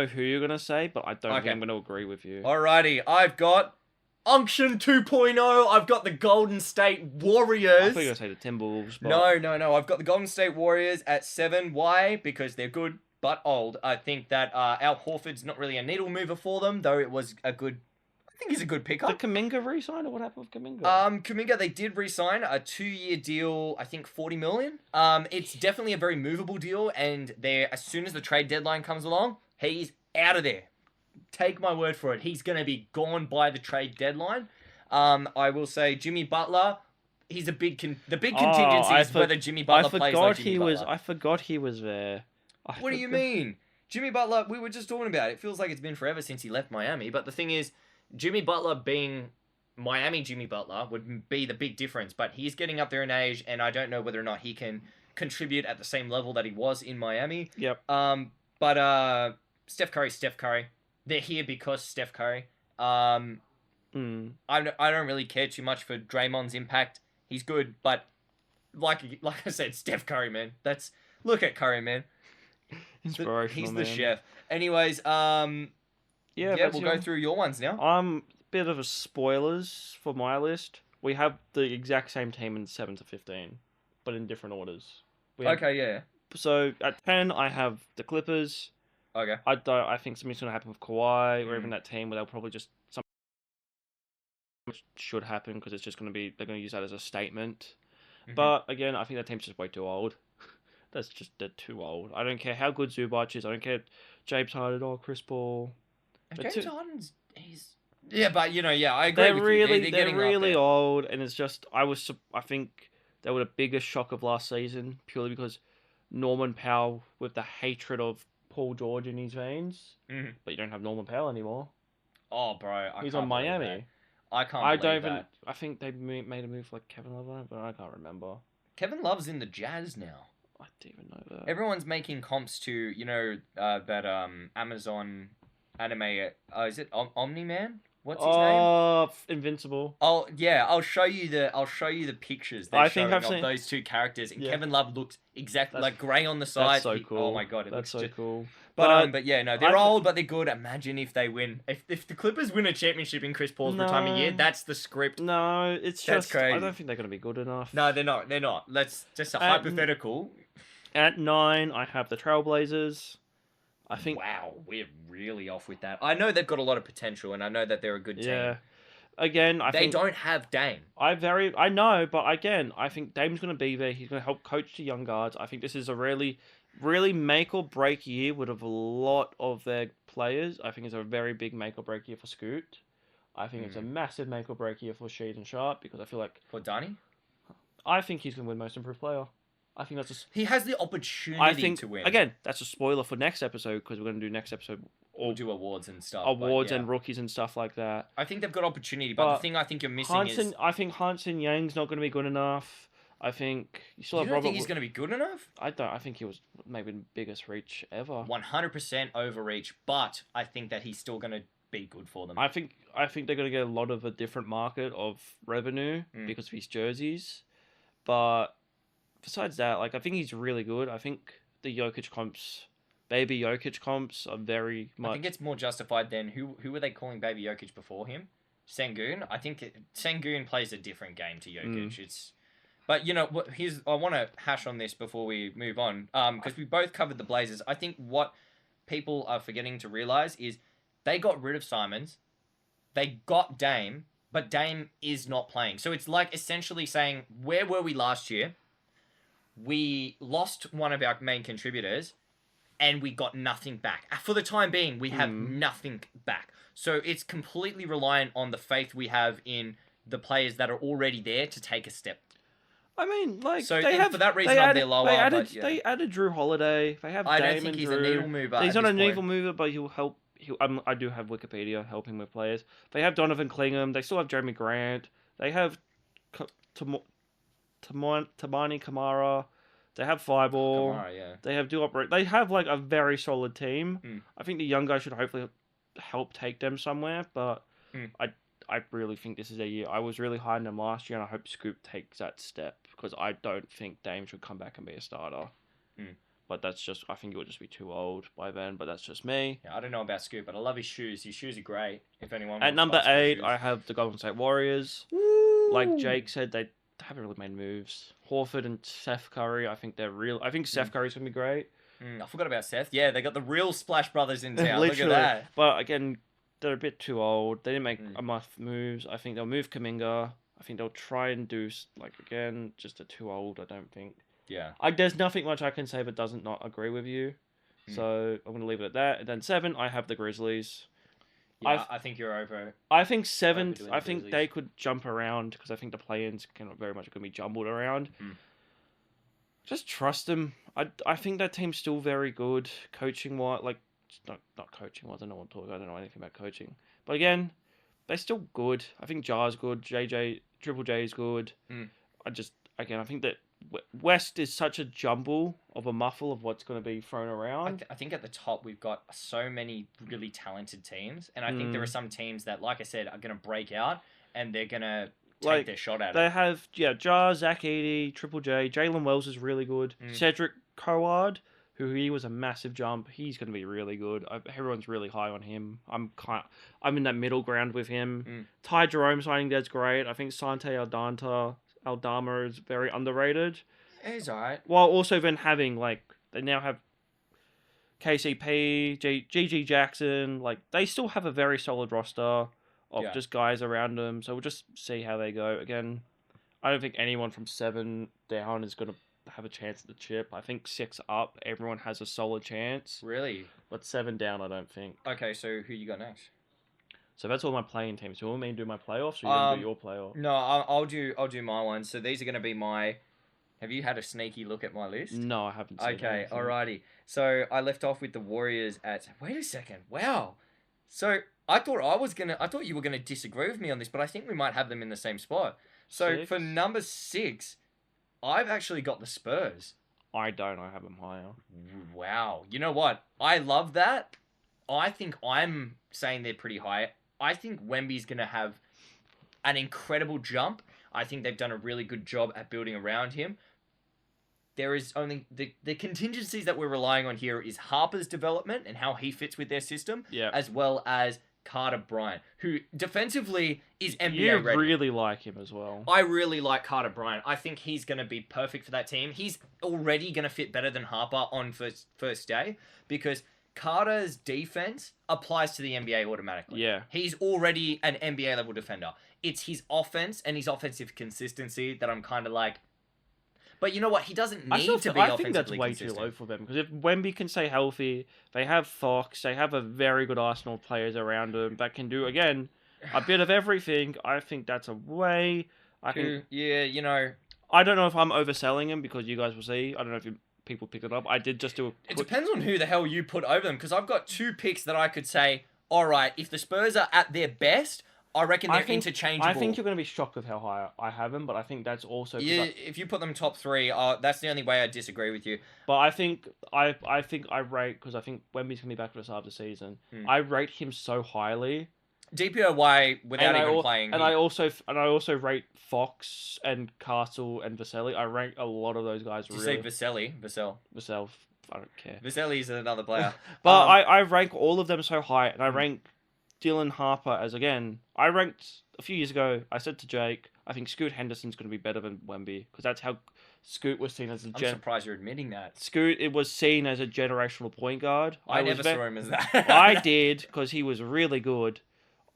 [SPEAKER 2] who you're gonna say, but I don't think I'm gonna agree with you.
[SPEAKER 1] Alrighty, I've got Unction 2.0. I've got the Golden State Warriors.
[SPEAKER 2] I thought you were going to say the Timberwolves. But...
[SPEAKER 1] No. I've got the Golden State Warriors at 7. Why? Because they're good, but old. I think that Al Horford's not really a needle mover for them, though it was a good... I think he's a good pickup.
[SPEAKER 2] Did Kuminga re-sign, or what happened with Kuminga?
[SPEAKER 1] Kuminga, they did re-sign a 2-year deal, I think $40 million. It's definitely a very movable deal, and as soon as the trade deadline comes along, he's out of there. Take my word for it. He's going to be gone by the trade deadline. I will say Jimmy Butler, he's the big contingency is whether Jimmy Butler plays like Jimmy Butler.
[SPEAKER 2] I forgot he was there.
[SPEAKER 1] What do you mean? Jimmy Butler, we were just talking about it. It feels like it's been forever since he left Miami. But the thing is, Jimmy Butler being Miami Jimmy Butler would be the big difference. But he's getting up there in age, and I don't know whether or not he can contribute at the same level that he was in Miami.
[SPEAKER 2] Yep.
[SPEAKER 1] But Steph Curry. They're here because Steph Curry. I don't really care too much for Draymond's impact. He's good, but like I said, Steph Curry, man. Look at Curry, man.
[SPEAKER 2] Inspirational,
[SPEAKER 1] he's
[SPEAKER 2] man.
[SPEAKER 1] The chef. Anyways, we'll go through your ones now.
[SPEAKER 2] Bit of a spoilers for my list. We have the exact same team in 7 to 15, but in different orders. So at 10, I have the Clippers.
[SPEAKER 1] Okay.
[SPEAKER 2] I think something's going to happen with Kawhi or even that team where they'll probably just something should happen because it's just going to be they're going to use that as a statement. But again, I think that team's just way too old. They're too old. I don't care how good Zubac is. I don't care James Harden or Chris Paul.
[SPEAKER 1] James Harden's yeah, but yeah, I agree with you. They're
[SPEAKER 2] They're
[SPEAKER 1] getting
[SPEAKER 2] really
[SPEAKER 1] up there.
[SPEAKER 2] old, and it's just I think they were the biggest shock of last season purely because Norman Powell with the hatred of Paul George in his veins, but you don't have Norman Powell anymore.
[SPEAKER 1] Oh, bro, I
[SPEAKER 2] He's
[SPEAKER 1] can't
[SPEAKER 2] on
[SPEAKER 1] believe
[SPEAKER 2] Miami.
[SPEAKER 1] that. I can't
[SPEAKER 2] I
[SPEAKER 1] believe
[SPEAKER 2] don't even.
[SPEAKER 1] that.
[SPEAKER 2] I think they made a move for like Kevin Love, but I can't remember.
[SPEAKER 1] Kevin Love's in the Jazz now.
[SPEAKER 2] I didn't even know that.
[SPEAKER 1] Everyone's making comps to that Amazon anime. Is it Omni Man? What's his name?
[SPEAKER 2] Invincible.
[SPEAKER 1] Oh yeah, I'll show you the pictures they're
[SPEAKER 2] I think
[SPEAKER 1] showing
[SPEAKER 2] I've
[SPEAKER 1] of
[SPEAKER 2] seen-
[SPEAKER 1] those two characters, and
[SPEAKER 2] Yeah.
[SPEAKER 1] Kevin Love looks exactly
[SPEAKER 2] That's-
[SPEAKER 1] like grey on the side.
[SPEAKER 2] That's so cool.
[SPEAKER 1] Oh my god, it
[SPEAKER 2] That's
[SPEAKER 1] looks
[SPEAKER 2] so cool.
[SPEAKER 1] But yeah, no, they're
[SPEAKER 2] I-
[SPEAKER 1] old, but they're good. Imagine if they win. If the Clippers win a championship in Chris Paul's retirement year,
[SPEAKER 2] No.
[SPEAKER 1] that's the script.
[SPEAKER 2] No, it's
[SPEAKER 1] That's
[SPEAKER 2] just
[SPEAKER 1] crazy.
[SPEAKER 2] I don't think they're gonna be good enough.
[SPEAKER 1] No, they're not. They're not. Let's just a hypothetical.
[SPEAKER 2] At 9, I have the Trailblazers. I think.
[SPEAKER 1] Wow, we're really off with that. I know they've got a lot of potential, and I know that they're a good team.
[SPEAKER 2] Yeah. Again,
[SPEAKER 1] They don't have Dame.
[SPEAKER 2] I know, but again, I think Dame's going to be there. He's going to help coach the young guards. I think this is a really make or break year with a lot of their players. I think it's a very big make or break year for Scoot. I think it's a massive make or break year for Sheed and Sharp because I feel like
[SPEAKER 1] For Donny?
[SPEAKER 2] I think he's going to win Most Improved Player. I think that's just.
[SPEAKER 1] He has the opportunity
[SPEAKER 2] I think
[SPEAKER 1] to win.
[SPEAKER 2] again, that's a spoiler for next episode because we're going to do next episode
[SPEAKER 1] We'll do awards and stuff.
[SPEAKER 2] and rookies and stuff like that.
[SPEAKER 1] I think they've got opportunity, but the thing I think you're missing is...
[SPEAKER 2] I think Hansen Yang's not going to be good enough. I think you still
[SPEAKER 1] You
[SPEAKER 2] have
[SPEAKER 1] don't
[SPEAKER 2] Robert.
[SPEAKER 1] think he's going to be good enough?
[SPEAKER 2] I don't. I think he was maybe the biggest reach ever.
[SPEAKER 1] 100% overreach, but I think that he's still going to be good for them.
[SPEAKER 2] I think they're going to get a lot of a different market of revenue because of his jerseys, but besides that, like I think he's really good. I think the Jokic comps, baby Jokic comps, are very much.
[SPEAKER 1] I think it's more justified than who were they calling baby Jokic before him? Sengun. I think Sengun plays a different game to Jokic. It's, but what? I want to hash on this before we move on, because we both covered the Blazers. I think what people are forgetting to realize is they got rid of Simons, they got Dame, but Dame is not playing. So it's like essentially saying, where were we last year? We lost one of our main contributors, and we got nothing back. For the time being, we have nothing back. So it's completely reliant on the faith we have in the players that are already there to take a step.
[SPEAKER 2] I mean, like
[SPEAKER 1] So
[SPEAKER 2] they have,
[SPEAKER 1] for that reason, I'm their lower.
[SPEAKER 2] They added Drew Holiday. They have.
[SPEAKER 1] I
[SPEAKER 2] Dame
[SPEAKER 1] don't think
[SPEAKER 2] and
[SPEAKER 1] he's
[SPEAKER 2] Drew.
[SPEAKER 1] a needle mover.
[SPEAKER 2] He's
[SPEAKER 1] at
[SPEAKER 2] not a
[SPEAKER 1] this point.
[SPEAKER 2] needle mover, but he'll help. I do have Wikipedia helping with players. They have Donovan Clingham. They still have Jeremy Grant. They have Tamani Kamara. They have Fireball.
[SPEAKER 1] Kamara, yeah.
[SPEAKER 2] They have Duop. They have like a very solid team.
[SPEAKER 1] Mm.
[SPEAKER 2] I think the young guys should hopefully help take them somewhere. But I really think this is a year. I was really high on them last year, and I hope Scoop takes that step because I don't think Dame should come back and be a starter. But that's just, I think he would just be too old by then, but that's just me.
[SPEAKER 1] Yeah, I don't know about Scoop, but I love his shoes. His shoes are great. If anyone
[SPEAKER 2] At
[SPEAKER 1] wants
[SPEAKER 2] number
[SPEAKER 1] basketball
[SPEAKER 2] 8,
[SPEAKER 1] shoes.
[SPEAKER 2] I have the Golden State Warriors.
[SPEAKER 1] Woo!
[SPEAKER 2] Like Jake said, they haven't really made moves. Horford and Seth Curry, I think they're real. I think Seth Curry's going to be great.
[SPEAKER 1] I forgot about Seth. Yeah, they got the real Splash Brothers in town.
[SPEAKER 2] Literally.
[SPEAKER 1] Look at that.
[SPEAKER 2] But again, they're a bit too old. They didn't make enough moves. I think they'll move Kuminga. I think they'll try and do, like, again, just they're too old, I don't think.
[SPEAKER 1] Yeah.
[SPEAKER 2] There's nothing much I can say but doesn't not agree with you. So I'm going to leave it at that. And then 7, I have the Grizzlies.
[SPEAKER 1] Yeah, I think you're over.
[SPEAKER 2] I think 7th,
[SPEAKER 1] overdoing
[SPEAKER 2] I
[SPEAKER 1] the
[SPEAKER 2] think
[SPEAKER 1] Grizzlies.
[SPEAKER 2] they could jump around because I think the play-ins can very much going to be jumbled around. Just trust them. I think that team's still very good coaching-wise. Like, not coaching-wise. I don't know what I'm talking. I don't know anything about coaching. But again, they're still good. I think Jar's good. Triple J is good. I think that West is such a jumble of a muffle of what's going to be thrown around.
[SPEAKER 1] I think at the top we've got so many really talented teams, and I think there are some teams that, like I said, are going to break out and they're going to take their shot at
[SPEAKER 2] They
[SPEAKER 1] it.
[SPEAKER 2] have Jar, Zach Edey, Triple J, Jalen Wells is really good. Cedric Coward, who he was a massive jump. He's going to be really good. Everyone's really high on him. I'm in that middle ground with him. Ty Jerome signing that's great. I think Sante Aldama is very underrated.
[SPEAKER 1] He's alright.
[SPEAKER 2] While also then having they now have KCP, GG Jackson. They still have a very solid roster of just guys around them. So we'll just see how they go. Again, I don't think anyone from 7 down is gonna have a chance at the chip. I think 6 up, everyone has a solid chance.
[SPEAKER 1] Really?
[SPEAKER 2] But 7 down, I don't think.
[SPEAKER 1] Okay, so who you got next?
[SPEAKER 2] So that's all my playing teams. You want me to do my playoffs, or you gonna do your playoff?
[SPEAKER 1] No, I'll do my one. So these are gonna be my. Have you had a sneaky look at my list?
[SPEAKER 2] No, I haven't seen
[SPEAKER 1] Okay,
[SPEAKER 2] anything.
[SPEAKER 1] alrighty. So I left off with the Warriors at. Wait a second. Wow. So I thought you were gonna disagree with me on this, but I think we might have them in the same spot. So
[SPEAKER 2] 6?
[SPEAKER 1] for number 6, I've actually got the Spurs.
[SPEAKER 2] I don't. I have them higher.
[SPEAKER 1] Wow. You know what? I love that. I think I'm saying they're pretty high. I think Wemby's gonna have an incredible jump. I think they've done a really good job at building around him. There is only the contingencies that we're relying on here is Harper's development and how he fits with their system,
[SPEAKER 2] Yeah.
[SPEAKER 1] as well as Carter Bryant, who defensively is NBA
[SPEAKER 2] You
[SPEAKER 1] ready.
[SPEAKER 2] really like him as well.
[SPEAKER 1] I really like Carter Bryant. I think he's going to be perfect for that team. He's already going to fit better than Harper on first day because Carter's defense applies to the NBA automatically.
[SPEAKER 2] Yeah.
[SPEAKER 1] He's already an NBA level defender. It's his offense and his offensive consistency that I'm kind of like. But you know what? He doesn't need to be
[SPEAKER 2] I
[SPEAKER 1] offensively
[SPEAKER 2] think that's way
[SPEAKER 1] consistent.
[SPEAKER 2] too low for them because if Wemby can stay healthy, they have Fox, they have a very good arsenal of players around them that can do again a bit of everything. I think that's a way.
[SPEAKER 1] Yeah, you know.
[SPEAKER 2] I don't know if I'm overselling him because you guys will see. I don't know if people pick it up. I did just do a.
[SPEAKER 1] It depends on who the hell you put over them because I've got 2 picks that I could say, all right, if the Spurs are at their best, I reckon they're interchangeable.
[SPEAKER 2] I think you're going to be shocked with how high I have him, but I think that's also.
[SPEAKER 1] Yeah, if you put them top 3, that's the only way I disagree with you.
[SPEAKER 2] But I think I rate because I think Wemby's going to be back for the start of the season. I rate him so highly.
[SPEAKER 1] DPOY without even playing.
[SPEAKER 2] And I also rate Fox and Castle and Vaselli. I rank a lot of those guys.
[SPEAKER 1] Did you say Vaselli?
[SPEAKER 2] Vassell. I don't care.
[SPEAKER 1] Vaselli is another player.
[SPEAKER 2] But I rank all of them so high, and I rank Dylan Harper as again. I ranked a few years ago. I said to Jake, I think Scoot Henderson's going to be better than Wemby because that's how Scoot was seen as a.
[SPEAKER 1] I'm surprised you're admitting that.
[SPEAKER 2] Scoot, it was seen as a generational point guard.
[SPEAKER 1] I never saw him as that.
[SPEAKER 2] I did because he was really good.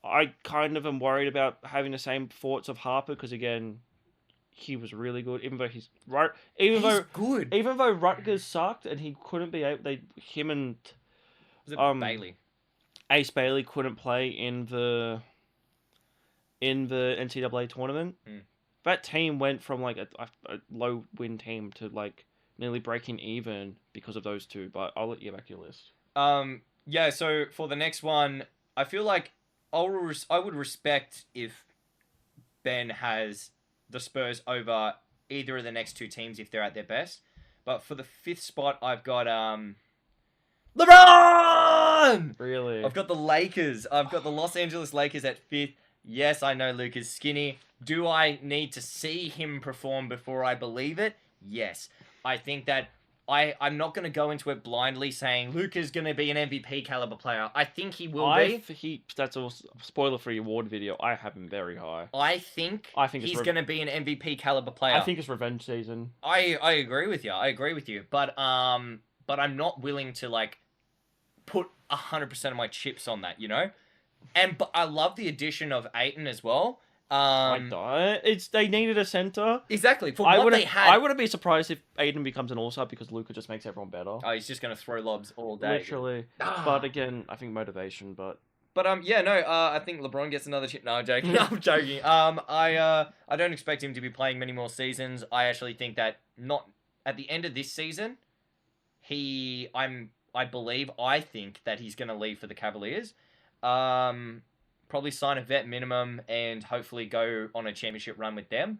[SPEAKER 2] I kind of am worried about having the same thoughts of Harper because again, he was really good. Even though he's right, even though Rutgers sucked and he couldn't be able, him and
[SPEAKER 1] was it Bailey?
[SPEAKER 2] Ace Bailey couldn't play in the NCAA tournament. That team went from like a low win team to like nearly breaking even because of those two. But I'll let you back to your list.
[SPEAKER 1] Yeah. So for the next one, I feel like I would respect if Ben has the Spurs over either of the next 2 teams if they're at their best. But for the 5th spot, I've got LeBron!
[SPEAKER 2] Really?
[SPEAKER 1] I've got the Lakers. I've got the Los Angeles Lakers at 5th. Yes, I know Luke is skinny. Do I need to see him perform before I believe it? Yes. I think that I'm not going to go into it blindly saying Luke is going to be an MVP caliber player. I think he will be.
[SPEAKER 2] That's a spoiler for your award video. I have him very high.
[SPEAKER 1] I think he's going to be an MVP caliber player.
[SPEAKER 2] I think it's revenge season.
[SPEAKER 1] I agree with you. But I'm not willing to like put 100% of my chips on that, you know? But I love the addition of Ayton as well.
[SPEAKER 2] They needed a center.
[SPEAKER 1] Exactly. For what they had.
[SPEAKER 2] I wouldn't be surprised if Aiden becomes an all-star because Luka just makes everyone better.
[SPEAKER 1] Oh, he's just going to throw lobs all day.
[SPEAKER 2] Literally. But again, I think motivation, but
[SPEAKER 1] I think LeBron gets another chip. No, I'm joking. No, I'm joking. I don't expect him to be playing many more seasons. I actually think that not at the end of this season, I think that he's going to leave for the Cavaliers. Probably sign a vet minimum and hopefully go on a championship run with them.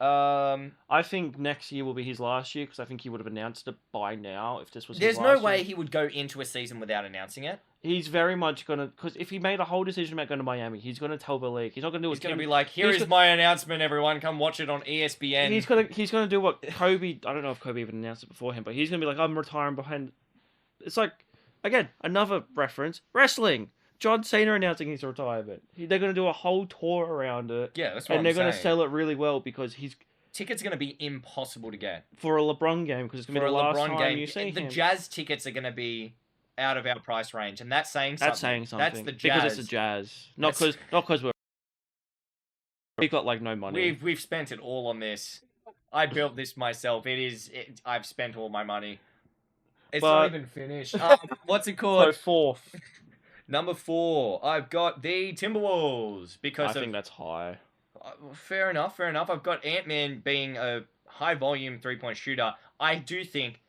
[SPEAKER 2] I think next year will be his last year because I think he would have announced it by now if this was his last year.
[SPEAKER 1] There's no way he would go into a season without announcing it.
[SPEAKER 2] He's very much going to... Because if he made a whole decision about going to Miami, he's going to tell the league. He's not going to do...
[SPEAKER 1] He's going to be like, here is my announcement, everyone. Come watch it on ESPN.
[SPEAKER 2] He's going to do what Kobe... I don't know if Kobe even announced it before him, but he's going to be like, I'm retiring behind... It's like, again, another reference. Wrestling. John Cena announcing his retirement. They're going to do a whole tour around it.
[SPEAKER 1] Yeah, that's what
[SPEAKER 2] And they're going to sell it really well because he's...
[SPEAKER 1] Tickets are going to be impossible to get.
[SPEAKER 2] For a LeBron game, because it's going to be the last time you see him.
[SPEAKER 1] The Jazz tickets are going to be out of our price range, and that's saying something.
[SPEAKER 2] That's saying something.
[SPEAKER 1] That's the Jazz.
[SPEAKER 2] Because it's the Jazz. Not because we're We got like no money.
[SPEAKER 1] We've spent it all on this. I built this myself. I've spent all my money. It's not even finished. What's it
[SPEAKER 2] So
[SPEAKER 1] called?
[SPEAKER 2] fourth.
[SPEAKER 1] Number 4. I've got the Timberwolves because
[SPEAKER 2] I think that's high.
[SPEAKER 1] fair enough. I've got Ant-Man being a high volume 3-point shooter. I do think.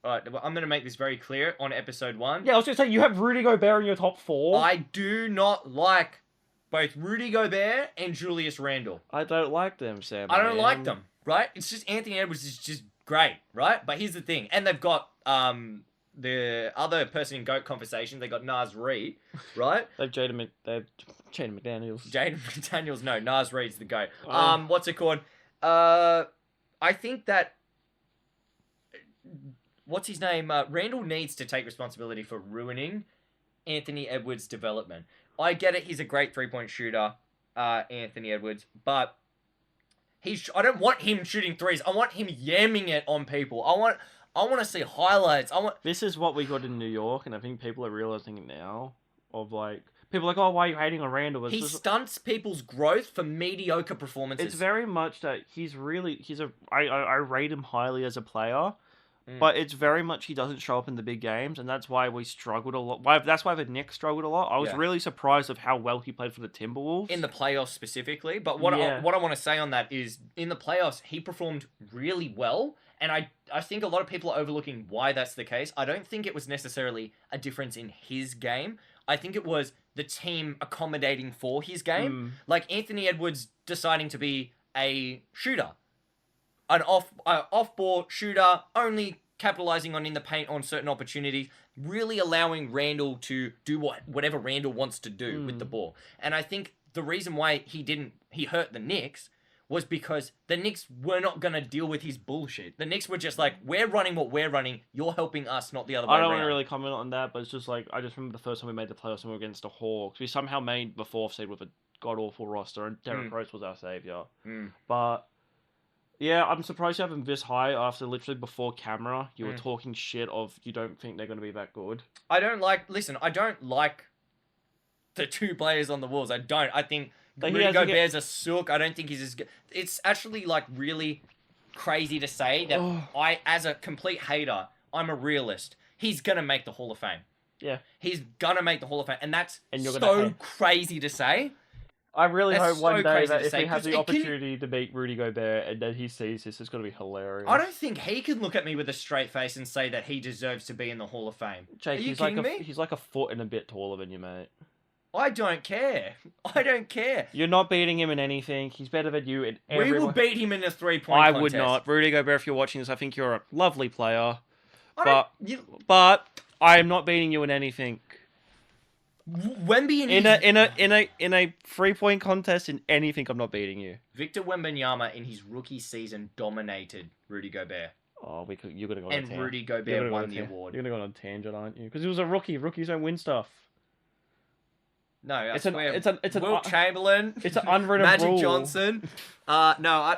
[SPEAKER 1] I'm going to make this very clear on episode 1.
[SPEAKER 2] Yeah, I was gonna say you have Rudy Gobert in your top 4.
[SPEAKER 1] I do not like both Rudy Gobert and Julius Randle.
[SPEAKER 2] I don't like them, Sam.
[SPEAKER 1] I don't like them, right? It's just Anthony Edwards is just great, right? But here's the thing, and they've got the other person in GOAT conversation. They got Nas Reed, right?
[SPEAKER 2] They've Jaden McDaniels.
[SPEAKER 1] Jaden McDaniels, no, Nas Reed's the GOAT.
[SPEAKER 2] Oh.
[SPEAKER 1] What's it called? I think that what's his name? Randall needs to take responsibility for ruining Anthony Edwards' development. I get it; he's a great 3-point shooter, Anthony Edwards, but I don't want him shooting threes. I want him yamming it on people. I want to see highlights.
[SPEAKER 2] This is what we got in New York, and I think people are realizing it now. Of like, people are like, oh, why are you hating on Randall?
[SPEAKER 1] He stunts people's growth for mediocre performances.
[SPEAKER 2] It's very much that I rate him highly as a player, but it's very much he doesn't show up in the big games, and that's why we struggled a lot. That's why the Knicks struggled a lot. I was really surprised of how well he played for the Timberwolves.
[SPEAKER 1] In the playoffs specifically, but what I want to say on that is, in the playoffs, he performed really well, and I think a lot of people are overlooking why that's the case. I don't think it was necessarily a difference in his game. I think it was the team accommodating for his game. Like Anthony Edwards deciding to be a shooter. An off-ball shooter, only capitalizing on in the paint on certain opportunities, really allowing Randall to do whatever Randall wants to do with the ball. And I think the reason why he hurt the Knicks was because the Knicks were not going to deal with his bullshit. The Knicks were just like, we're running what we're running, you're helping us, not the other way around.
[SPEAKER 2] I don't want to really comment on that, but it's just like, I just remember the first time we made the playoffs and we were against the Hawks. We somehow made the 4th seed with a god-awful roster, and Derrick Rose was our savior. But yeah, I'm surprised you have him this high after literally before camera you were talking shit of you don't think they're going to be that good. I don't like
[SPEAKER 1] the 2 players on the Wolves. I think Rudy Gobert's a sook. I don't think he's as good. It's actually like really crazy to say that I, as a complete hater, I'm a realist. He's going to make the Hall of Fame.
[SPEAKER 2] Yeah.
[SPEAKER 1] He's going to make the Hall of Fame. And that's so crazy to say.
[SPEAKER 2] I really hope one day that if he has the opportunity to beat Rudy Gobert and then he sees this, it's going to be hilarious.
[SPEAKER 1] I don't think he can look at me with a straight face and say that he deserves to be in the Hall of Fame.
[SPEAKER 2] Jake,
[SPEAKER 1] Are you kidding me?
[SPEAKER 2] He's like a foot and a bit taller than you, mate.
[SPEAKER 1] I don't care.
[SPEAKER 2] You're not beating him in anything. He's better than you in every...
[SPEAKER 1] We will beat him in a 3-point contest.
[SPEAKER 2] I would not. Rudy Gobert, if you're watching this, I think you're a lovely player. But I am not beating you in anything.
[SPEAKER 1] Wemby
[SPEAKER 2] in a 3-point contest in anything, I'm not beating you.
[SPEAKER 1] Victor Wembanyama in his rookie season dominated Rudy Gobert.
[SPEAKER 2] Oh, you're gonna go on
[SPEAKER 1] a tangent. And Rudy Gobert won the award.
[SPEAKER 2] You're gonna go on a tangent, aren't you? Because he was a rookie. Rookies don't win stuff.
[SPEAKER 1] No,
[SPEAKER 2] it's an
[SPEAKER 1] Wilt Chamberlain.
[SPEAKER 2] It's an unwritten
[SPEAKER 1] Magic
[SPEAKER 2] rule.
[SPEAKER 1] Johnson. I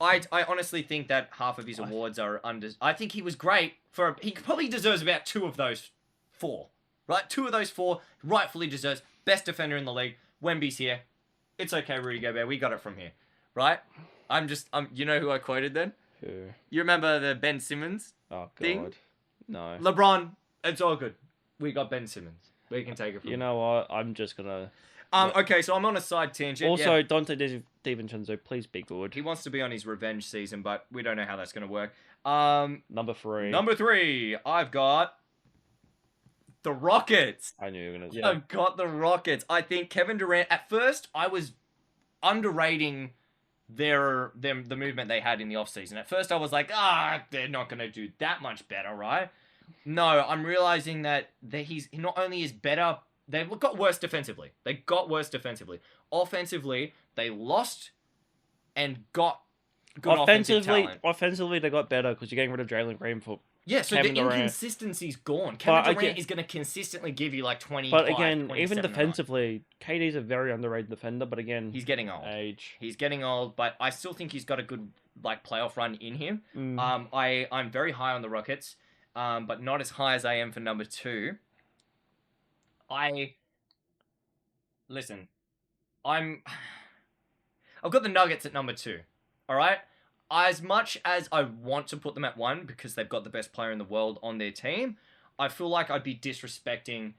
[SPEAKER 1] honestly think that half of his awards are under. I think he was great he probably deserves about 2 of those 4. Right, 2 of those 4 rightfully deserves best defender in the league. Wemby's here. It's okay, Rudy Gobert. We got it from here, right? You know who I quoted then?
[SPEAKER 2] Who?
[SPEAKER 1] You remember the Ben Simmons thing?
[SPEAKER 2] God, no.
[SPEAKER 1] LeBron, it's all good. We got Ben Simmons. We can take it from
[SPEAKER 2] You know what? I'm just gonna...
[SPEAKER 1] Okay, so I'm on a side tangent.
[SPEAKER 2] Also, Dante DiVincenzo, please be good.
[SPEAKER 1] He wants to be on his revenge season, but we don't know how that's going to work.
[SPEAKER 2] Number 3.
[SPEAKER 1] Number 3, I've got the Rockets.
[SPEAKER 2] I knew you were going to...
[SPEAKER 1] I've got the Rockets. I think Kevin Durant... At first, I was underrating the movement they had in the offseason. At first, I was like, they're not going to do that much better, right? No, I'm realizing that he not only is better... They got worse defensively. Offensively, they lost and got good offensive talent.
[SPEAKER 2] Offensively, they got better because you're getting rid of Jalen Green for
[SPEAKER 1] so
[SPEAKER 2] Kevin
[SPEAKER 1] the
[SPEAKER 2] Durant.
[SPEAKER 1] inconsistency's gone. Kevin Durant is going to consistently give you like 20.
[SPEAKER 2] But again, even defensively, KD's a very underrated defender. But again,
[SPEAKER 1] he's getting old. He's getting old, but I still think he's got a good playoff run in him. I'm very high on the Rockets, but not as high as I am for number 2. I'm I've got the Nuggets at number 2. All right. As much as I want to put them at 1 because they've got the best player in the world on their team, I feel like I'd be disrespecting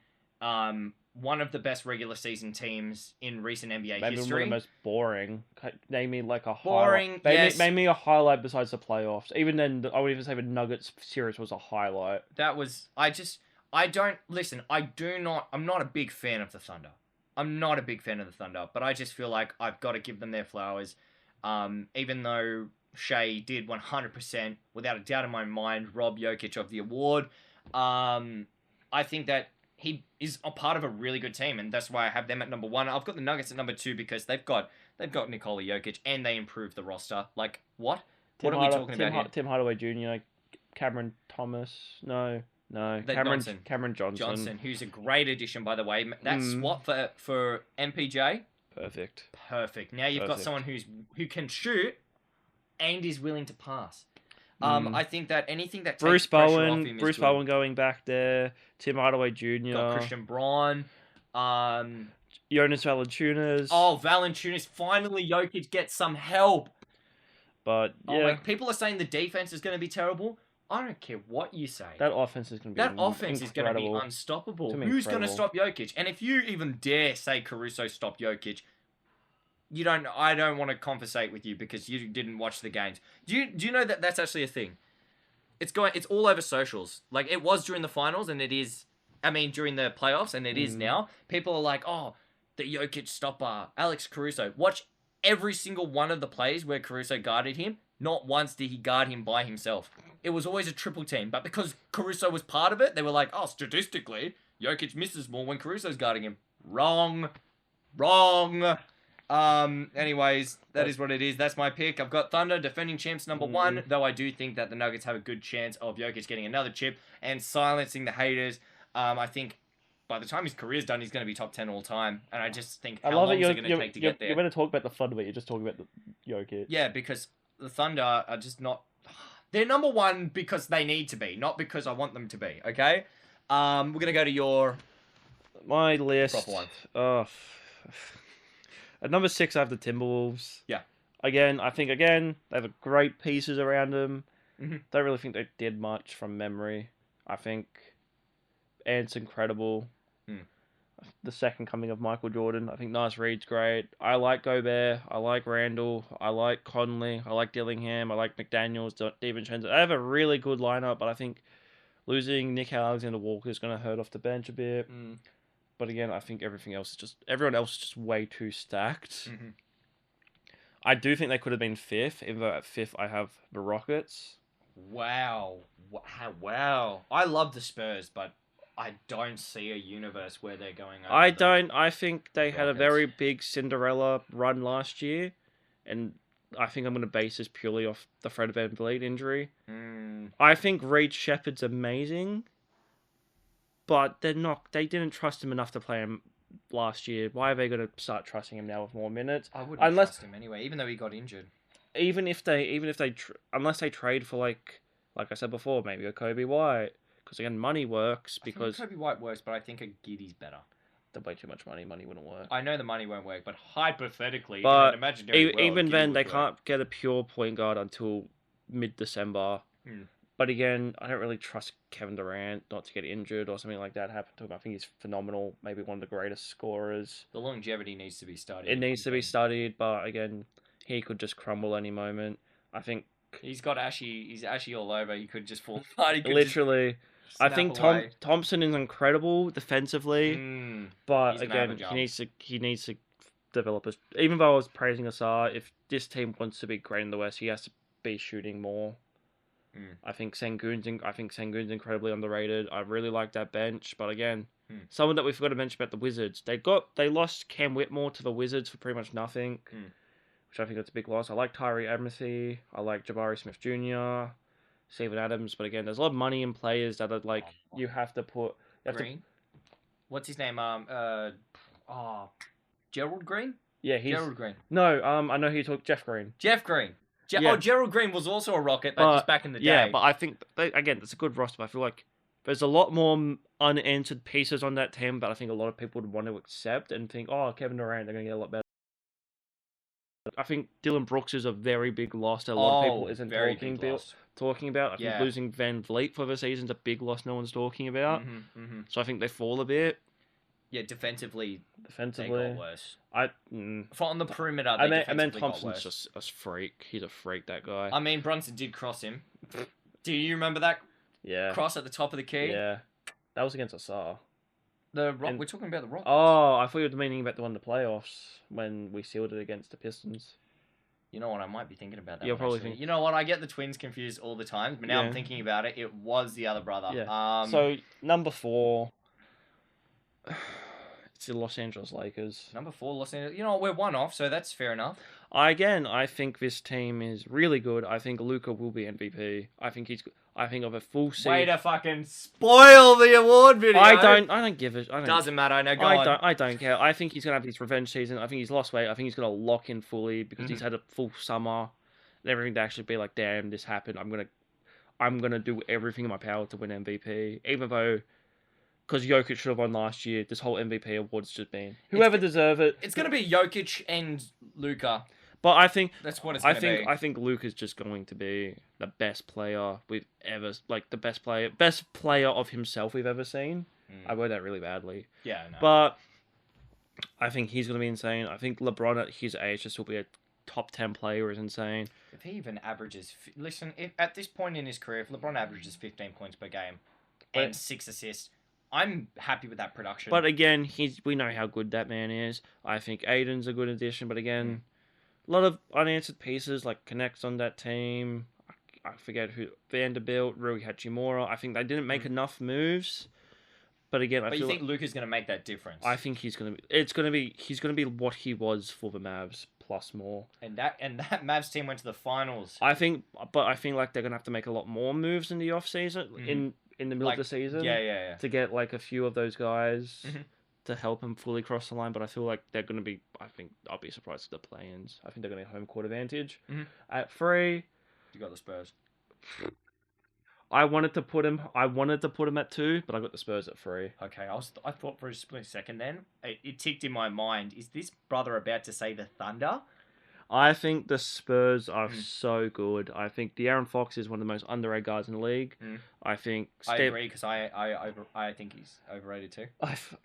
[SPEAKER 1] one of the best regular season teams in recent NBA
[SPEAKER 2] Maybe
[SPEAKER 1] history.
[SPEAKER 2] one of the most boring. Name me like a
[SPEAKER 1] Boring,
[SPEAKER 2] highlight.
[SPEAKER 1] yes.
[SPEAKER 2] Name me a highlight besides the playoffs. Even then, I would even say the Nuggets series was a highlight.
[SPEAKER 1] That was I'm not a big fan of the Thunder. I'm not a big fan of the Thunder, but I just feel like I've got to give them their flowers. Even though Shea did 100%, without a doubt in my mind, rob Jokic of the award, I think that he is a part of a really good team, and that's why I have them at number 1. I've got the Nuggets at number 2 because they've got Nikola Jokic and they improved the roster. Like what? What are we talking about here?
[SPEAKER 2] Tim Hardaway Jr., Cameron Thomas, no, Cameron Johnson,
[SPEAKER 1] who's a great addition, by the way. That swap for MPJ,
[SPEAKER 2] perfect.
[SPEAKER 1] Now you've got someone who can shoot and is willing to pass. I think that anything that takes pressure off him is
[SPEAKER 2] Bruce
[SPEAKER 1] good.
[SPEAKER 2] Bowen going back there, Tim Hardaway Jr.,
[SPEAKER 1] got Christian Braun,
[SPEAKER 2] Jonas Valanciunas.
[SPEAKER 1] Oh, Valanciunas! Finally, Jokic gets some help.
[SPEAKER 2] But yeah,
[SPEAKER 1] people are saying the defense is going to be terrible. I don't care what you say.
[SPEAKER 2] That offense is going to be
[SPEAKER 1] unstoppable. Who's going to stop Jokic? And if you even dare say Caruso stopped Jokic, I don't want to conversate with you because you didn't watch the games. Do you know that that's actually a thing? It's all over socials. Like it was during the finals and it is, during the playoffs and it is now. People are like, oh, the Jokic stopper, Alex Caruso. Watch every single one of the plays where Caruso guarded him. Not once did he guard him by himself. It was always a triple team. But because Caruso was part of it, they were like, oh, statistically, Jokic misses more when Caruso's guarding him. Wrong. Anyways, that is what it is. That's my pick. I've got Thunder, defending champs number 1, though I do think that the Nuggets have a good chance of Jokic getting another chip and silencing the haters. I think by the time his career's done, he's going to be top 10 all time. And I just think how long is it going to take to get there?
[SPEAKER 2] You're going to talk about the Thunder, but you're just talking about the Jokic.
[SPEAKER 1] Yeah, because the Thunder are just not... They're number 1 because they need to be, not because I want them to be, okay? We're going to go to
[SPEAKER 2] my list.
[SPEAKER 1] Proper one.
[SPEAKER 2] Oh... At number 6, I have the Timberwolves.
[SPEAKER 1] Yeah.
[SPEAKER 2] I think they have great pieces around them.
[SPEAKER 1] Mm-hmm.
[SPEAKER 2] Don't really think they did much from memory. I think Ant's incredible. The second coming of Michael Jordan. I think Nas Reed's great. I like Gobert. I like Randall. I like Conley. I like Dillingham. I like McDaniels, DiVincenzo. I have a really good lineup, but I think losing Nick Alexander-Walker is going to hurt off the bench a bit. But again, I think everyone else is just way too stacked.
[SPEAKER 1] Mm-hmm.
[SPEAKER 2] I do think they could have been 5th, even though at 5th I have the Rockets.
[SPEAKER 1] Wow. I love the Spurs, but I don't see a universe where they're going over
[SPEAKER 2] I think they had a very big Cinderella run last year, and I think I'm going to base this purely off the Fred VanVleet injury. I think Reed Shepherd's amazing. But they didn't trust him enough to play him last year. Why are they going to start trusting him now with more minutes?
[SPEAKER 1] I wouldn't trust him anyway, even though he got injured.
[SPEAKER 2] Unless they trade for like I said before, maybe a Kobe White, because again, money works. Because
[SPEAKER 1] Kobe White works, but I think a Giddey's better.
[SPEAKER 2] They're way too much money. Money wouldn't work.
[SPEAKER 1] I know the money won't work, but hypothetically,
[SPEAKER 2] but
[SPEAKER 1] in an imaginary world,
[SPEAKER 2] even then, they
[SPEAKER 1] work.
[SPEAKER 2] can't get a pure point guard until mid-December. But again, I don't really trust Kevin Durant not to get injured or something like that happen to him. I think he's phenomenal, maybe one of the greatest scorers.
[SPEAKER 1] The longevity needs to be studied.
[SPEAKER 2] It needs to be studied, but again, he could just crumble any moment. I think
[SPEAKER 1] he's ashy all over. He could just fall apart.
[SPEAKER 2] Literally. I think Thompson is incredible defensively, but again, he needs to develop his. Even though I was praising Asar, if this team wants to be great in the West, he has to be shooting more. I think Sengun's incredibly underrated. I really like that bench, but again, someone that we forgot to mention about the Wizards. They lost Cam Whitmore to the Wizards for pretty much nothing, which I think that's a big loss. I like Tyree Amnesty. I like Jabari Smith Jr., Steven Adams, but again, there's a lot of money in players that are like you have to put.
[SPEAKER 1] Green. What's his name? Gerald Green.
[SPEAKER 2] Yeah,
[SPEAKER 1] Gerald Green.
[SPEAKER 2] No, I know who you talk. Jeff Green.
[SPEAKER 1] Oh, Gerald Green was also a Rocket, but just back in the day.
[SPEAKER 2] Yeah, but I think, again, it's a good roster. But I feel like there's a lot more unanswered pieces on that team, but I think a lot of people would want to accept and think, oh, Kevin Durant, they're going to get a lot better I think Dylan Brooks is a very big loss that a lot of people isn't
[SPEAKER 1] very
[SPEAKER 2] talking
[SPEAKER 1] big
[SPEAKER 2] about.
[SPEAKER 1] loss.
[SPEAKER 2] I think
[SPEAKER 1] Yeah.
[SPEAKER 2] losing Van Vliet for the season is a big loss no one's talking about. So I think they fall a bit.
[SPEAKER 1] Yeah, defensively, they
[SPEAKER 2] Defensively,
[SPEAKER 1] got worse.
[SPEAKER 2] on
[SPEAKER 1] the perimeter,
[SPEAKER 2] I
[SPEAKER 1] they
[SPEAKER 2] meant
[SPEAKER 1] defensively got
[SPEAKER 2] Thompson's
[SPEAKER 1] worse.
[SPEAKER 2] just a freak. He's a freak, that guy.
[SPEAKER 1] I mean, Brunson did cross him. Do you remember that
[SPEAKER 2] Yeah,
[SPEAKER 1] cross at the top of the key?
[SPEAKER 2] yeah, that was against Asar.
[SPEAKER 1] We're talking about the Rockets.
[SPEAKER 2] Oh, I thought you were meaning about the one in the playoffs when we sealed it against the Pistons.
[SPEAKER 1] You know what? I might be thinking about that.
[SPEAKER 2] You're
[SPEAKER 1] one,
[SPEAKER 2] probably
[SPEAKER 1] actually.
[SPEAKER 2] thinking.
[SPEAKER 1] You know what? I get the Twins confused all the time, but now
[SPEAKER 2] Yeah.
[SPEAKER 1] I'm thinking about it. It was the other brother.
[SPEAKER 2] Yeah. So number 4, it's the Los Angeles Lakers.
[SPEAKER 1] Number 4, Los Angeles. You know what? We're one off, so that's fair enough.
[SPEAKER 2] I think this team is really good. I think Luka will be MVP. I think of a full season.
[SPEAKER 1] Way to fucking spoil the award video.
[SPEAKER 2] I don't give a.
[SPEAKER 1] Doesn't matter. No, go on.
[SPEAKER 2] I don't care. I think he's gonna have his revenge season. I think he's lost weight. I think he's gonna lock in fully because he's had a full summer and everything to actually be like, damn, this happened. I'm gonna do everything in my power to win MVP. Even though, because Jokic should have won last year, this whole MVP award's just been whoever deserve it.
[SPEAKER 1] It's gonna be Jokic and Luka.
[SPEAKER 2] But I think
[SPEAKER 1] that's what it's gonna be.
[SPEAKER 2] I think Luka's just going to be the best player we've ever, like the best player of himself we've ever seen. I word that really badly.
[SPEAKER 1] Yeah, no.
[SPEAKER 2] But I think he's going to be insane. I think LeBron at his age just will be a top 10 player is insane.
[SPEAKER 1] If he even averages, at this point in his career, if LeBron averages 15 points per game and 6 assists, I'm happy with that production.
[SPEAKER 2] But again, we know how good that man is. I think Aiden's a good addition, but again, a lot of unanswered pieces like connects on that team. I forget who, Vanderbilt, Rui Hachimura. I think they didn't make enough moves. But again,
[SPEAKER 1] you think Luka's going to make that difference?
[SPEAKER 2] I think he's going to be. He's going to be what he was for the Mavs plus more.
[SPEAKER 1] And that Mavs team went to the finals.
[SPEAKER 2] I think like they're going to have to make a lot more moves in the off season in the middle of the season.
[SPEAKER 1] Yeah.
[SPEAKER 2] To get like a few of those guys to help him fully cross the line. But I feel like they're going to be. I think I'll be surprised if the play-ins. I think they're going to home court advantage. At 3,
[SPEAKER 1] you got the Spurs.
[SPEAKER 2] I wanted to put him at 2, but I got the Spurs at 3.
[SPEAKER 1] Okay, I thought for a split second then it ticked in my mind. Is this brother about to say the Thunder?
[SPEAKER 2] I think the Spurs are so good. I think De'Aaron Fox is one of the most underrated guys in the league. I think
[SPEAKER 1] I agree because I think he's overrated too.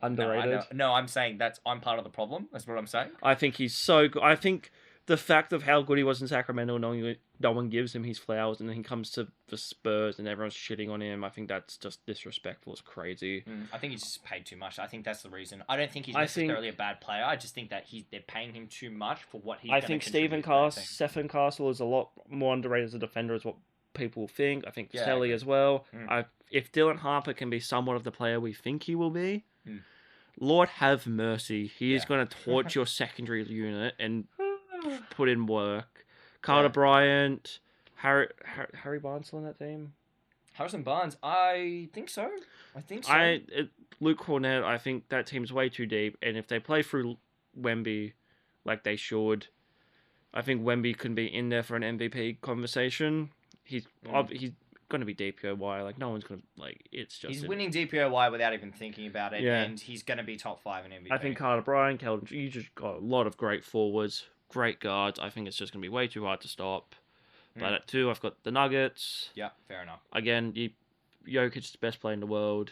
[SPEAKER 2] Underrated.
[SPEAKER 1] No, I'm saying I'm part of the problem. That's what I'm saying.
[SPEAKER 2] I think he's so good. I think the fact of how good he was in Sacramento, no one gives him his flowers, and then he comes to the Spurs and everyone's shitting on him. I think that's just disrespectful. It's crazy.
[SPEAKER 1] I think he's just paid too much. I think that's the reason. I don't think he's necessarily a bad player. I just think that they're paying him too much for what he's.
[SPEAKER 2] I think Stephen Castle is a lot more underrated as a defender, is what people think. I think Telly as well. If Dylan Harper can be somewhat of the player we think he will be, Lord have mercy, he is going to torch your secondary unit and put in work. Carter Bryant, Harry Barnes on that team.
[SPEAKER 1] Harrison Barnes, I think so.
[SPEAKER 2] Luke Cornett, I think that team's way too deep, and if they play through Wemby like they should, I think Wemby can be in there for an MVP conversation. He's going to be DPOY. Like no one's going to It's just
[SPEAKER 1] he's winning DPOY without even thinking about it, and he's going to be top 5 in MVP.
[SPEAKER 2] I think Carter Bryant, Keldon, you just got a lot of great forwards. Great guards. I think it's just going to be way too hard to stop. But at 2, I've got the Nuggets.
[SPEAKER 1] Yeah, fair enough.
[SPEAKER 2] Again, Jokic's the best player in the world.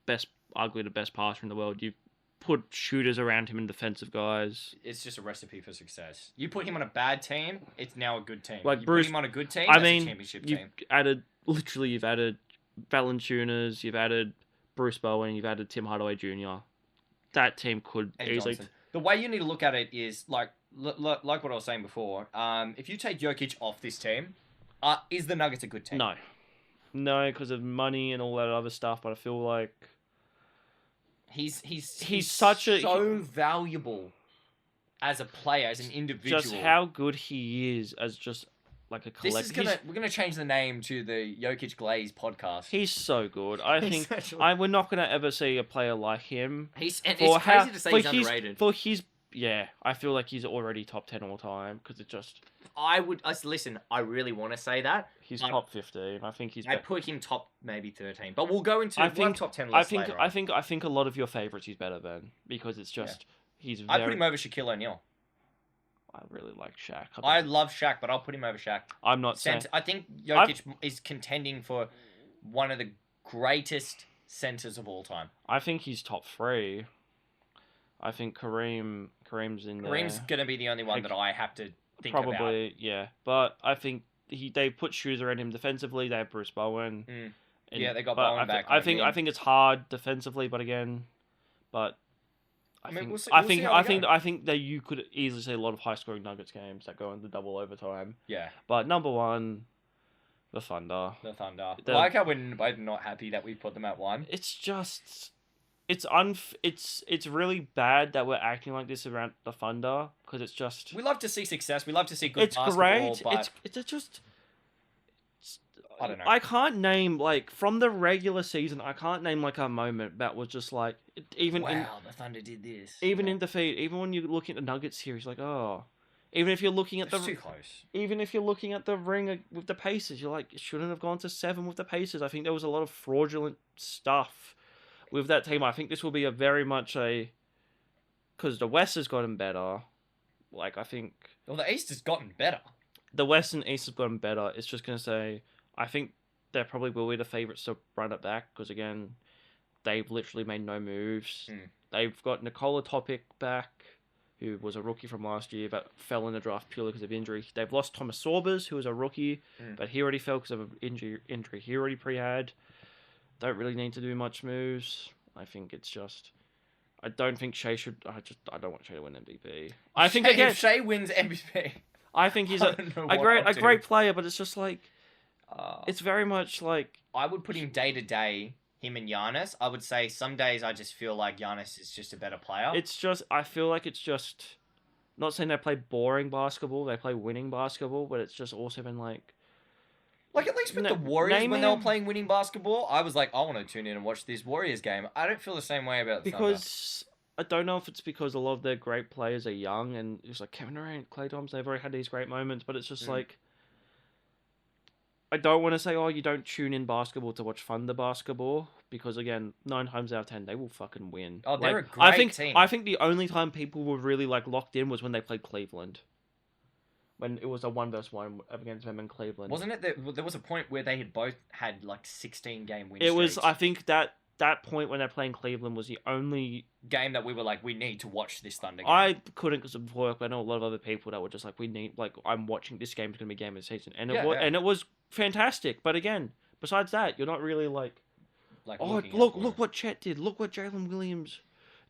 [SPEAKER 2] Arguably the best passer in the world. You put shooters around him and defensive guys.
[SPEAKER 1] It's just a recipe for success. You put him on a bad team, it's now a good team.
[SPEAKER 2] Like
[SPEAKER 1] you
[SPEAKER 2] Bruce,
[SPEAKER 1] put him on a good team,
[SPEAKER 2] I
[SPEAKER 1] that's
[SPEAKER 2] mean,
[SPEAKER 1] a championship
[SPEAKER 2] you've
[SPEAKER 1] team.
[SPEAKER 2] You've added Valanciunas, you've added Bruce Bowen, you've added Tim Hardaway Jr. That team could easily...
[SPEAKER 1] Johnson. The way you need to look at it is like what I was saying before. If you take Jokic off this team, is the Nuggets a good team?
[SPEAKER 2] No, because of money and all that other stuff. But I feel like
[SPEAKER 1] he's so valuable as a player, as an individual.
[SPEAKER 2] Just how good he is as just like a collective.
[SPEAKER 1] We're gonna change the name to the Jokic Glaze podcast.
[SPEAKER 2] He's so good. I think we're not gonna ever see a player like him.
[SPEAKER 1] It's crazy to say he's underrated.
[SPEAKER 2] I feel like he's already top 10 all time because it just.
[SPEAKER 1] Listen. I really want to say that
[SPEAKER 2] he's top 15. I think he's.
[SPEAKER 1] I put him top maybe 13, but we'll go into top 10 lists later.
[SPEAKER 2] I think a lot of your favorites he's better than because it's just he's.
[SPEAKER 1] I put him over Shaquille O'Neal.
[SPEAKER 2] I really like Shaq.
[SPEAKER 1] I love Shaq, but I'll put him over Shaq.
[SPEAKER 2] I'm not saying.
[SPEAKER 1] I think Jokic is contending for one of the greatest centers of all time.
[SPEAKER 2] I think he's top 3. I think Kareem's in there.
[SPEAKER 1] Kareem's gonna be the only one that I have to think
[SPEAKER 2] probably
[SPEAKER 1] about.
[SPEAKER 2] yeah, but I think they put shoes around him defensively. They have Bruce Bowen.
[SPEAKER 1] Yeah, they got Bowen back.
[SPEAKER 2] I think it's hard defensively, but again, I think that you could easily see a lot of high scoring Nuggets games that go into double overtime.
[SPEAKER 1] Yeah.
[SPEAKER 2] But number 1, the Thunder.
[SPEAKER 1] The Thunder. I like how we're both not happy that we put them at 1.
[SPEAKER 2] It's just it's really bad that we're acting like this around the Thunder because it's just
[SPEAKER 1] we love to see success. We love to see good
[SPEAKER 2] it's
[SPEAKER 1] basketball.
[SPEAKER 2] Great.
[SPEAKER 1] But
[SPEAKER 2] it's just
[SPEAKER 1] I don't know.
[SPEAKER 2] I can't name from the regular season. I can't name a moment that was just the
[SPEAKER 1] Thunder did this.
[SPEAKER 2] Even in defeat, even when you look at the Nuggets series, even if you're looking at
[SPEAKER 1] too close.
[SPEAKER 2] Even if you're looking at the ring with the Pacers, you're like, it shouldn't have gone to 7 with the Pacers. I think there was a lot of fraudulent stuff with that team. I think this will be a very much because the West has gotten better. I think
[SPEAKER 1] the East has gotten better.
[SPEAKER 2] The West and East have gotten better. It's just gonna say, I think they probably will be the favorites to run it back because again, they've literally made no moves. They've got Nikola Topic back, who was a rookie from last year but fell in the draft purely because of injury. They've lost Thomas Sorbers, who was a rookie, but he already fell because of an injury he already pre-had. Don't really need to do much moves. I think it's just... I don't think Shea should... I don't want Shea to win MVP. I think
[SPEAKER 1] if Shea wins MVP...
[SPEAKER 2] I think he's a great player, but it's just it's very much
[SPEAKER 1] I would put him day to day, him and Giannis. I would say some days I just feel like Giannis is just a better player.
[SPEAKER 2] I feel like it's just... Not saying they play boring basketball, they play winning basketball, but it's just also been
[SPEAKER 1] at least with the Warriors, when they were playing winning basketball, I was like, I want to tune in and watch this Warriors game. I don't feel the same way about the Thunder.
[SPEAKER 2] I don't know if it's because a lot of their great players are young, and it's Kevin Durant, Klay Thompson, they've already had these great moments, but it's just I don't want to say, you don't tune in basketball to watch Thunder basketball, because again, 9 times out of 10, they will fucking win.
[SPEAKER 1] Oh, they're a great team.
[SPEAKER 2] I think the only time people were really locked in was when they played Cleveland. When it was a 1-1 against them in Cleveland.
[SPEAKER 1] Wasn't it that there was a point where they had both had 16-game win streaks?
[SPEAKER 2] It was, I think that point when they're playing Cleveland was the only
[SPEAKER 1] game that we were we need to watch this Thunder game.
[SPEAKER 2] I couldn't because of work, but I know a lot of other people that were just we need, I'm watching this game's going to be game of the season. And and it was fantastic. But again, besides that, you're not really look what Chet did. Look what Jalen Williams,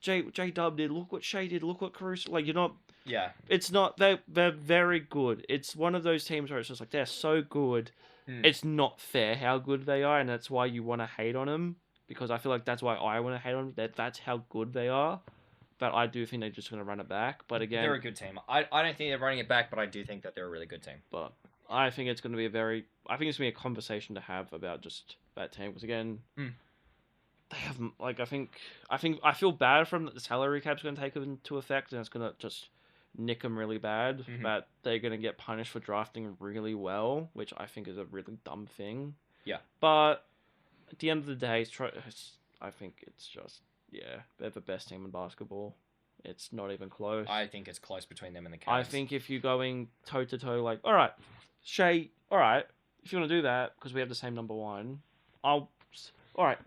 [SPEAKER 2] J-Dub did. Look what Shea did. Look what Caruso... you're not...
[SPEAKER 1] Yeah.
[SPEAKER 2] It's not... They're very good. It's one of those teams where it's just they're so good. It's not fair how good they are, and that's why you want to hate on them. Because I feel like that's why I want to hate on them. That's how good they are. But I do think they're just going to run it back. But again...
[SPEAKER 1] They're a good team. I don't think they're running it back, but I do think that they're a really good team.
[SPEAKER 2] But I think it's going to be I think it's going to be a conversation to have about just that team. Because again... They haven't... I feel bad for them that the salary cap's going to take into effect, and it's going to just nick them really bad. But they're going to get punished for drafting really well, which I think is a really dumb thing.
[SPEAKER 1] Yeah.
[SPEAKER 2] But... At the end of the day, I think it's just, they're the best team in basketball. It's not even close.
[SPEAKER 1] I think it's close between them and the Cavs.
[SPEAKER 2] I think if you're going toe-to-toe, all right, Shea, all right, if you want to do that, because we have the same number 1, all right,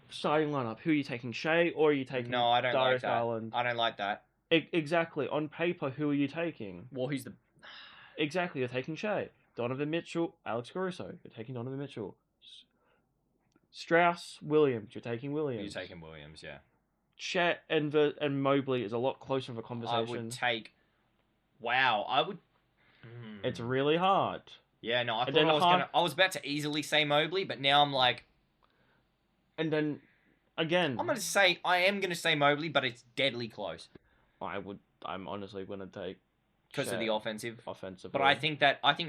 [SPEAKER 2] starting lineup, who are you taking, Shea, or are you taking Darius Garland?
[SPEAKER 1] I don't like that.
[SPEAKER 2] Exactly. On paper, who are you taking?
[SPEAKER 1] Well, who's the...
[SPEAKER 2] Exactly, you're taking Shea. Donovan Mitchell, Alex Caruso. You're taking Donovan Mitchell. Strauss, Williams. You're taking Williams.
[SPEAKER 1] You're taking Williams, yeah.
[SPEAKER 2] Chet and Mobley is a lot closer of a conversation.
[SPEAKER 1] I would take... Wow, I would...
[SPEAKER 2] It's really hard.
[SPEAKER 1] Yeah, no, I was about to easily say Mobley, but now I'm like...
[SPEAKER 2] And then, again...
[SPEAKER 1] I am going to say Mobley, but it's deadly close.
[SPEAKER 2] I'm honestly going to take...
[SPEAKER 1] Because of the offensive.
[SPEAKER 2] But
[SPEAKER 1] I think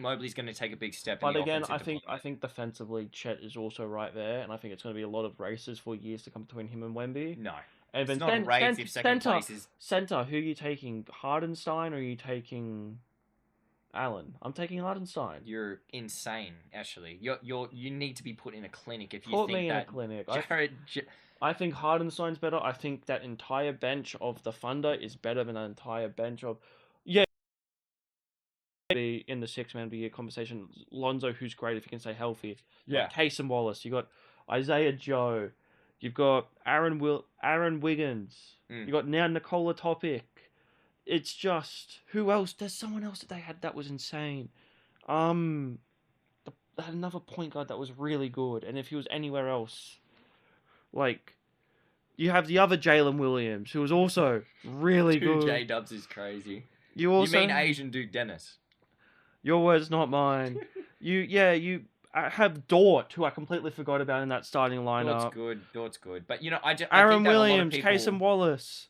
[SPEAKER 1] Mobley's going to take a big step in the offensive department.
[SPEAKER 2] I think defensively, Chet is also right there, and I think it's going to be a lot of races for years to come between him and Wemby.
[SPEAKER 1] No.
[SPEAKER 2] And
[SPEAKER 1] it's not a race if second place is...
[SPEAKER 2] Center, who are you taking? Hardenstein, or are you taking Allen? I'm taking Hardenstein.
[SPEAKER 1] You're insane, actually. You need to be put in a clinic if you
[SPEAKER 2] Put
[SPEAKER 1] think
[SPEAKER 2] me
[SPEAKER 1] that...
[SPEAKER 2] in a clinic.
[SPEAKER 1] Jarret...
[SPEAKER 2] I think Hardenstein's better. I think that entire bench of the Thunder is better than an entire bench of... Yeah, be in the six-man of the year conversation. Lonzo, who's great if you can stay healthy.
[SPEAKER 1] Yeah.
[SPEAKER 2] Like Case and Wallace. You got Isaiah Joe. You've got Aaron Wiggins.
[SPEAKER 1] Mm.
[SPEAKER 2] You got now Nikola Topic. It's just who else? There's someone else that they had that was insane. They had another point guard that was really good, and if he was anywhere else, like you have the other Jalen Williams, who was also really
[SPEAKER 1] Dude,
[SPEAKER 2] good.
[SPEAKER 1] J-Dubs is crazy.
[SPEAKER 2] You also
[SPEAKER 1] You mean Asian Duke Dennis?
[SPEAKER 2] Your words, not mine. You have Dort, who I completely forgot about in that starting lineup.
[SPEAKER 1] Dort's good. But, you know, I think
[SPEAKER 2] Aaron
[SPEAKER 1] that
[SPEAKER 2] Williams,
[SPEAKER 1] a lot of people...
[SPEAKER 2] Casey Wallace.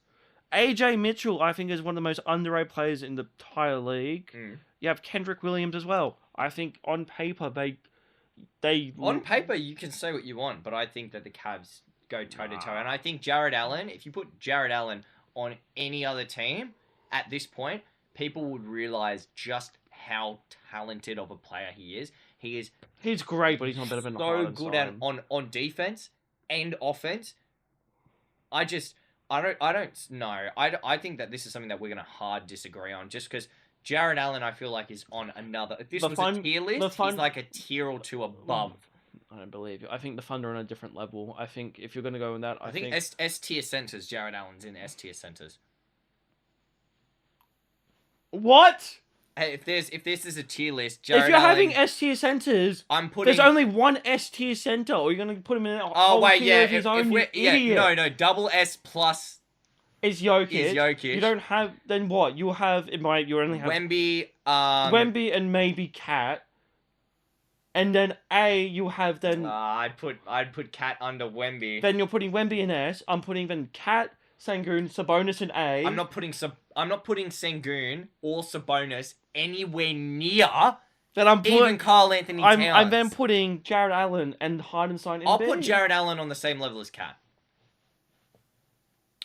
[SPEAKER 2] AJ Mitchell, I think, is one of the most underrated players in the entire league.
[SPEAKER 1] Mm.
[SPEAKER 2] You have Kendrick Williams as well. I think on paper, they
[SPEAKER 1] On paper, you can say what you want, but I think that the Cavs go toe-to-toe. And I think Jarret Allen, if you put Jarret Allen on any other team at this point, people would realize just how talented of a player he is.
[SPEAKER 2] He's great, but he's not better than
[SPEAKER 1] so good at on defense and offense. I don't know. I think that this is something that we're gonna hard disagree on, just because Jarret Allen, I feel like, is on another. If this was a tier list, he's like a tier or two above.
[SPEAKER 2] I don't believe you. I think the Thunder are on a different level. I think if you're gonna go in that,
[SPEAKER 1] I think S tier centers. Jarret Allen's in S tier centers.
[SPEAKER 2] What?
[SPEAKER 1] Hey, if this is a tier list,
[SPEAKER 2] if you're having S tier centers,
[SPEAKER 1] I'm putting.
[SPEAKER 2] There's only one S tier center, or you're gonna put him in a
[SPEAKER 1] Oh
[SPEAKER 2] whole
[SPEAKER 1] wait,
[SPEAKER 2] tier
[SPEAKER 1] yeah.
[SPEAKER 2] of his own.
[SPEAKER 1] No, double S plus
[SPEAKER 2] is Jokic.
[SPEAKER 1] You
[SPEAKER 2] don't have then what? You have you only have
[SPEAKER 1] Wemby,
[SPEAKER 2] Wemby and maybe Cat, and then A you have then.
[SPEAKER 1] I'd put Cat under Wemby.
[SPEAKER 2] Then you're putting Wemby in S. I'm putting then Cat, Sengun, Sabonis in A.
[SPEAKER 1] I'm not putting Sengun or Sabonis anywhere near.
[SPEAKER 2] Then I'm putting
[SPEAKER 1] even Karl Anthony Towns.
[SPEAKER 2] I'm then putting Jarret Allen and Hardenstein in
[SPEAKER 1] I'll
[SPEAKER 2] B.
[SPEAKER 1] put Jarret Allen on the same level as Cat.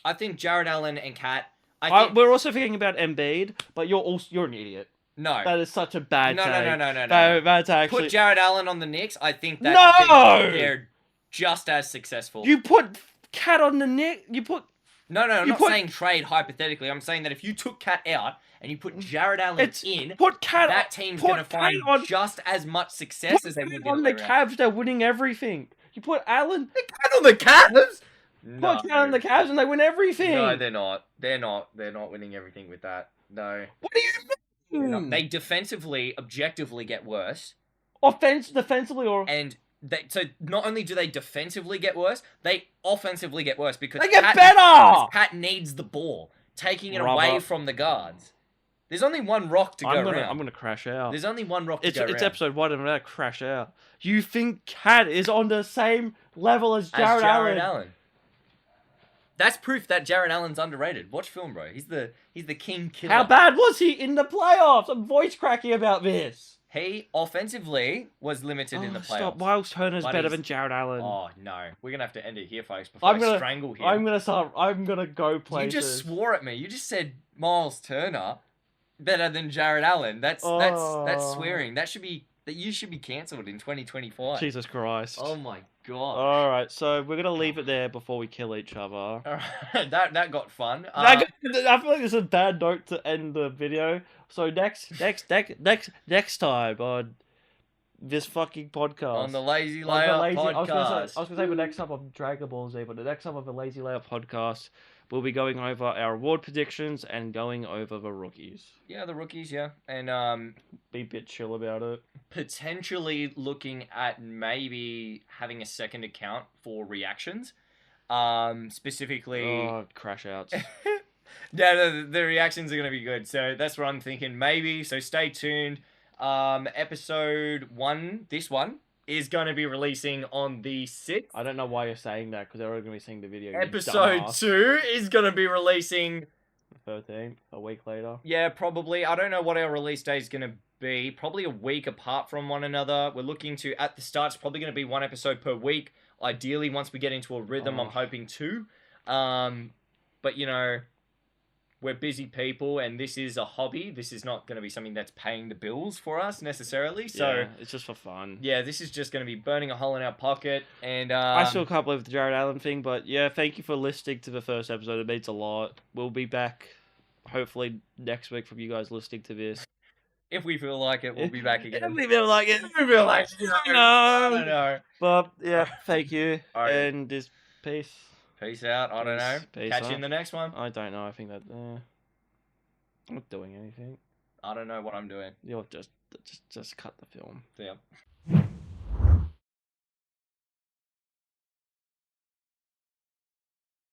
[SPEAKER 1] I think Jarret Allen and Cat.
[SPEAKER 2] We're also forgetting about Embiid, but you're an idiot.
[SPEAKER 1] No,
[SPEAKER 2] that is such a bad take.
[SPEAKER 1] No.
[SPEAKER 2] That's actually
[SPEAKER 1] put Jarret Allen on the Knicks. I think that they're just as successful.
[SPEAKER 2] You put Cat on the Knicks. You put.
[SPEAKER 1] No, I'm not saying trade hypothetically. I'm saying that if you took Cat out and you put Jarret Allen in, that team's going to find just as much success as they would
[SPEAKER 2] on the Cavs. They're winning everything. You put Allen.
[SPEAKER 1] Cat on the Cavs.
[SPEAKER 2] Put Cat on the Cavs and they win everything.
[SPEAKER 1] No, they're not. They're not winning everything with that. No.
[SPEAKER 2] What do you mean?
[SPEAKER 1] They defensively, objectively get worse.
[SPEAKER 2] Defensively, or
[SPEAKER 1] so not only do they defensively get worse, they offensively get worse because
[SPEAKER 2] they get better.
[SPEAKER 1] Cat needs the ball, taking it away from the guards. There's only one rock to go around.
[SPEAKER 2] I'm gonna crash out.
[SPEAKER 1] There's only one rock to go around.
[SPEAKER 2] It's episode 1 and I'm gonna crash out. You think Cat is on the same level as Jarret Allen?
[SPEAKER 1] That's proof that Jarret Allen's underrated. Watch film, bro. He's the king killer.
[SPEAKER 2] How bad was he in the playoffs? I'm voice cracking about this.
[SPEAKER 1] He offensively was limited in the playoffs.
[SPEAKER 2] Stop. Miles Turner's better than Jarret Allen.
[SPEAKER 1] Oh no, we're gonna have to end it here, folks. Before I strangle him.
[SPEAKER 2] I'm gonna go places.
[SPEAKER 1] You just swore at me. You just said Miles Turner better than Jarret Allen. That's swearing. You should be cancelled in 2025.
[SPEAKER 2] Jesus Christ.
[SPEAKER 1] Oh my god.
[SPEAKER 2] All right, so we're gonna leave it there before we kill each other. All
[SPEAKER 1] right, that got fun.
[SPEAKER 2] I feel like this is a bad note to end the video. So next time on this fucking podcast,
[SPEAKER 1] on the Lazy Layup podcast.
[SPEAKER 2] I was gonna say the next time on Dragon Ball Z, but the next time on the Lazy Layup podcast, we'll be going over our award predictions and going over the rookies.
[SPEAKER 1] Yeah, the rookies, yeah. And
[SPEAKER 2] be a bit chill about it.
[SPEAKER 1] Potentially looking at maybe having a second account for reactions. Specifically
[SPEAKER 2] crash outs.
[SPEAKER 1] Yeah, the reactions are gonna be good. So that's what I'm thinking. Maybe. So stay tuned. Episode 1, this one, is going to be releasing on the 6th.
[SPEAKER 2] I don't know why you're saying that, because they're already going to be seeing the video.
[SPEAKER 1] Episode 2 is going to be releasing...
[SPEAKER 2] 13th, a week later.
[SPEAKER 1] Yeah, probably. I don't know what our release day is going to be. Probably a week apart from one another. We're looking to, at the start, it's probably going to be 1 episode per week. Ideally, once we get into a rhythm, I'm hoping 2. But, you know... We're busy people, and this is a hobby. This is not going to be something that's paying the bills for us, necessarily. So
[SPEAKER 2] yeah, it's just for fun.
[SPEAKER 1] Yeah, this is just going to be burning a hole in our pocket. And
[SPEAKER 2] I still can't believe the Jarret Allen thing, but yeah, thank you for listening to the first episode. It means a lot. We'll be back, hopefully, next week from you guys listening to this.
[SPEAKER 1] If we feel like it, we'll be back again.
[SPEAKER 2] We feel like it.
[SPEAKER 1] We feel like it. I don't know.
[SPEAKER 2] But yeah, thank you.
[SPEAKER 1] Alright.
[SPEAKER 2] And just peace.
[SPEAKER 1] Peace out. I don't know.
[SPEAKER 2] Peace
[SPEAKER 1] Catch you
[SPEAKER 2] out.
[SPEAKER 1] in the next one.
[SPEAKER 2] I don't know. I think that I'm not doing anything.
[SPEAKER 1] I don't know what I'm doing.
[SPEAKER 2] You'll just cut the film.
[SPEAKER 1] Yeah.